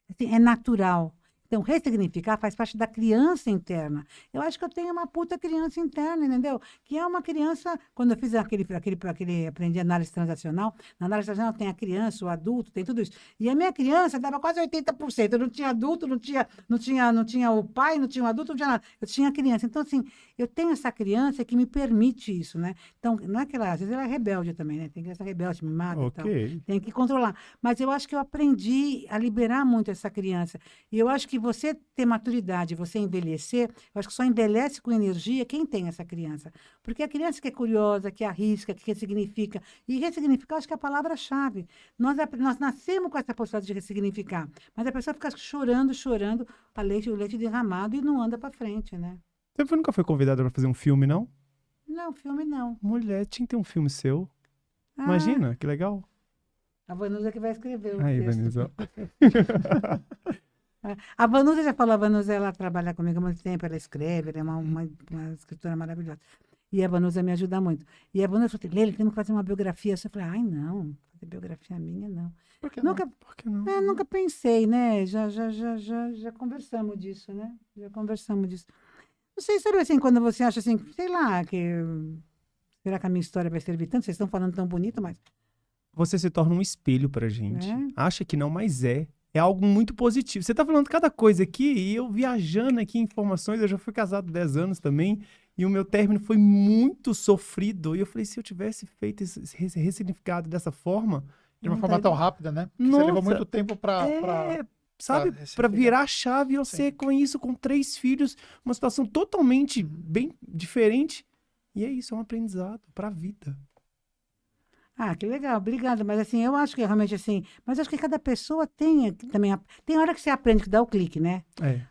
Assim, é natural. Então, ressignificar faz parte da criança interna. Eu acho que eu tenho uma puta criança interna, entendeu? Que é uma criança... Quando eu fiz aprendi análise transacional, na análise transacional tem a criança, o adulto, tem tudo isso. E a minha criança dava quase 80%. Eu não tinha adulto, não tinha o pai, não tinha o adulto, não tinha nada. Eu tinha a criança. Então, assim, eu tenho essa criança que me permite isso, né? Então, não é que ela... Às vezes ela é rebelde também, né? Tem criança rebelde, me mata e tal. Tem que controlar. Mas eu acho que eu aprendi a liberar muito essa criança. E eu acho que você ter maturidade, você envelhecer, eu acho que só envelhece com energia quem tem essa criança. Porque a criança que é curiosa, que arrisca, que ressignifica. E ressignificar, acho que é a palavra-chave. Nós nascemos com essa possibilidade de ressignificar. Mas a pessoa fica chorando, o leite derramado e não anda para frente, né? Você nunca foi convidada para fazer um filme, não? Não, filme não. Mulher, tinha que ter um filme seu. Imagina, que legal. A Vanusa que vai escrever o Aí, texto. Vanusa. A Vanusa já falou, a Vanusa, ela trabalha comigo há muito tempo, ela escreve, ela é uma escritora maravilhosa. E a Vanusa me ajuda muito. E a Vanusa falou, Leila, temos que fazer uma biografia. Eu falei, ai, não, fazer biografia minha, não. Por que não? Por que não? Nunca pensei, né? Já conversamos disso, né? Já conversamos disso. Não sei, sabe assim, quando você acha assim, sei lá, será que a minha história vai servir tanto? Vocês estão falando tão bonito, mas... Você se torna um espelho pra gente. É? Acha que não, mas é. É algo muito positivo. Você tá falando cada coisa aqui e eu viajando aqui em informações, eu já fui casado 10 anos também e o meu término foi muito sofrido. E eu falei, se eu tivesse feito esse ressignificado dessa forma... De uma forma tão rápida, né? Porque Nossa, você levou muito tempo pra pra virar a chave, eu ser com isso, com 3 filhos, uma situação totalmente bem diferente. E é isso, é um aprendizado pra vida. Ah, que legal, obrigada. Mas assim, eu acho que realmente assim, mas acho que cada pessoa tem também, tem hora que você aprende que dá o clique, né?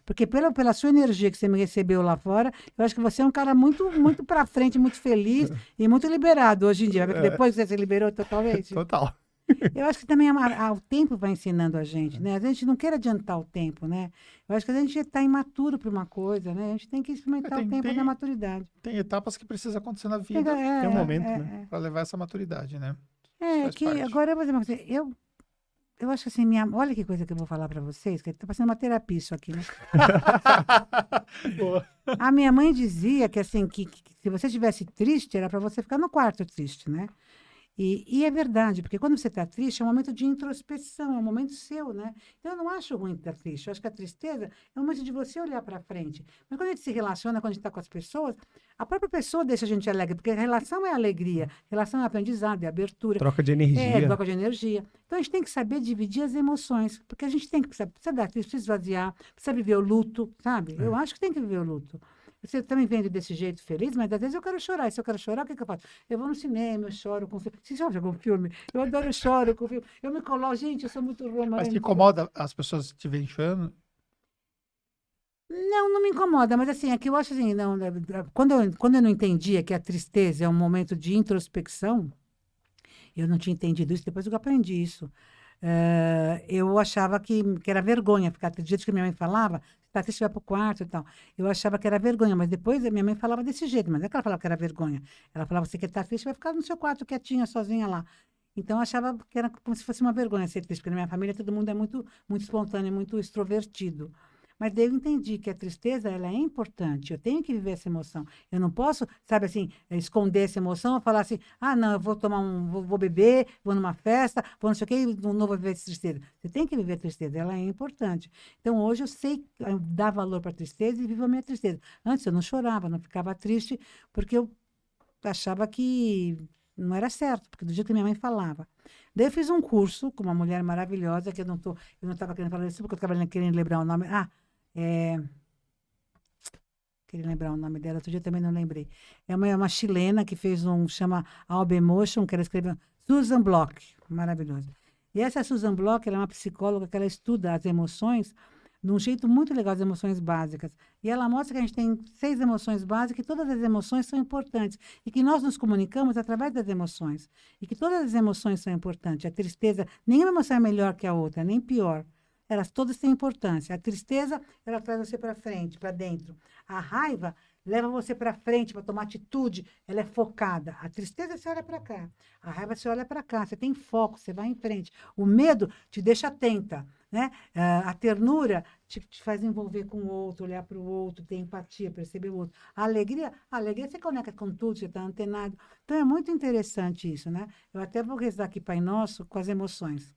Porque pela sua energia que você me recebeu lá fora, eu acho que você é um cara muito, muito pra frente, muito feliz e muito liberado hoje em dia. Depois que você se liberou totalmente. Total. Eu acho que também o tempo vai ensinando a gente, né? A gente não quer adiantar o tempo, né? Eu acho que a gente está imaturo para uma coisa, né? A gente tem que experimentar o tempo da maturidade. Tem etapas que precisam acontecer na vida. Tem um momento, né? Para levar essa maturidade, né? Agora eu vou dizer uma coisa. Eu acho que assim, olha que coisa que eu vou falar para vocês, que está passando uma terapia isso aqui, né? A minha mãe dizia que assim, que se você estivesse triste, era para você ficar no quarto triste, né? E é verdade, porque quando você está triste, é um momento de introspecção, é um momento seu, né? Então, eu não acho ruim estar triste. Eu acho que a tristeza é um momento de você olhar para frente. Mas quando a gente se relaciona, quando a gente está com as pessoas, a própria pessoa deixa a gente alegre, porque a relação é alegria, relação é aprendizado, é abertura. Troca de energia. Troca de energia. Então, a gente tem que saber dividir as emoções, porque a gente tem que precisa dar triste, precisa esvaziar, precisa viver o luto, sabe? Eu acho que tem que viver o luto. Você também vende desse jeito feliz, mas às vezes eu quero chorar. E se eu quero chorar, o que que eu faço? Eu vou no cinema, eu choro com filme. Você já viu algum filme? Eu adoro, eu choro com filme. Eu me coloco, gente, eu sou muito Mas te romântica. incomoda as pessoas te verem chorando? Não, não me incomoda, mas assim, é que eu acho assim, não, quando eu não entendia que a tristeza é um momento de introspecção, eu não tinha entendido isso, depois eu aprendi isso. Eu achava que era vergonha ficar triste. Do jeito que minha mãe falava, se tá triste, vai pro quarto e tal. Eu achava que era vergonha, mas depois a minha mãe falava desse jeito, mas não é que ela falava que era vergonha. Ela falava, você quer estar triste, vai ficar no seu quarto quietinha, sozinha lá. Então, eu achava que era como se fosse uma vergonha ser triste, porque na minha família todo mundo é muito, muito espontâneo, muito extrovertido. Mas daí eu entendi que a tristeza, ela é importante. Eu tenho que viver essa emoção. Eu não posso, sabe assim, esconder essa emoção ou falar assim, ah, não, eu vou tomar vou beber, vou numa festa, vou não sei o quê, e não vou viver essa tristeza. Você tem que viver a tristeza, ela é importante. Então, hoje eu sei dar valor para a tristeza e vivo a minha tristeza. Antes eu não chorava, não ficava triste, porque eu achava que não era certo, porque do jeito que minha mãe falava. Daí eu fiz um curso com uma mulher maravilhosa, que eu não estava querendo falar isso, porque eu estava querendo lembrar o nome. Queria lembrar o nome dela, outro dia também não lembrei. É uma chilena que fez chama Alba Emotion, que ela escreveu, Susan Block, maravilhosa. E essa Susan Block, ela é uma psicóloga que ela estuda as emoções de um jeito muito legal, as emoções básicas. E ela mostra que a gente tem 6 emoções básicas e todas as emoções são importantes. E que nós nos comunicamos através das emoções. E que todas as emoções são importantes. A tristeza, nenhuma emoção é melhor que a outra, nem pior. Elas todas têm importância. A tristeza, ela traz você para frente, para dentro. A raiva leva você para frente, para tomar atitude. Ela é focada. A tristeza, você olha para cá. A raiva, você olha para cá. Você tem foco, você vai em frente. O medo te deixa atenta, né? A ternura te faz envolver com o outro, olhar para o outro, ter empatia, perceber o outro. A alegria você conecta com tudo, você está antenado. Então, é muito interessante isso, né? Eu até vou rezar aqui Pai Nosso com as emoções.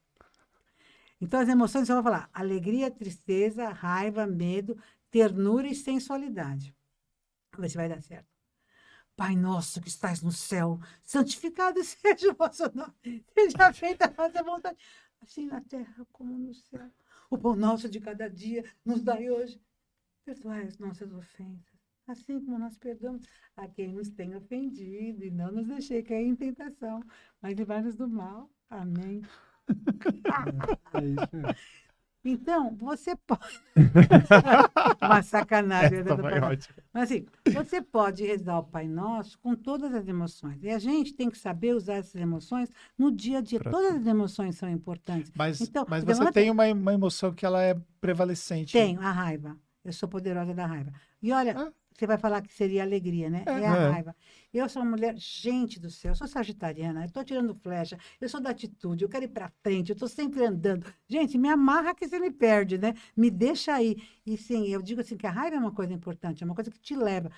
Então, as emoções, eu vou falar alegria, tristeza, raiva, medo, ternura e sensualidade. Vamos ver se vai dar certo. Pai nosso que estás no céu, santificado seja o vosso nome, seja feita a vossa vontade, assim na terra como no céu. O pão nosso de cada dia nos dai hoje. Perdoai as nossas ofensas, assim como nós perdoamos a quem nos tem ofendido, e não nos deixei cair em tentação, mas livrai-nos do mal. Amém. É isso mesmo. Então, você pode. Uma sacanagem. Essa foi ótima. Mas assim, você pode rezar o Pai Nosso com todas as emoções. E a gente tem que saber usar essas emoções no dia a dia. Todas as emoções são importantes. Mas Então, você tem uma emoção que ela é prevalecente. Tenho, a raiva. Eu sou poderosa da raiva. E olha, você vai falar que seria alegria, né? É a raiva. Eu sou uma mulher, gente do céu, eu sou sagitariana, eu estou tirando flecha, eu sou da atitude, eu quero ir para frente, eu estou sempre andando. Gente, me amarra que você me perde, né? Me deixa aí. E sim, eu digo assim que a raiva é uma coisa importante, é uma coisa que te leva.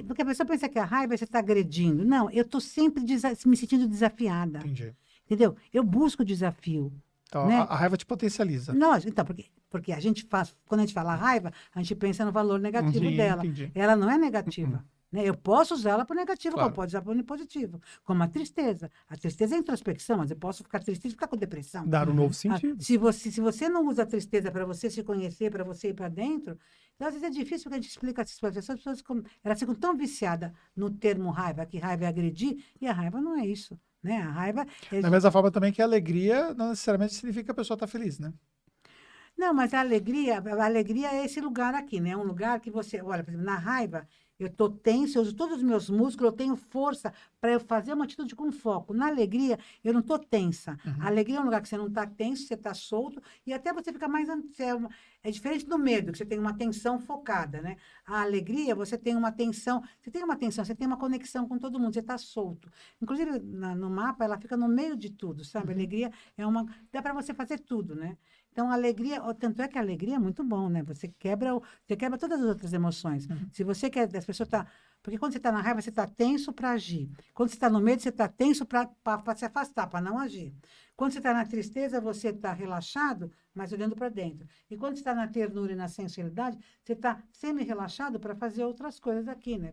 Porque a pessoa pensa que a raiva você está agredindo. Não, eu estou sempre me sentindo desafiada. Entendi. Entendeu? Eu busco desafio. Então, né? a raiva te potencializa. Nós, então, porque a gente quando a gente fala raiva, a gente pensa no valor negativo dela. Entendi. Ela não é negativa. Né? Eu posso usá-la para o negativo, Claro. como pode usar para o positivo. Como a tristeza. A tristeza é introspecção, mas eu posso ficar triste e ficar com depressão. Dar um novo sentido. Se você não usa a tristeza para você se conhecer, para você ir para dentro, então, às vezes é difícil porque a gente explica isso para as pessoas. As pessoas elas ficam tão viciadas no termo raiva, que raiva é agredir, e a raiva não é isso. Né? A raiva é... Da mesma forma também que a alegria não necessariamente significa que a pessoa está feliz, né? Não, mas a alegria é esse lugar aqui, né? Um lugar que você... Olha, por exemplo, na raiva, eu estou tenso, eu uso todos os meus músculos, eu tenho força para eu fazer uma atitude com foco. Na alegria, eu não estou tensa. A alegria é um lugar que você não está tenso, você está solto, e até você fica mais... É diferente do medo, que você tem uma tensão focada, né? A alegria, você tem uma tensão, você tem uma conexão com todo mundo, você está solto. Inclusive, no mapa, ela fica no meio de tudo, sabe? A alegria dá para você fazer tudo, né? Então, a alegria, tanto é que a alegria é muito bom, né? Você quebra todas as outras emoções. Se você quer, as pessoas porque quando você está na raiva, você está tenso para agir. Quando você está no medo, você está tenso para se afastar, para não agir. Quando você está na tristeza, você está relaxado, mas olhando para dentro. E quando você está na ternura e na sensualidade, você está semi-relaxado para fazer outras coisas aqui, né?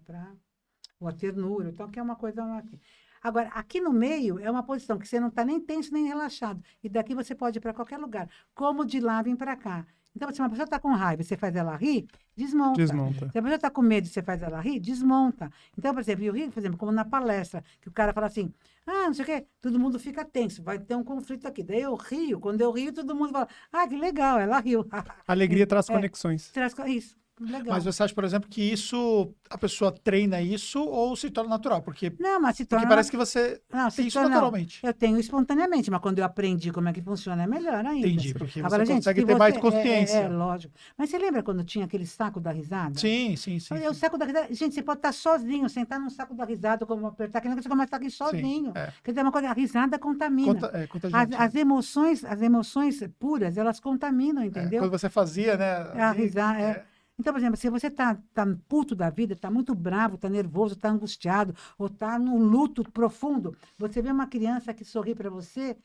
Ou a ternura, então, que é uma coisa aqui. Agora, aqui no meio é uma posição que você não está nem tenso nem relaxado. E daqui você pode ir para qualquer lugar. Como de lá vir para cá. Então, se uma pessoa está com raiva e você faz ela rir, desmonta. Desmonta. Se a pessoa está com medo e você faz ela rir, desmonta. Então, por exemplo, eu rio, por exemplo, como na palestra, que o cara fala assim, não sei o quê, todo mundo fica tenso, vai ter um conflito aqui. Daí eu rio, quando eu rio, todo mundo fala, que legal, ela riu. Alegria traz conexões. Isso, legal. Mas você acha, por exemplo, que isso, a pessoa treina isso ou se torna natural? Porque Não, mas se torna... Porque parece que você Não, tem se isso torna... naturalmente. Eu tenho espontaneamente, mas quando eu aprendi como é que funciona, é melhor ainda. Entendi, porque Agora, você gente, consegue se ter mais você- consciência. lógico. Mas você lembra quando tinha aquele saco da risada? Sim, sim, sim. Olha, o saco da risada... Gente, você pode estar sozinho, sentar num saco da risada, como apertar aqui, você começa a rir sozinho. é. Quer dizer, uma coisa, a risada contamina. Contagiante. As emoções puras, elas contaminam, entendeu? Quando você fazia, né? A risada, Então, por exemplo, se você tá puto da vida, tá muito bravo, tá nervoso, tá angustiado, ou tá num luto profundo, você vê uma criança que sorri para você,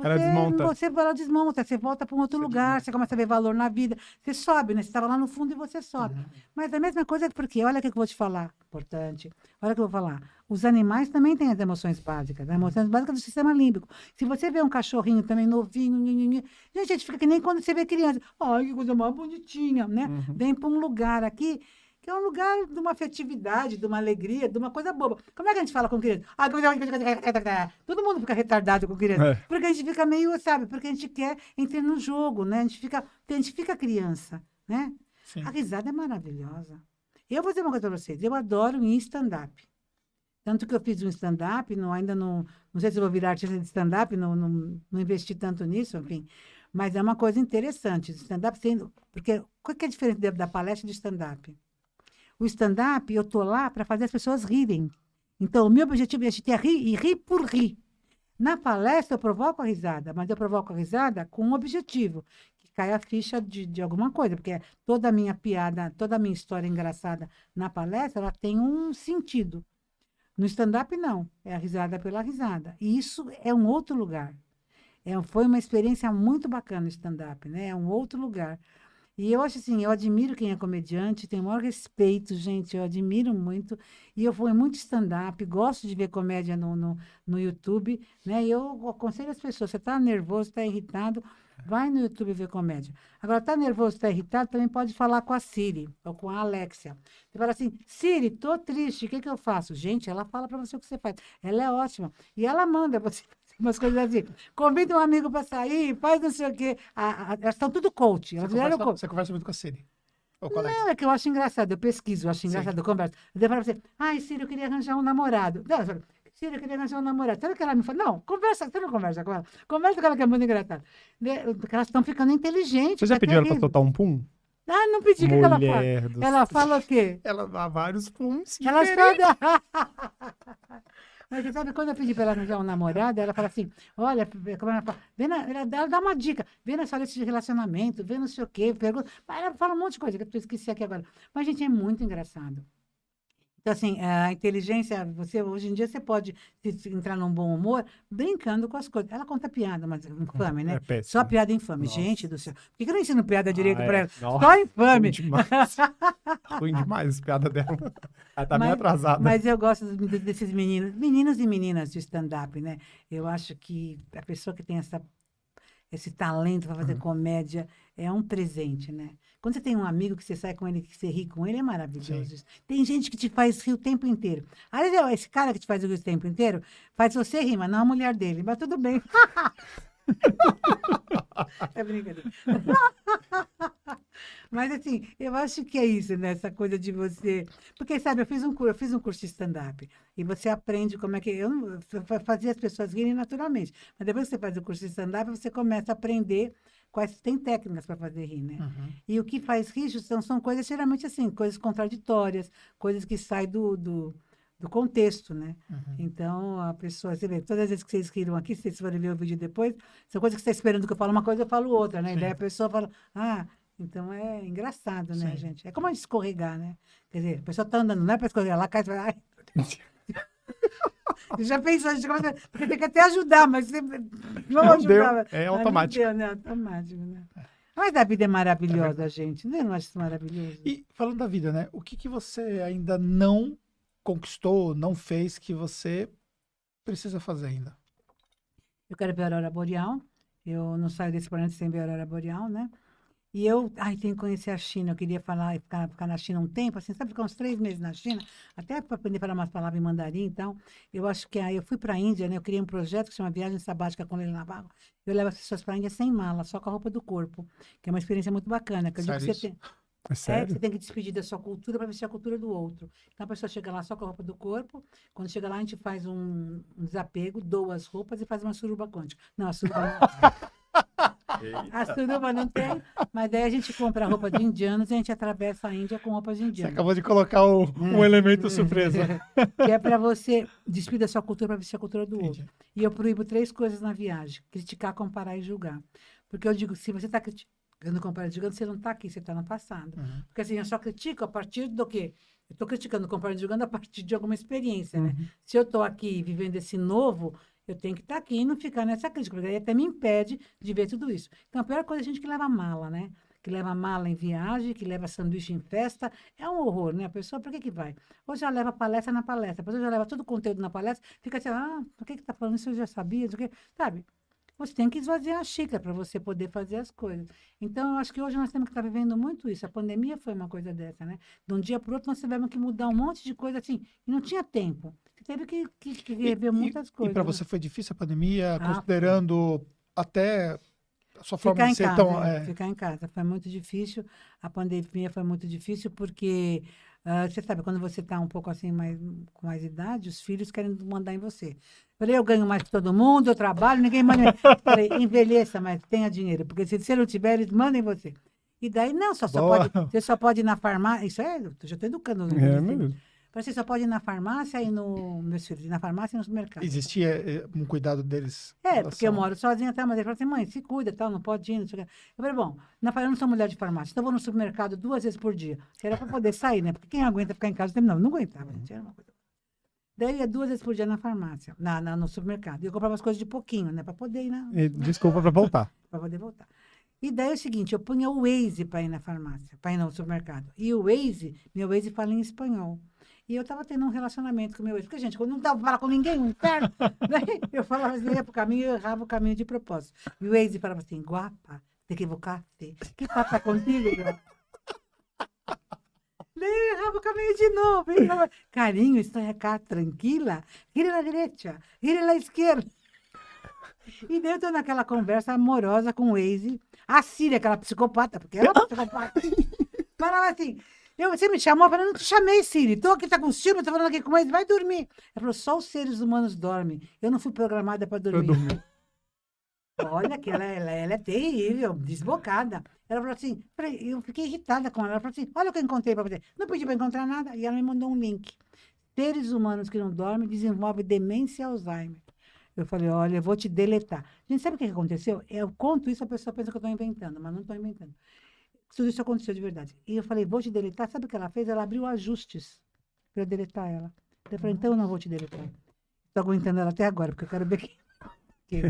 Ela desmonta. ela desmonta, você volta para um outro lugar, você começa a ver valor na vida, você sobe, né? Você estava lá no fundo e você sobe. Mas a mesma coisa é porque, olha o que eu vou te falar, importante, olha o que eu vou falar. Os animais também têm as emoções básicas, as emoções básicas do sistema límbico. Se você vê um cachorrinho também novinho, gente, a gente fica que nem quando você vê criança. Ai, que coisa mais bonitinha, né? Vem para um lugar aqui, que é um lugar de uma afetividade, de uma alegria, de uma coisa boba. Como é que a gente fala com criança? Todo mundo fica retardado com criança. Porque a gente fica meio, sabe? Porque a gente quer entrar no jogo, né? A gente fica criança, né? Sim. A risada é maravilhosa. Eu vou dizer uma coisa para vocês. Eu adoro ir em stand-up. Tanto que eu fiz um stand-up, ainda não sei se eu vou virar artista de stand-up, não investi tanto nisso, enfim. Mas é uma coisa interessante. Stand-up porque qual que é a diferença da palestra de stand-up? O stand-up, eu estou lá para fazer as pessoas rirem. Então, o meu objetivo é rir e rir por rir. Na palestra, eu provoco a risada, mas eu provoco a risada com um objetivo, que cai a ficha de alguma coisa, porque toda a minha piada, toda a minha história engraçada na palestra, ela tem um sentido. No stand-up, não. É a risada pela risada. E isso é um outro lugar. Foi uma experiência muito bacana o stand-up, né? É um outro lugar. E eu acho assim, eu admiro quem é comediante, tenho o maior respeito, gente, eu admiro muito. E eu fui muito stand-up, gosto de ver comédia no YouTube, né? E eu aconselho as pessoas, você está nervoso, está irritado, vai no YouTube ver comédia. Agora, está nervoso, está irritado, também pode falar com a Siri ou com a Alexia. Você fala assim, Siri, tô triste, o que eu faço? Gente, ela fala para você o que você faz. Ela é ótima. E ela manda você umas coisas assim. Convida um amigo para sair, faz não sei o quê. Elas estão tudo coach. Você conversa muito com a Siri? Ou com a Alexa? Não, é que eu acho engraçado. Eu pesquiso, eu acho engraçado, eu converso. Eu falo assim, Siri, eu queria arranjar um namorado. Não, eu falo, Siri, eu queria arranjar um namorado. Sabe o que ela me fala? Não, conversa, você não conversa com ela. Conversa com ela que é muito engraçado. Porque elas estão ficando inteligentes. Você já pediu ela para soltar um pum? Não pedi. O que ela fala? Ela fala o quê? Ela dá vários pums. Ela só... Mas você sabe, quando eu pedi para ela arranjar um namorado, ela fala assim, olha, como ela fala, ela dá uma dica, vê na sua lista de relacionamento, vê não sei o quê, pergunta, ela fala um monte de coisa que eu esqueci aqui agora. Mas, gente, é muito engraçado. Então, assim, a inteligência, hoje em dia você pode entrar num bom humor brincando com as coisas. Ela conta piada, mas infame, né? Só piada infame. Nossa. Gente do céu. Por que eu não ensino piada direito para ela? Nossa, Só infame. Ruim demais. Ruim demais a piada dela. Ela tá meio atrasada. Mas eu gosto desses meninos e meninas de stand-up, né? Eu acho que a pessoa que tem esse talento para fazer comédia é um presente, né? Quando você tem um amigo que você sai com ele, que você ri com ele, é maravilhoso. Tem gente que te faz rir o tempo inteiro. Às vezes, esse cara que te faz rir o tempo inteiro faz você rir, mas não a mulher dele. Mas tudo bem. É brincadeira. Mas, assim, eu acho que é isso, né? Essa coisa de você... Porque, sabe, eu fiz um curso de stand-up. E você aprende como é que... Eu fazia as pessoas rirem naturalmente. Mas depois que você faz o curso de stand-up, você começa a aprender tem técnicas para fazer rir, né? E o que faz rir são coisas, geralmente, assim, coisas contraditórias, coisas que saem do contexto, né? Então, a pessoa... Você vê, todas as vezes que vocês riram aqui, se vocês forem ver o vídeo depois, são coisas que você está esperando que eu fale uma coisa, eu falo outra, né? E daí a pessoa fala... Então é engraçado, né, gente? É como a gente escorregar, né? Quer dizer, a pessoa está andando, não é para escorregar, ela cai e fala, Você já pensou, porque tem que até ajudar, mas você não ajudava. É automático. Não deu, né? Automático, né? Mas a vida é maravilhosa, gente. Não acha isso maravilhoso? E falando da vida, né? O que você ainda não conquistou, não fez, que você precisa fazer ainda? Eu quero ver a aurora boreal. Eu não saio desse planeta sem ver a aurora boreal, né? E eu, tenho que conhecer a China. Eu queria ficar na China um tempo, assim, sabe, ficar uns 3 meses na China, até para aprender a falar umas palavras em mandarim. Então, eu acho que aí eu fui para a Índia, né? Eu criei um projeto que se chama Viagem Sabática com Leila Navarro. Eu levo as pessoas para a Índia sem mala, só com a roupa do corpo, que é uma experiência muito bacana. Que eu digo que Sério você isso? tem. É É que sério? você tem que despedir da sua cultura para vestir a cultura do outro. Então a pessoa chega lá só com a roupa do corpo. Quando chega lá, a gente faz um desapego, doa as roupas e faz uma suruba quântica. Não, a suruba não. A suruba não tem, mas daí a gente compra a roupa de indianos e a gente atravessa a Índia com roupas de Você indianos. acabou de colocar um elemento surpresa. Que é para você despedir da sua cultura para vestir a cultura do Entendi. outro. E eu proíbo 3 coisas na viagem: criticar, comparar e julgar. Porque eu digo, se você está criticando, comparando e julgando, você não está aqui, você está no passado. Uhum. Porque assim, eu só critico a partir do quê? Eu estou criticando, comparando e julgando a partir de alguma experiência, né? Se eu estou aqui vivendo esse novo, eu tenho que estar aqui e não ficar nessa crítica, porque aí até me impede de ver tudo isso. Então, a pior coisa é a gente que leva mala, né? Que leva mala em viagem, que leva sanduíche em festa. É um horror, né? A pessoa, por que vai? Ou já leva palestra na palestra, a pessoa já leva todo o conteúdo na palestra, fica assim, por que está falando isso? Eu já sabia, não sei o quê. Sabe? Você tem que esvaziar a xícara para você poder fazer as coisas. Então, eu acho que hoje nós temos que estar vivendo muito isso. A pandemia foi uma coisa dessa, né? De um dia para o outro, nós tivemos que mudar um monte de coisa assim, e não tinha tempo. Você teve que rever muitas coisas. E para né? você foi difícil a pandemia, Ah, considerando até a sua forma Ficar de em ser casa, tão... ficar em casa. Foi muito difícil. A pandemia foi muito difícil porque, você sabe, quando você está um pouco assim, com mais idade, os filhos querem mandar em você. Falei, eu ganho mais que todo mundo, eu trabalho, ninguém manda em mim. Falei, envelheça, mas tenha dinheiro, porque se você não tiver, eles mandam em você. E daí, não, Boa. você só pode ir na farmácia. Isso eu já estou educando. É mesmo. Você só pode ir na farmácia e meus filhos, ir na farmácia e no supermercado. Existia um cuidado deles? em Porque eu relação- moro sozinha, tá? Mas ele falou assim, mãe, se cuida, tal, não pode ir, não sei o quê. Eu falei, bom, eu não sou mulher de farmácia, então eu vou no supermercado 2 vezes por dia. Que era para poder sair, né? Porque quem aguenta ficar em casa, não aguentava, gente, era uma coisa. Daí eu ia 2 vezes por dia na farmácia, no supermercado. E eu comprava as coisas de pouquinho, né? Para poder ir Desculpa para voltar. para poder voltar. E daí é o seguinte, eu punha o Waze para ir na farmácia, para ir no supermercado. E o Waze, meu Waze fala em espanhol. E eu estava tendo um relacionamento com o meu Waze. Porque, gente, quando não dava para falar com ninguém, um inferno, daí eu falava assim, eu ia pro caminho e eu errava o caminho de propósito. E o Waze falava assim, guapa, te equivocaste. Que passa contigo, guapa? Daí eu errava o caminho de novo. Ele falava, carinho, estou acá, tranquila. Gire à direita, gire à esquerda. E daí eu estou naquela conversa amorosa com o Waze. A Síria, aquela psicopata, porque ela é psicopata. Falava assim, você me chamou? Eu falei, não te chamei, Siri. Estou aqui, tá com ciúme, estou falando aqui com ele, vai dormir. Ela falou, só os seres humanos dormem. Eu não fui programada para dormir. Olha que ela é terrível, desbocada. Ela falou assim, eu fiquei irritada com ela. Ela falou assim, olha o que eu encontrei para você. Não pedi para encontrar nada. E ela me mandou um link. Seres humanos que não dormem desenvolvem demência e Alzheimer. Eu falei, olha, eu vou te deletar. Gente, sabe o que aconteceu? Eu conto isso, a pessoa pensa que eu estou inventando, mas não estou inventando. Tudo isso aconteceu de verdade. E eu falei, vou te deletar. Sabe o que ela fez? Ela abriu ajustes para eu deletar ela. Eu falei, então eu não vou te deletar. Estou aguentando ela até agora, porque eu quero ver que...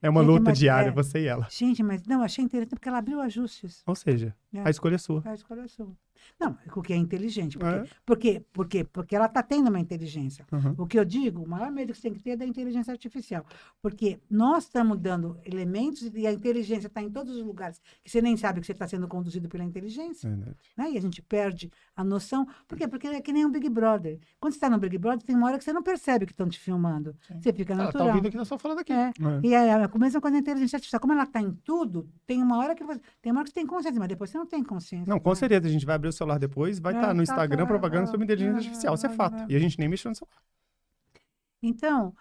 É uma Gente, luta mas diária, você e ela. Gente, mas não, achei interessante porque ela abriu ajustes. Ou seja, a escolha é sua. A escolha é sua. Não, o que é inteligente. É. Porque ela está tendo uma inteligência. Uhum. O que eu digo, o maior medo que você tem que ter é da inteligência artificial. Porque nós estamos dando elementos e a inteligência está em todos os lugares que você nem sabe que você está sendo conduzido pela inteligência. Verdade. Né? E a gente perde a noção. Por quê? Porque é que nem um Big Brother. Quando você está no Big Brother, tem uma hora que você não percebe que estão te filmando. Sim. Você fica Ela natural. tá ouvindo o que nós estamos falando aqui. É. E a mesma coisa da inteligência artificial. Como ela está em tudo, tem uma hora que você tem consciência, mas depois você não tem consciência. Não, com né? certeza. A gente vai abrir o celular depois, vai estar no Instagram propaganda sobre inteligência artificial. Isso é fato. E a gente nem mexeu no celular. Então,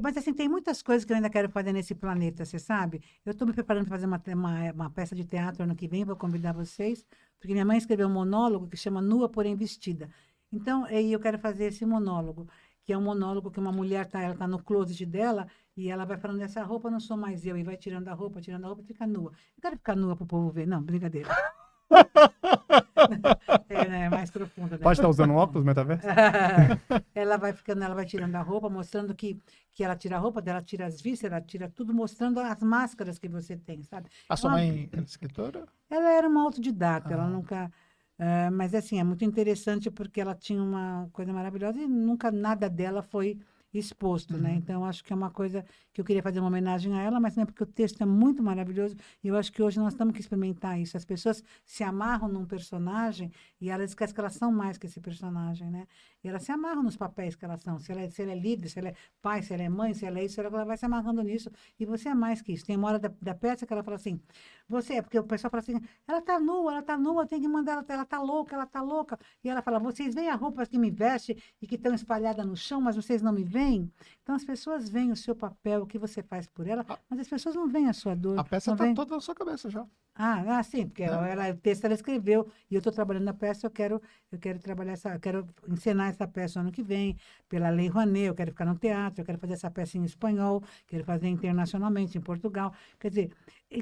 mas assim, tem muitas coisas que eu ainda quero fazer nesse planeta, você sabe? Eu estou me preparando para fazer uma peça de teatro ano que vem, vou convidar vocês, porque minha mãe escreveu um monólogo que chama Nua, Porém Vestida. Então, aí eu quero fazer esse monólogo, que é um monólogo que uma mulher ela tá no closet dela e ela vai falando, essa roupa não sou mais eu, e vai tirando a roupa e fica nua. Eu quero ficar nua para o povo ver. Não, brincadeira. É mais profunda. Né? Pode estar usando óculos, metaverso? Ela vai tirando a roupa, mostrando que ela tira a roupa dela, tira as vísceras, ela tira tudo, mostrando as máscaras que você tem, sabe? A sua mãe é escritora? Ela era uma autodidata, ela nunca... mas assim, é muito interessante porque ela tinha uma coisa maravilhosa e nunca nada dela foi exposto, né? Então, acho que é uma coisa que eu queria fazer uma homenagem a ela, mas não é porque o texto é muito maravilhoso e eu acho que hoje nós temos que experimentar isso. As pessoas se amarram num personagem e elas esquecem que elas são mais que esse personagem, né? E elas se amarram nos papéis que elas são. Se ela é líder, se ela é pai, se ela é mãe, se ela é isso, ela vai se amarrando nisso. E você é mais que isso. Tem uma hora da peça que ela fala assim, porque o pessoal fala assim, ela tá nua, tem que mandar ela tá louca. E ela fala, vocês veem a roupa que me veste e que estão espalhadas no chão, mas vocês não me veem? Então, as pessoas veem o seu papel, o que você faz por ela, mas as pessoas não veem a sua dor. A peça não está veem... toda na sua cabeça já. Sim, porque o texto ela escreveu e eu estou trabalhando na peça, eu quero trabalhar eu quero encenar essa peça ano que vem, pela Lei Rouanet, eu quero ficar no teatro, eu quero fazer essa peça em espanhol, quero fazer internacionalmente, em Portugal. Quer dizer,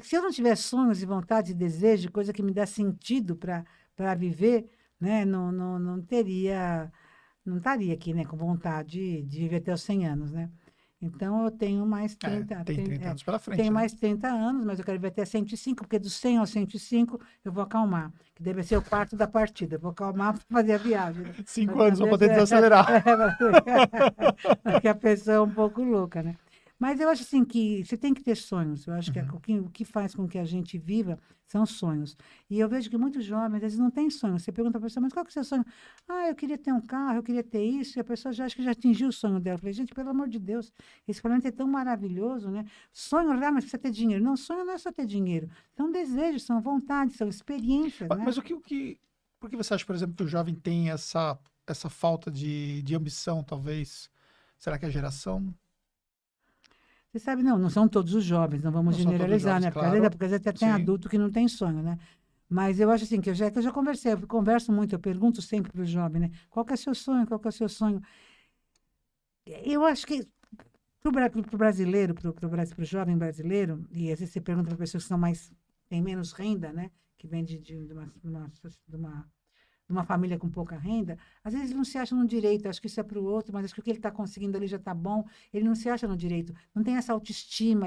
se eu não tiver sonhos e vontade e desejo, coisa que me dá sentido para viver, né, não estaria aqui, né, com vontade de viver até os 100 anos, né? Então, eu tenho mais 30... tem 30 anos pela frente. Tenho né? mais 30 anos, mas eu quero ver até 105, porque dos 100 aos 105 eu vou acalmar, que deve ser o parto da partida. Eu vou acalmar para fazer a viagem. Né? 5 anos para poder desacelerar. Porque a pessoa é um pouco louca, né? Mas eu acho assim que você tem que ter sonhos. Eu acho que o que faz com que a gente viva são sonhos. E eu vejo que muitos jovens, às vezes, não têm sonhos. Você pergunta para a pessoa, mas qual que é o seu sonho? Eu queria ter um carro, eu queria ter isso. E a pessoa já acha que já atingiu o sonho dela. Eu falei, gente, pelo amor de Deus, esse planeta é tão maravilhoso, né? Sonho, mas precisa ter dinheiro. Não, sonho não é só ter dinheiro. São desejos, são vontades, são experiências, né? Mas por que você acha, por exemplo, que o jovem tem essa falta de ambição, talvez? Será que é a geração? Você sabe, não são todos os jovens, não vamos generalizar, né? Claro. Porque às vezes até tem adulto que não tem sonho, né? Mas eu acho assim, que eu já conversei, eu converso muito, eu pergunto sempre para o jovem, né? Qual que é o seu sonho? Qual que é o seu sonho? Eu acho que para o brasileiro, para o jovem brasileiro, e às vezes você pergunta para pessoas que têm menos renda, né? Que vem de uma família com pouca renda, às vezes ele não se acha no direito, acho que isso é para o outro, mas acho que o que ele está conseguindo ali já está bom, ele não se acha no direito, não tem essa autoestima,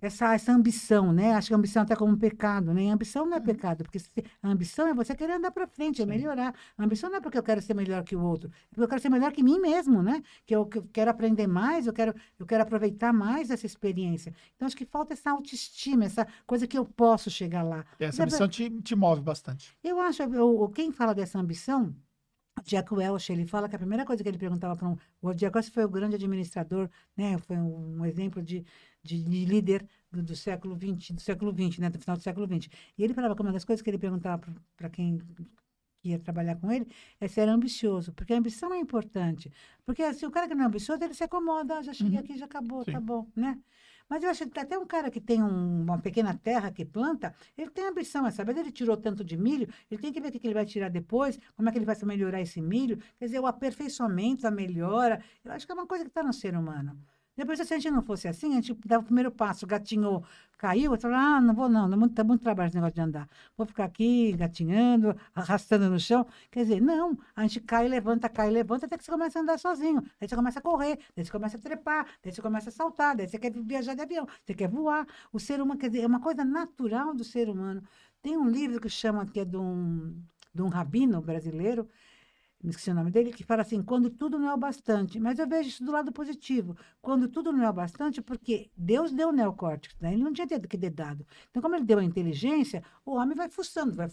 essa ambição, né? Acho que a ambição até como um pecado, né? A ambição não é pecado, porque a ambição é você querer andar para frente, é melhorar. A ambição não é porque eu quero ser melhor que o outro, é porque eu quero ser melhor que mim mesmo, né? Que eu quero aprender mais, eu quero aproveitar mais essa experiência. Então, acho que falta essa autoestima, essa coisa que eu posso chegar lá. E essa ambição te move bastante. Eu acho, quem fala dessa ambição, o Jack Welch, ele fala que a primeira coisa que ele perguntava para o Jack Welch foi o grande administrador, né? Foi um exemplo de líder do século XX, né? Do final do século XX. E ele falava que uma das coisas que ele perguntava para quem ia trabalhar com ele é se era ambicioso, porque a ambição é importante. Porque se o cara que não é ambicioso, ele se acomoda, já cheguei aqui, já acabou, tá bom, né? Mas eu acho que até um cara que tem uma pequena terra que planta, ele tem ambição, é saber, ele tirou tanto de milho, ele tem que ver o que ele vai tirar depois, como é que ele vai melhorar esse milho. Quer dizer, o aperfeiçoamento, a melhora, eu acho que é uma coisa que está no ser humano. Depois, se a gente não fosse assim, a gente dava o primeiro passo, gatinhou, caiu, eu falava, não vou não, tá muito trabalho esse negócio de andar. Vou ficar aqui gatinhando, arrastando no chão. Quer dizer, não, a gente cai e levanta, até que você começa a andar sozinho. Daí você começa a correr, daí você começa a trepar, daí você começa a saltar, daí você quer viajar de avião, você quer voar. O ser humano, quer dizer, é uma coisa natural do ser humano. Tem um livro que chama, que é de um rabino brasileiro, me esqueci o nome dele, que fala assim, quando tudo não é o bastante. Mas eu vejo isso do lado positivo. Quando tudo não é o bastante, porque Deus deu o neocórtex, né? Ele não tinha que ter dado. Então, como ele deu a inteligência, o homem vai fuçando, vai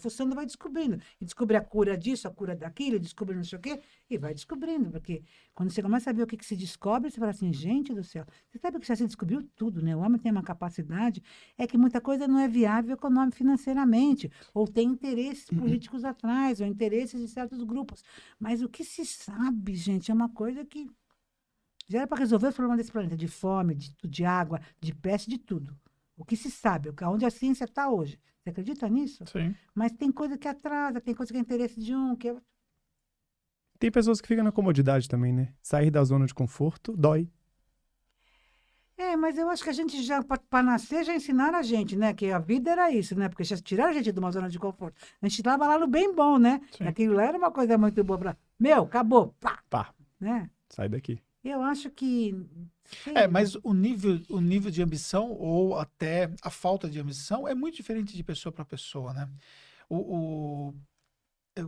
descobrindo. E descobre a cura disso, a cura daquilo, descobre não sei o quê, e vai descobrindo. Porque quando você começa a ver o que se descobre, você fala assim, gente do céu, você sabe que já se descobriu tudo, né? O homem tem uma capacidade, é que muita coisa não é viável econômico financeiramente, ou tem interesses políticos atrás, ou interesses de certos grupos. Mas o que se sabe, gente, é uma coisa que já era para resolver os problemas desse planeta, de fome, de água, de peste, de tudo. O que se sabe, onde a ciência está hoje. Você acredita nisso? Sim. Mas tem coisa que atrasa, tem coisa que é interesse de um, que é... Tem pessoas que ficam na comodidade também, né? Sair da zona de conforto dói. Mas eu acho que a gente já, para nascer, já ensinaram a gente, né? Que a vida era isso, né? Porque já tiraram a gente de uma zona de conforto. A gente estava lá no bem bom, né? Aquilo lá era uma coisa muito boa para... acabou, pá! Né? Sai daqui. Eu acho que... Mas o nível de ambição, ou até a falta de ambição, é muito diferente de pessoa para pessoa, né?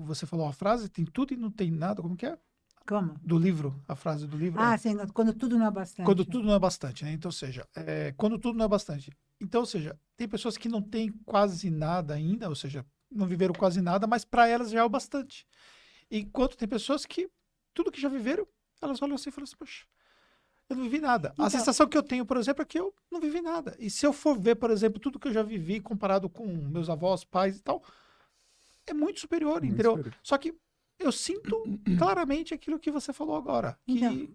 Você falou uma frase, tem tudo e não tem nada, como que é? Como? Do livro, a frase do livro. Ah, sim, quando tudo não é bastante. Quando tudo não é bastante, né? Então, ou seja, quando tudo não é bastante. Então, ou seja, tem pessoas que não têm quase nada ainda, ou seja, não viveram quase nada, mas para elas já é o bastante. Enquanto tem pessoas que tudo que já viveram, elas olham assim e falam assim, poxa, eu não vivi nada. Então, a sensação que eu tenho, por exemplo, é que eu não vivi nada. E se eu for ver, por exemplo, tudo que eu já vivi comparado com meus avós, pais e tal, é muito superior, Muito entendeu? superior. Só que eu sinto claramente aquilo que você falou agora, Então,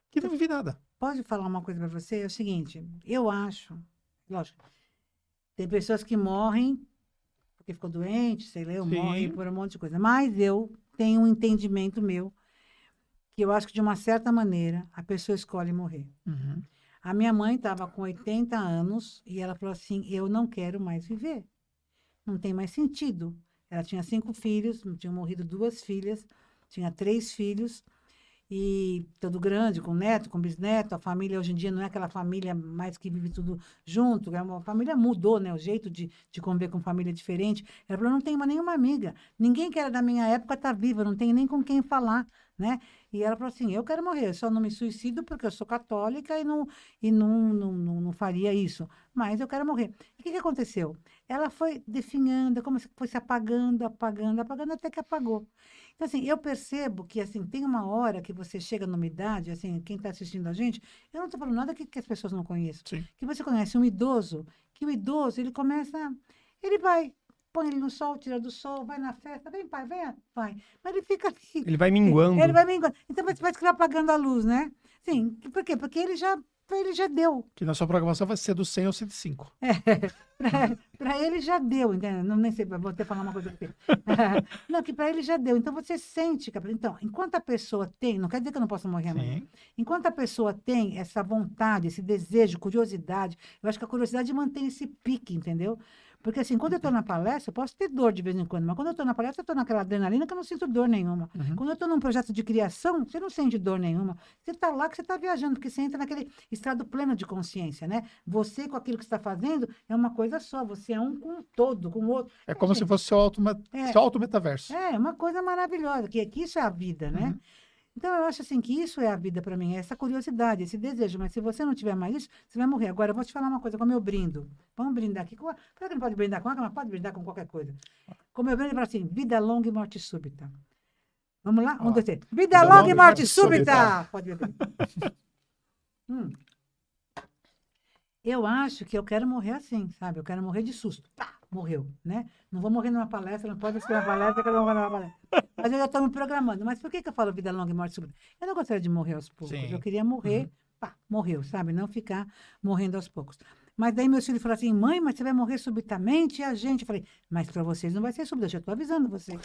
que não vivi nada. pode falar uma coisa para você? É o seguinte, eu acho, lógico, tem pessoas que morrem porque ficou doente, sei lá, eu Sim. morro por um monte de coisa. Mas eu tenho um entendimento meu que eu acho que, de uma certa maneira, a pessoa escolhe morrer. Uhum. A minha mãe estava com 80 anos e ela falou assim, eu não quero mais viver. Não tem mais sentido. Ela tinha 5 filhos, tinham morrido 2 filhas, tinha 3 filhos, e todo grande, com neto, com bisneto. A família hoje em dia não é aquela família mais que vive tudo junto, é uma família mudou, né? O jeito de conviver com família é diferente. Ela falou, não tenho mais nenhuma amiga. Ninguém que era da minha época está viva, não tenho nem com quem falar, né? E ela falou assim, eu quero morrer, eu só não me suicido porque eu sou católica e não faria isso. Mas eu quero morrer. E o que aconteceu? Ela foi definhando, como se fosse apagando, apagando, apagando, até que apagou. Então, assim, eu percebo que, assim, tem uma hora que você chega numa idade, assim, quem está assistindo a gente, eu não estou falando nada que as pessoas não conheçam. Sim. Que você conhece um idoso, que o idoso, ele começa, ele vai, põe ele no sol, tira do sol, vai na festa, vem pai, vem, vai. Mas ele fica ali. Ele vai minguando. Ele vai minguando. Então, você vai ficar apagando a luz, né? Sim, por quê? Porque ele já deu. Que na sua programação vai ser do 100 ao 105. Para ele já deu, entendeu? Não, nem sei, vou até falar uma coisa aqui. Não, que para ele já deu. Então você sente, então, enquanto a pessoa tem, não quer dizer que eu não posso morrer amanhã. Sim. Enquanto a pessoa tem essa vontade, esse desejo, curiosidade, eu acho que a curiosidade mantém esse pique, entendeu? Porque assim, quando eu estou na palestra, eu posso ter dor de vez em quando, mas quando eu estou na palestra, eu estou naquela adrenalina que eu não sinto dor nenhuma. Uhum. Quando eu estou num projeto de criação, você não sente dor nenhuma. Você está lá que você está viajando, porque você entra naquele estado pleno de consciência, né? Você com aquilo que você está fazendo é uma coisa só, você é um com o todo, com o outro. É como se fosse seu auto-metaverso. É uma coisa maravilhosa, que isso é a vida, né? Uhum. Então, eu acho assim que isso é a vida para mim, é essa curiosidade, esse desejo. Mas se você não tiver mais isso, você vai morrer. Agora, eu vou te falar uma coisa, como eu brindo. Vamos brindar aqui. Claro que não pode brindar com água, mas pode brindar com qualquer coisa. Como eu brindo, eu falo assim, vida longa e morte súbita. Vamos lá? 1, 2, 3. Vida longa e morte súbita! Pode beber. Eu acho que eu quero morrer assim, sabe? Eu quero morrer de susto. Pá, morreu, né? Não vou morrer numa palestra, não pode ser uma palestra, eu quero morrer numa palestra. Mas eu já estou me programando. Mas por que eu falo vida longa e morte súbita? Eu não gostaria de morrer aos poucos. Sim. Eu queria morrer, pá, morreu, sabe? Não ficar morrendo aos poucos. Mas daí meus filhos falaram assim, mãe, mas você vai morrer subitamente? E a gente? Eu falei, mas para vocês não vai ser súbito, eu já estou avisando vocês.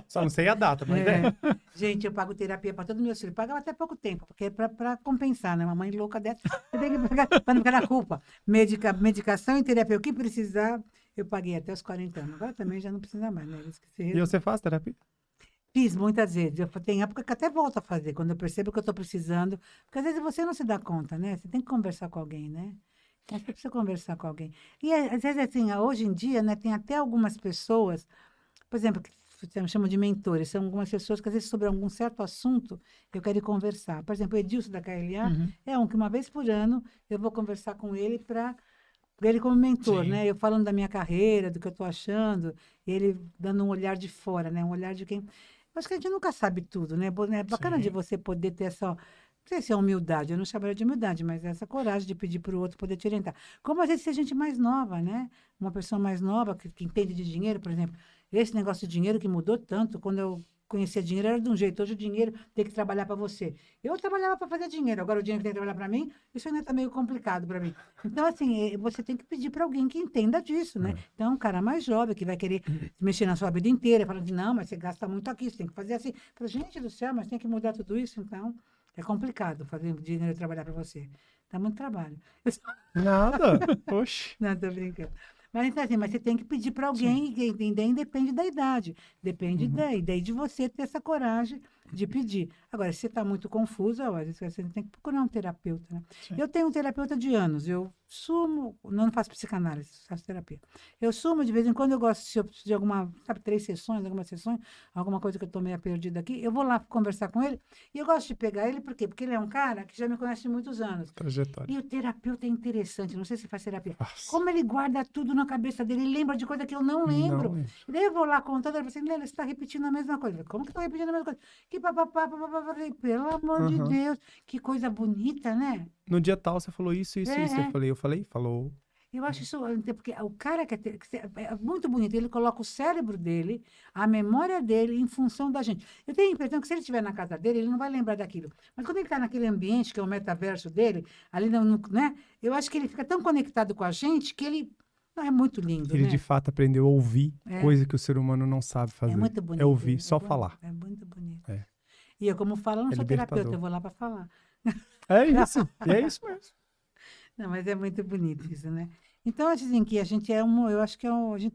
Só não sei a data, mas é. Gente, eu pago terapia para todos os meus filhos. Pagava até pouco tempo, porque é para compensar, né? Uma mãe louca dessa, eu tenho que pagar para não ficar na culpa. Medicação e terapia, o que precisar, eu paguei até os 40 anos. Agora também já não precisa mais, né? E você faz terapia? Fiz muitas vezes. Tem época que até volto a fazer, quando eu percebo que eu estou precisando. Porque às vezes você não se dá conta, né? Você tem que conversar com alguém, né? Você precisa conversar com alguém. E às vezes, assim, hoje em dia, né, tem até algumas pessoas, por exemplo, que chamam de mentores, são algumas pessoas que às vezes sobre algum certo assunto eu quero ir conversar. Por exemplo, o Edilson da KLA é um que uma vez por ano eu vou conversar com ele para ele como mentor, Sim. né? Eu falando da minha carreira, do que eu estou achando, ele dando um olhar de fora, né? Um olhar de quem... Acho que a gente nunca sabe tudo, né? É bacana Sim. de você poder ter essa... Não sei se é humildade, eu não chamaria de humildade, mas essa coragem de pedir para o outro poder te orientar. Como às vezes se a gente mais nova, né? Uma pessoa mais nova que entende de dinheiro, por exemplo. Esse negócio de dinheiro que mudou tanto, quando eu conhecia dinheiro era de um jeito, hoje o dinheiro tem que trabalhar para você. Eu trabalhava para fazer dinheiro, agora o dinheiro tem que trabalhar para mim, isso ainda está meio complicado para mim. Então, assim, você tem que pedir para alguém que entenda disso, né? Então, um cara mais jovem que vai querer mexer na sua vida inteira, falando, não, mas você gasta muito aqui, você tem que fazer assim. Falo, gente do céu, mas tem que mudar tudo isso, então... É complicado fazer o dinheiro trabalhar para você. Dá muito trabalho. Nada. Oxe. Não, tô brincando. Mas, então, assim, mas você tem que pedir para alguém, e daí depende da idade. Depende daí de você ter essa coragem. de pedir. Agora, se você está muito confusa, às vezes você tem que procurar um terapeuta, né? Sim. Eu tenho um terapeuta de anos, eu sumo, não faço psicanálise, faço terapia. Eu sumo, de vez em quando eu gosto, se eu preciso de alguma, sabe, 3 sessões, algumas sessões, alguma coisa que eu estou meio perdida aqui, eu vou lá conversar com ele, e eu gosto de pegar ele, por quê? Porque ele é um cara que já me conhece há muitos anos. Trajetória. E o terapeuta é interessante, não sei se faz terapia. Nossa. Como ele guarda tudo na cabeça dele, ele lembra de coisa que eu não lembro. Não, E daí eu vou lá contando, ele fala assim, Lélia, você está repetindo a mesma coisa. Eu falei, como que estou repetindo a mesma coisa? Que papapá, papapá, papapá. Pelo amor de Aham. Deus, que coisa bonita, né? No dia tal, você falou isso, isso, É, isso. é. Eu falei, falou. Eu acho isso, porque o cara é muito bonito, ele coloca o cérebro dele, a memória dele em função da gente. Eu tenho a impressão que se ele estiver na casa dele, ele não vai lembrar daquilo. Mas quando ele está naquele ambiente, que é o metaverso dele, ali, né? Eu acho que ele fica tão conectado com a gente que ele é muito lindo, Ele né? de fato aprendeu a ouvir, É. coisa que o ser humano não sabe fazer. É muito bonito. É ouvir, é só bonito, falar. É muito bonito. É. E eu, como falo, eu não É sou libertador. terapeuta, eu vou lá para falar. É isso. E é isso mesmo. Não, mas é muito bonito isso, né? Então, assim, que a gente eu acho que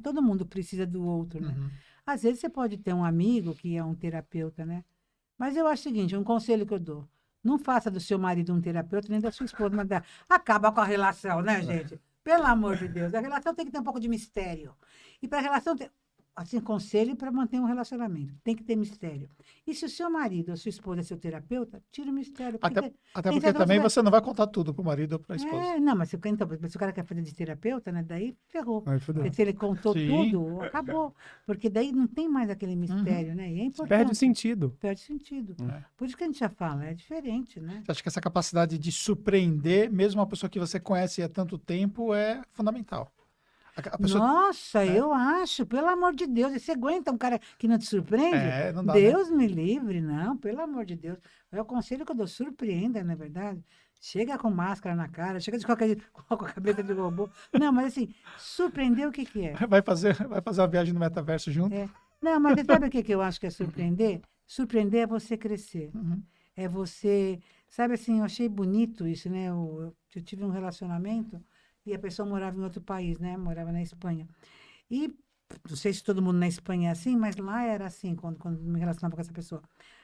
todo mundo precisa do outro, né? Uhum. Às vezes você pode ter um amigo que é um terapeuta, né? Mas eu acho o seguinte, um conselho que eu dou, não faça do seu marido um terapeuta, nem da sua esposa, mas acaba com a relação, né, gente? Pelo amor de Deus, a relação tem que ter um pouco de mistério. E para a relação ter, assim, conselho para manter um relacionamento, tem que ter mistério. E se o seu marido ou sua esposa é seu terapeuta, tira o mistério. Até tem porque certas também coisas- você não vai contar tudo pro marido ou pra esposa. não, mas se o cara quer fazer de terapeuta, né? Daí ferrou. Aí fodeu. Porque se ele contou Sim. tudo, acabou. Porque daí não tem mais aquele mistério, né? E é importante. Perde o sentido. Perde sentido. É. Por isso que a gente já fala, é diferente, né? Você acha que essa capacidade de surpreender, mesmo uma pessoa que você conhece há tanto tempo, é fundamental? A pessoa... Nossa, eu acho, pelo amor de Deus. E você aguenta um cara que não te surpreende? É, não dá, né? Deus me livre, não, pelo amor de Deus. É o conselho que eu dou, surpreenda, não é verdade? Chega com máscara na cara, chega de qualquer jeito, com a cabeça de robô. Não, mas assim, surpreender o que que é? Vai fazer uma viagem no metaverso junto? É. Não, mas você sabe o que que eu acho que é surpreender? Surpreender é você crescer. Uhum. É você... Sabe assim, eu achei bonito isso, né? Eu tive um relacionamento e a pessoa morava em outro país, né? Morava na Espanha. E não sei se todo mundo na Espanha é assim, mas lá era assim, quando me relacionava com essa pessoa.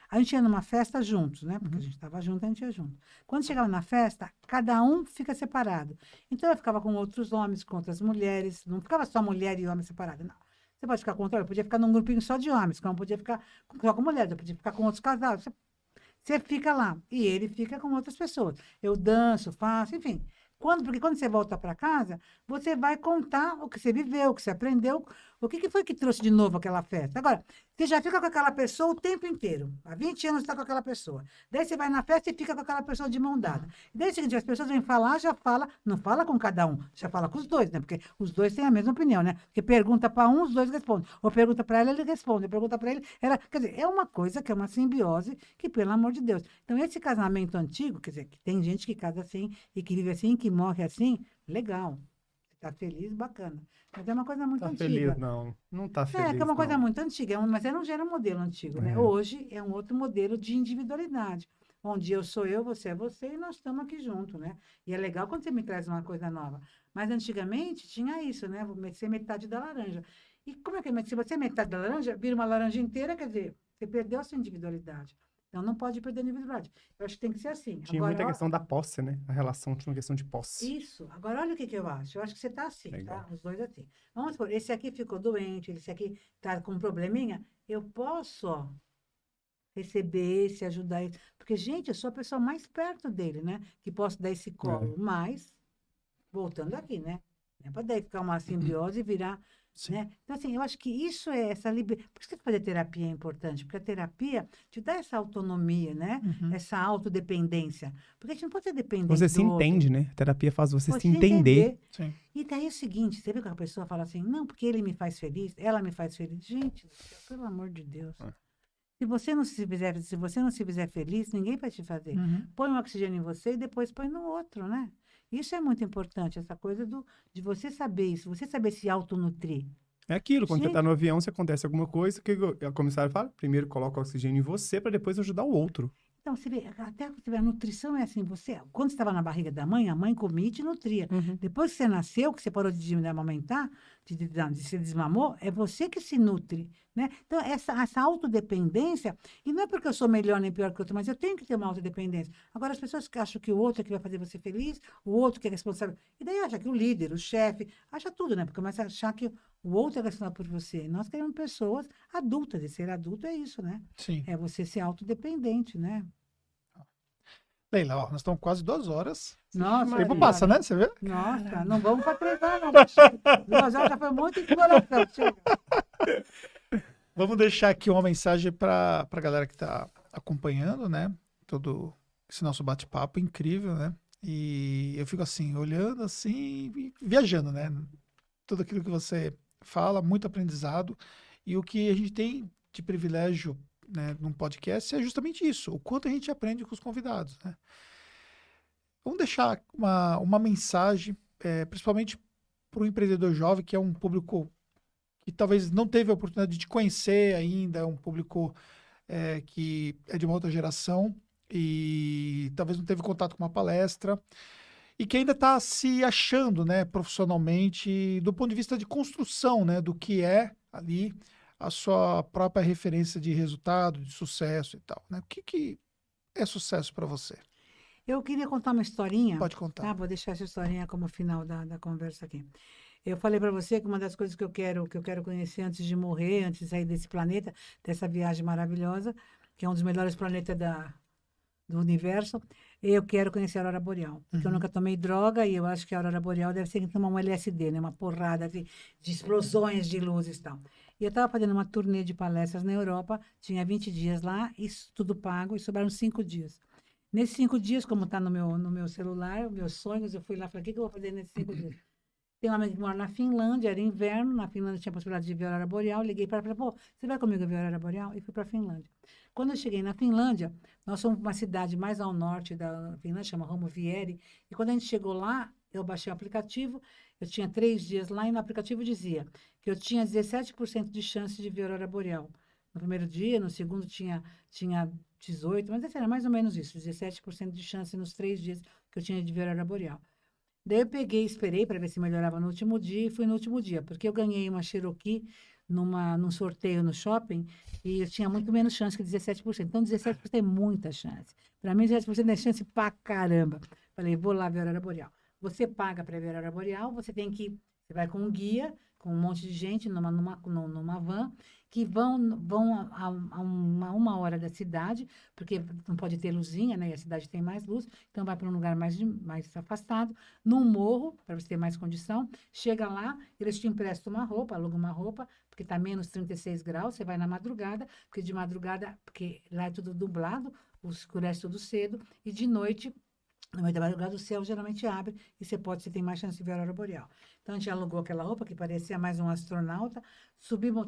A gente ia numa festa juntos, né? Porque a gente estava junto, a gente ia junto. Quando chegava na festa, cada um fica separado. Então eu ficava com outros homens, com outras mulheres. Não ficava só mulher e homem separado, não. Você pode ficar com outro, eu podia ficar num grupinho só de homens, como podia ficar só com mulheres, eu podia ficar com outros casais. Você fica lá e ele fica com outras pessoas. Eu danço, faço, enfim. Porque quando você volta para casa, você vai contar o que você viveu, o que você aprendeu, o que foi que trouxe de novo aquela festa. Agora, você já fica com aquela pessoa o tempo inteiro. Há 20 anos você está com aquela pessoa. Daí você vai na festa e fica com aquela pessoa de mão dada. E daí, seguinte, as pessoas vêm falar, já fala, não fala com cada um, já fala com os dois, né? Porque os dois têm a mesma opinião, né? Porque pergunta para um, os dois respondem. Ou pergunta para ela, ele responde. Ou pergunta para ele, ela... Quer dizer, é uma coisa que é uma simbiose que, pelo amor de Deus. Então, esse casamento antigo, quer dizer, que tem gente que casa assim e que vive assim, que morre assim, legal. Está feliz, bacana. Mas é uma coisa muito Tá antiga. feliz, não. Não tá feliz, É, que é uma coisa não. muito antiga, mas já era um modelo antigo, né? É. Hoje é um outro modelo de individualidade, onde eu sou eu, você é você e nós estamos aqui junto, né? E é legal quando você me traz uma coisa nova. Mas antigamente tinha isso, né? Vou ser metade da laranja. E como é que é? Se você é metade da laranja, vira uma laranja inteira, quer dizer, você perdeu a sua individualidade. Então não pode perder a individualidade. Eu acho que tem que ser assim. Tinha Agora, muita questão da posse, né? A relação tinha uma questão de posse. isso. Agora, olha o que eu acho. Eu acho que você está assim, Legal. tá? Os dois assim. Vamos supor, esse aqui ficou doente, esse aqui está com um probleminha. Eu posso, ó, receber esse, ajudar ele. Porque, gente, eu sou a pessoa mais perto dele, né? Que posso dar esse colo. Mas, voltando aqui, né? Não é para daí ficar uma simbiose e virar... Sim. Né? Então, assim, eu acho que isso é essa liberdade. Por isso que fazer terapia é importante, porque a terapia te dá essa autonomia, né? Uhum. Essa autodependência. Porque a gente não pode ser dependente Você se do outro. entende, né? A terapia faz você se Você entender. Sim. E daí é o seguinte, você vê que a pessoa fala assim, não, porque ele me faz feliz, ela me faz feliz. Gente, do céu, pelo amor de Deus. É. Se você não se fizer feliz, ninguém vai te fazer. Uhum. Põe um oxigênio em você e depois põe no outro, né? Isso é muito importante, essa coisa de você saber isso, você saber se autonutrir. É aquilo, quando você Gente. tá no avião, se acontece alguma coisa, o que a comissária fala? Primeiro coloca o oxigênio em você para depois ajudar o outro. Então, você vê, até a nutrição é assim, quando você estava na barriga da mãe, a mãe comia e te nutria. Depois que você nasceu, que você parou de amamentar, de se desmamou, é você que se nutre. né? Então, essa autodependência, e não é porque eu sou melhor nem pior que o outro, mas eu tenho que ter uma autodependência. Agora, as pessoas que acham que o outro é que vai fazer você feliz, o outro que é responsável, e daí acha que o líder, o chefe, acha tudo, né? Porque começa a achar que o outro é responsável por você. Nós queremos pessoas adultas, e ser adulto é isso, né? Sim. É você ser autodependente, né? Leila, ó, nós estamos quase 2 horas. Nossa, O tempo Maria. passa, né? Você vê? Nossa, não vamos para 3 horas, não. Chega. 2 horas já foi muita exploração. Chega. Vamos deixar aqui uma mensagem para a galera que está acompanhando, né? Todo esse nosso bate-papo incrível, né? E eu fico assim, olhando assim, e viajando, né? Tudo aquilo que você fala, muito aprendizado. E o que a gente tem de privilégio, né, num podcast é justamente isso, o quanto a gente aprende com os convidados, né? Vamos deixar uma mensagem, principalmente para o empreendedor jovem, que é um público que talvez não teve a oportunidade de te conhecer ainda, é um público que é de uma outra geração e talvez não teve contato com uma palestra e que ainda está se achando, né, profissionalmente, do ponto de vista de construção, né, do que é ali a sua própria referência de resultado, de sucesso e tal, né? O que é sucesso para você? Eu queria contar uma historinha. Pode contar. Tá, vou deixar essa historinha como final da conversa aqui. Eu falei para você que uma das coisas que eu quero conhecer antes de morrer, antes de sair desse planeta, dessa viagem maravilhosa, que é um dos melhores planetas do universo, eu quero conhecer a Aurora Boreal. Porque eu nunca tomei droga e eu acho que a Aurora Boreal deve ser que tomar um LSD, né? Uma porrada de explosões de luzes e tal. E eu estava fazendo uma turnê de palestras na Europa, tinha 20 dias lá, isso tudo pago, e sobraram 5 dias. Nesses 5 dias, como está no meu celular, meus sonhos, eu fui lá e falei, o que eu vou fazer nesses 5 dias? Tem uma amiga que mora na Finlândia, era inverno, na Finlândia tinha a possibilidade de ver a Aurora Boreal, liguei para ela e falei, pô, você vai comigo ver a Aurora Boreal? E fui para a Finlândia. Quando eu cheguei na Finlândia, nós somos uma cidade mais ao norte da Finlândia, chama Romovieri, e quando a gente chegou lá, eu baixei o aplicativo, eu tinha 3 dias lá, e no aplicativo dizia que eu tinha 17% de chance de ver a Aurora Boreal. No primeiro dia, no segundo tinha 18%, mas era mais ou menos isso, 17% de chance nos 3 dias que eu tinha de ver a Aurora Boreal. Daí eu peguei, esperei para ver se melhorava no último dia, e fui no último dia, porque eu ganhei uma Cherokee num sorteio no shopping, e eu tinha muito menos chance que 17%. Então, 17% é muita chance. Para mim, 17% é chance pra caramba. Falei, vou lá ver a Aurora Boreal. Você paga para ver a Aurora Boreal, você vai com um guia, com um monte de gente numa van, que vão a uma hora da cidade, porque não pode ter luzinha, né? E a cidade tem mais luz, então vai para um lugar mais afastado, num morro, para você ter mais condição. Chega lá, eles te emprestam uma roupa, alugam uma roupa, porque está menos 36 graus, você vai na madrugada, porque lá é tudo dublado, escurece tudo cedo, e de noite, no meio da madrugada, o céu geralmente abre e você tem mais chance de ver a Aurora Boreal. Então, a gente alugou aquela roupa que parecia mais um astronauta,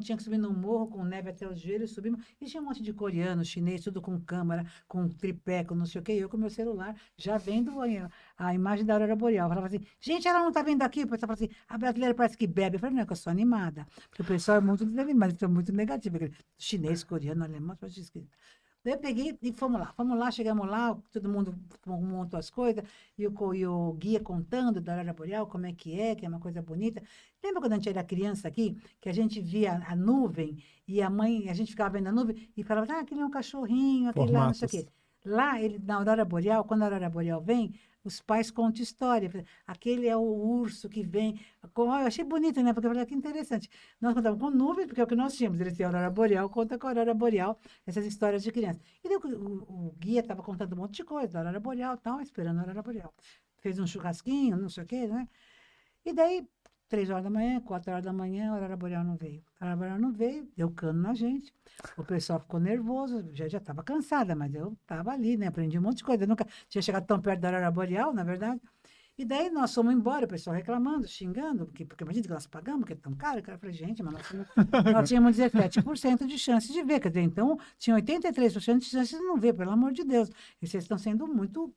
tinha que subir num morro com neve até os joelhos, subimos, e tinha um monte de coreano, chinês, tudo com câmera, com tripé, com não sei o quê, eu com meu celular, já vendo a imagem da Aurora Boreal. Eu falava assim, gente, ela não está vendo aqui? O pessoal falava assim, a brasileira parece que bebe. Eu falei, não, é que eu sou animada, porque o pessoal é muito desanimado, então é muito negativo, chinês, coreano, alemão, tudo escrito. Daí eu peguei e fomos lá, chegamos lá, todo mundo montou as coisas, e o guia contando da Aurora Boreal, como é, que é uma coisa bonita. Lembra quando a gente era criança aqui, que a gente via a nuvem, e a gente ficava vendo a nuvem, e falava, aquele é um cachorrinho, aquele lá, não sei o quê. Lá, na Aurora Boreal, quando a Aurora Boreal vem, os pais contam história. Aquele é o urso que vem. Eu achei bonito, né? Porque eu falei, que interessante. Nós contávamos com nuvens, porque é o que nós tínhamos. Eles têm a Aurora Boreal, conta com a Aurora Boreal, essas histórias de criança. E daí, o guia estava contando um monte de coisa da Aurora Boreal, tal, esperando a Aurora Boreal. Fez um churrasquinho, não sei o quê, né? E daí, 3 horas da manhã, 4 horas da manhã, a Aurora Boreal não veio. A Aurora Boreal não veio, deu cano na gente. O pessoal ficou nervoso, já estava cansada, mas eu estava ali, né? Aprendi um monte de coisa. Eu nunca tinha chegado tão perto da Aurora Boreal, na verdade. E daí nós fomos embora, o pessoal reclamando, xingando, porque imagina que nós pagamos, porque é tão caro. Eu falei, gente, mas nós tínhamos 17% de chance de ver. Quer dizer, então, tinha 83% de chance de não ver, pelo amor de Deus. E vocês estão sendo muito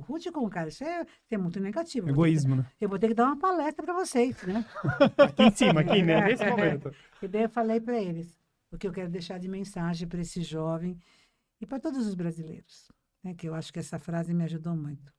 rude com o cara. Isso é muito negativo. Egoísmo, né? Eu vou ter que dar uma palestra para vocês, né? Aqui em cima, aqui, né? Nesse momento. E daí eu falei para eles o que eu quero deixar de mensagem para esse jovem e para todos os brasileiros, né? Que eu acho que essa frase me ajudou muito.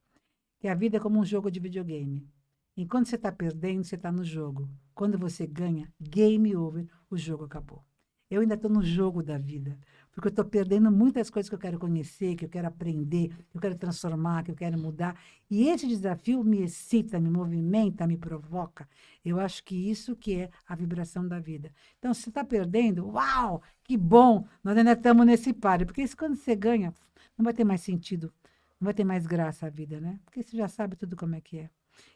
Que a vida é como um jogo de videogame. Enquanto você está perdendo, você está no jogo. Quando você ganha, game over, o jogo acabou. Eu ainda estou no jogo da vida, porque eu estou perdendo muitas coisas que eu quero conhecer, que eu quero aprender, que eu quero transformar, que eu quero mudar. E esse desafio me excita, me movimenta, me provoca. Eu acho que isso que é a vibração da vida. Então, se você está perdendo, uau, que bom, nós ainda estamos nesse páreo. Porque isso, quando você ganha, não vai ter mais sentido, não vai ter mais graça a vida, né? Porque você já sabe tudo como é que é.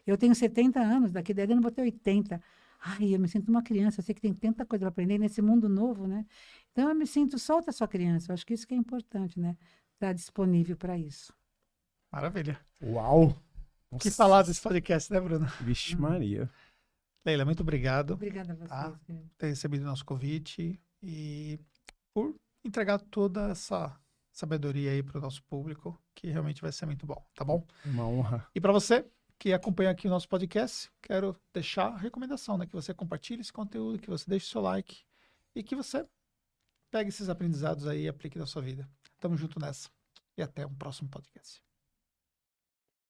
Eu tenho 70 anos, daqui a 10 anos eu vou ter 80. Ai, eu me sinto uma criança, eu sei que tem tanta coisa para aprender nesse mundo novo, né? Então eu me sinto solta sua criança, eu acho que isso que é importante, né? Estar disponível para isso. Maravilha. Uau! Que Nossa. falar desse podcast, né, Bruna? Vixe Maria. Leila, muito obrigado Obrigada a vocês. Tá. querido. por ter recebido o nosso convite e por entregar toda essa sabedoria aí para o nosso público, que realmente vai ser muito bom, tá bom? Uma honra. E para você que acompanha aqui o nosso podcast, quero deixar a recomendação, né? Que você compartilhe esse conteúdo, que você deixe o seu like e que você pegue esses aprendizados aí e aplique na sua vida. Tamo junto nessa. E até um próximo podcast.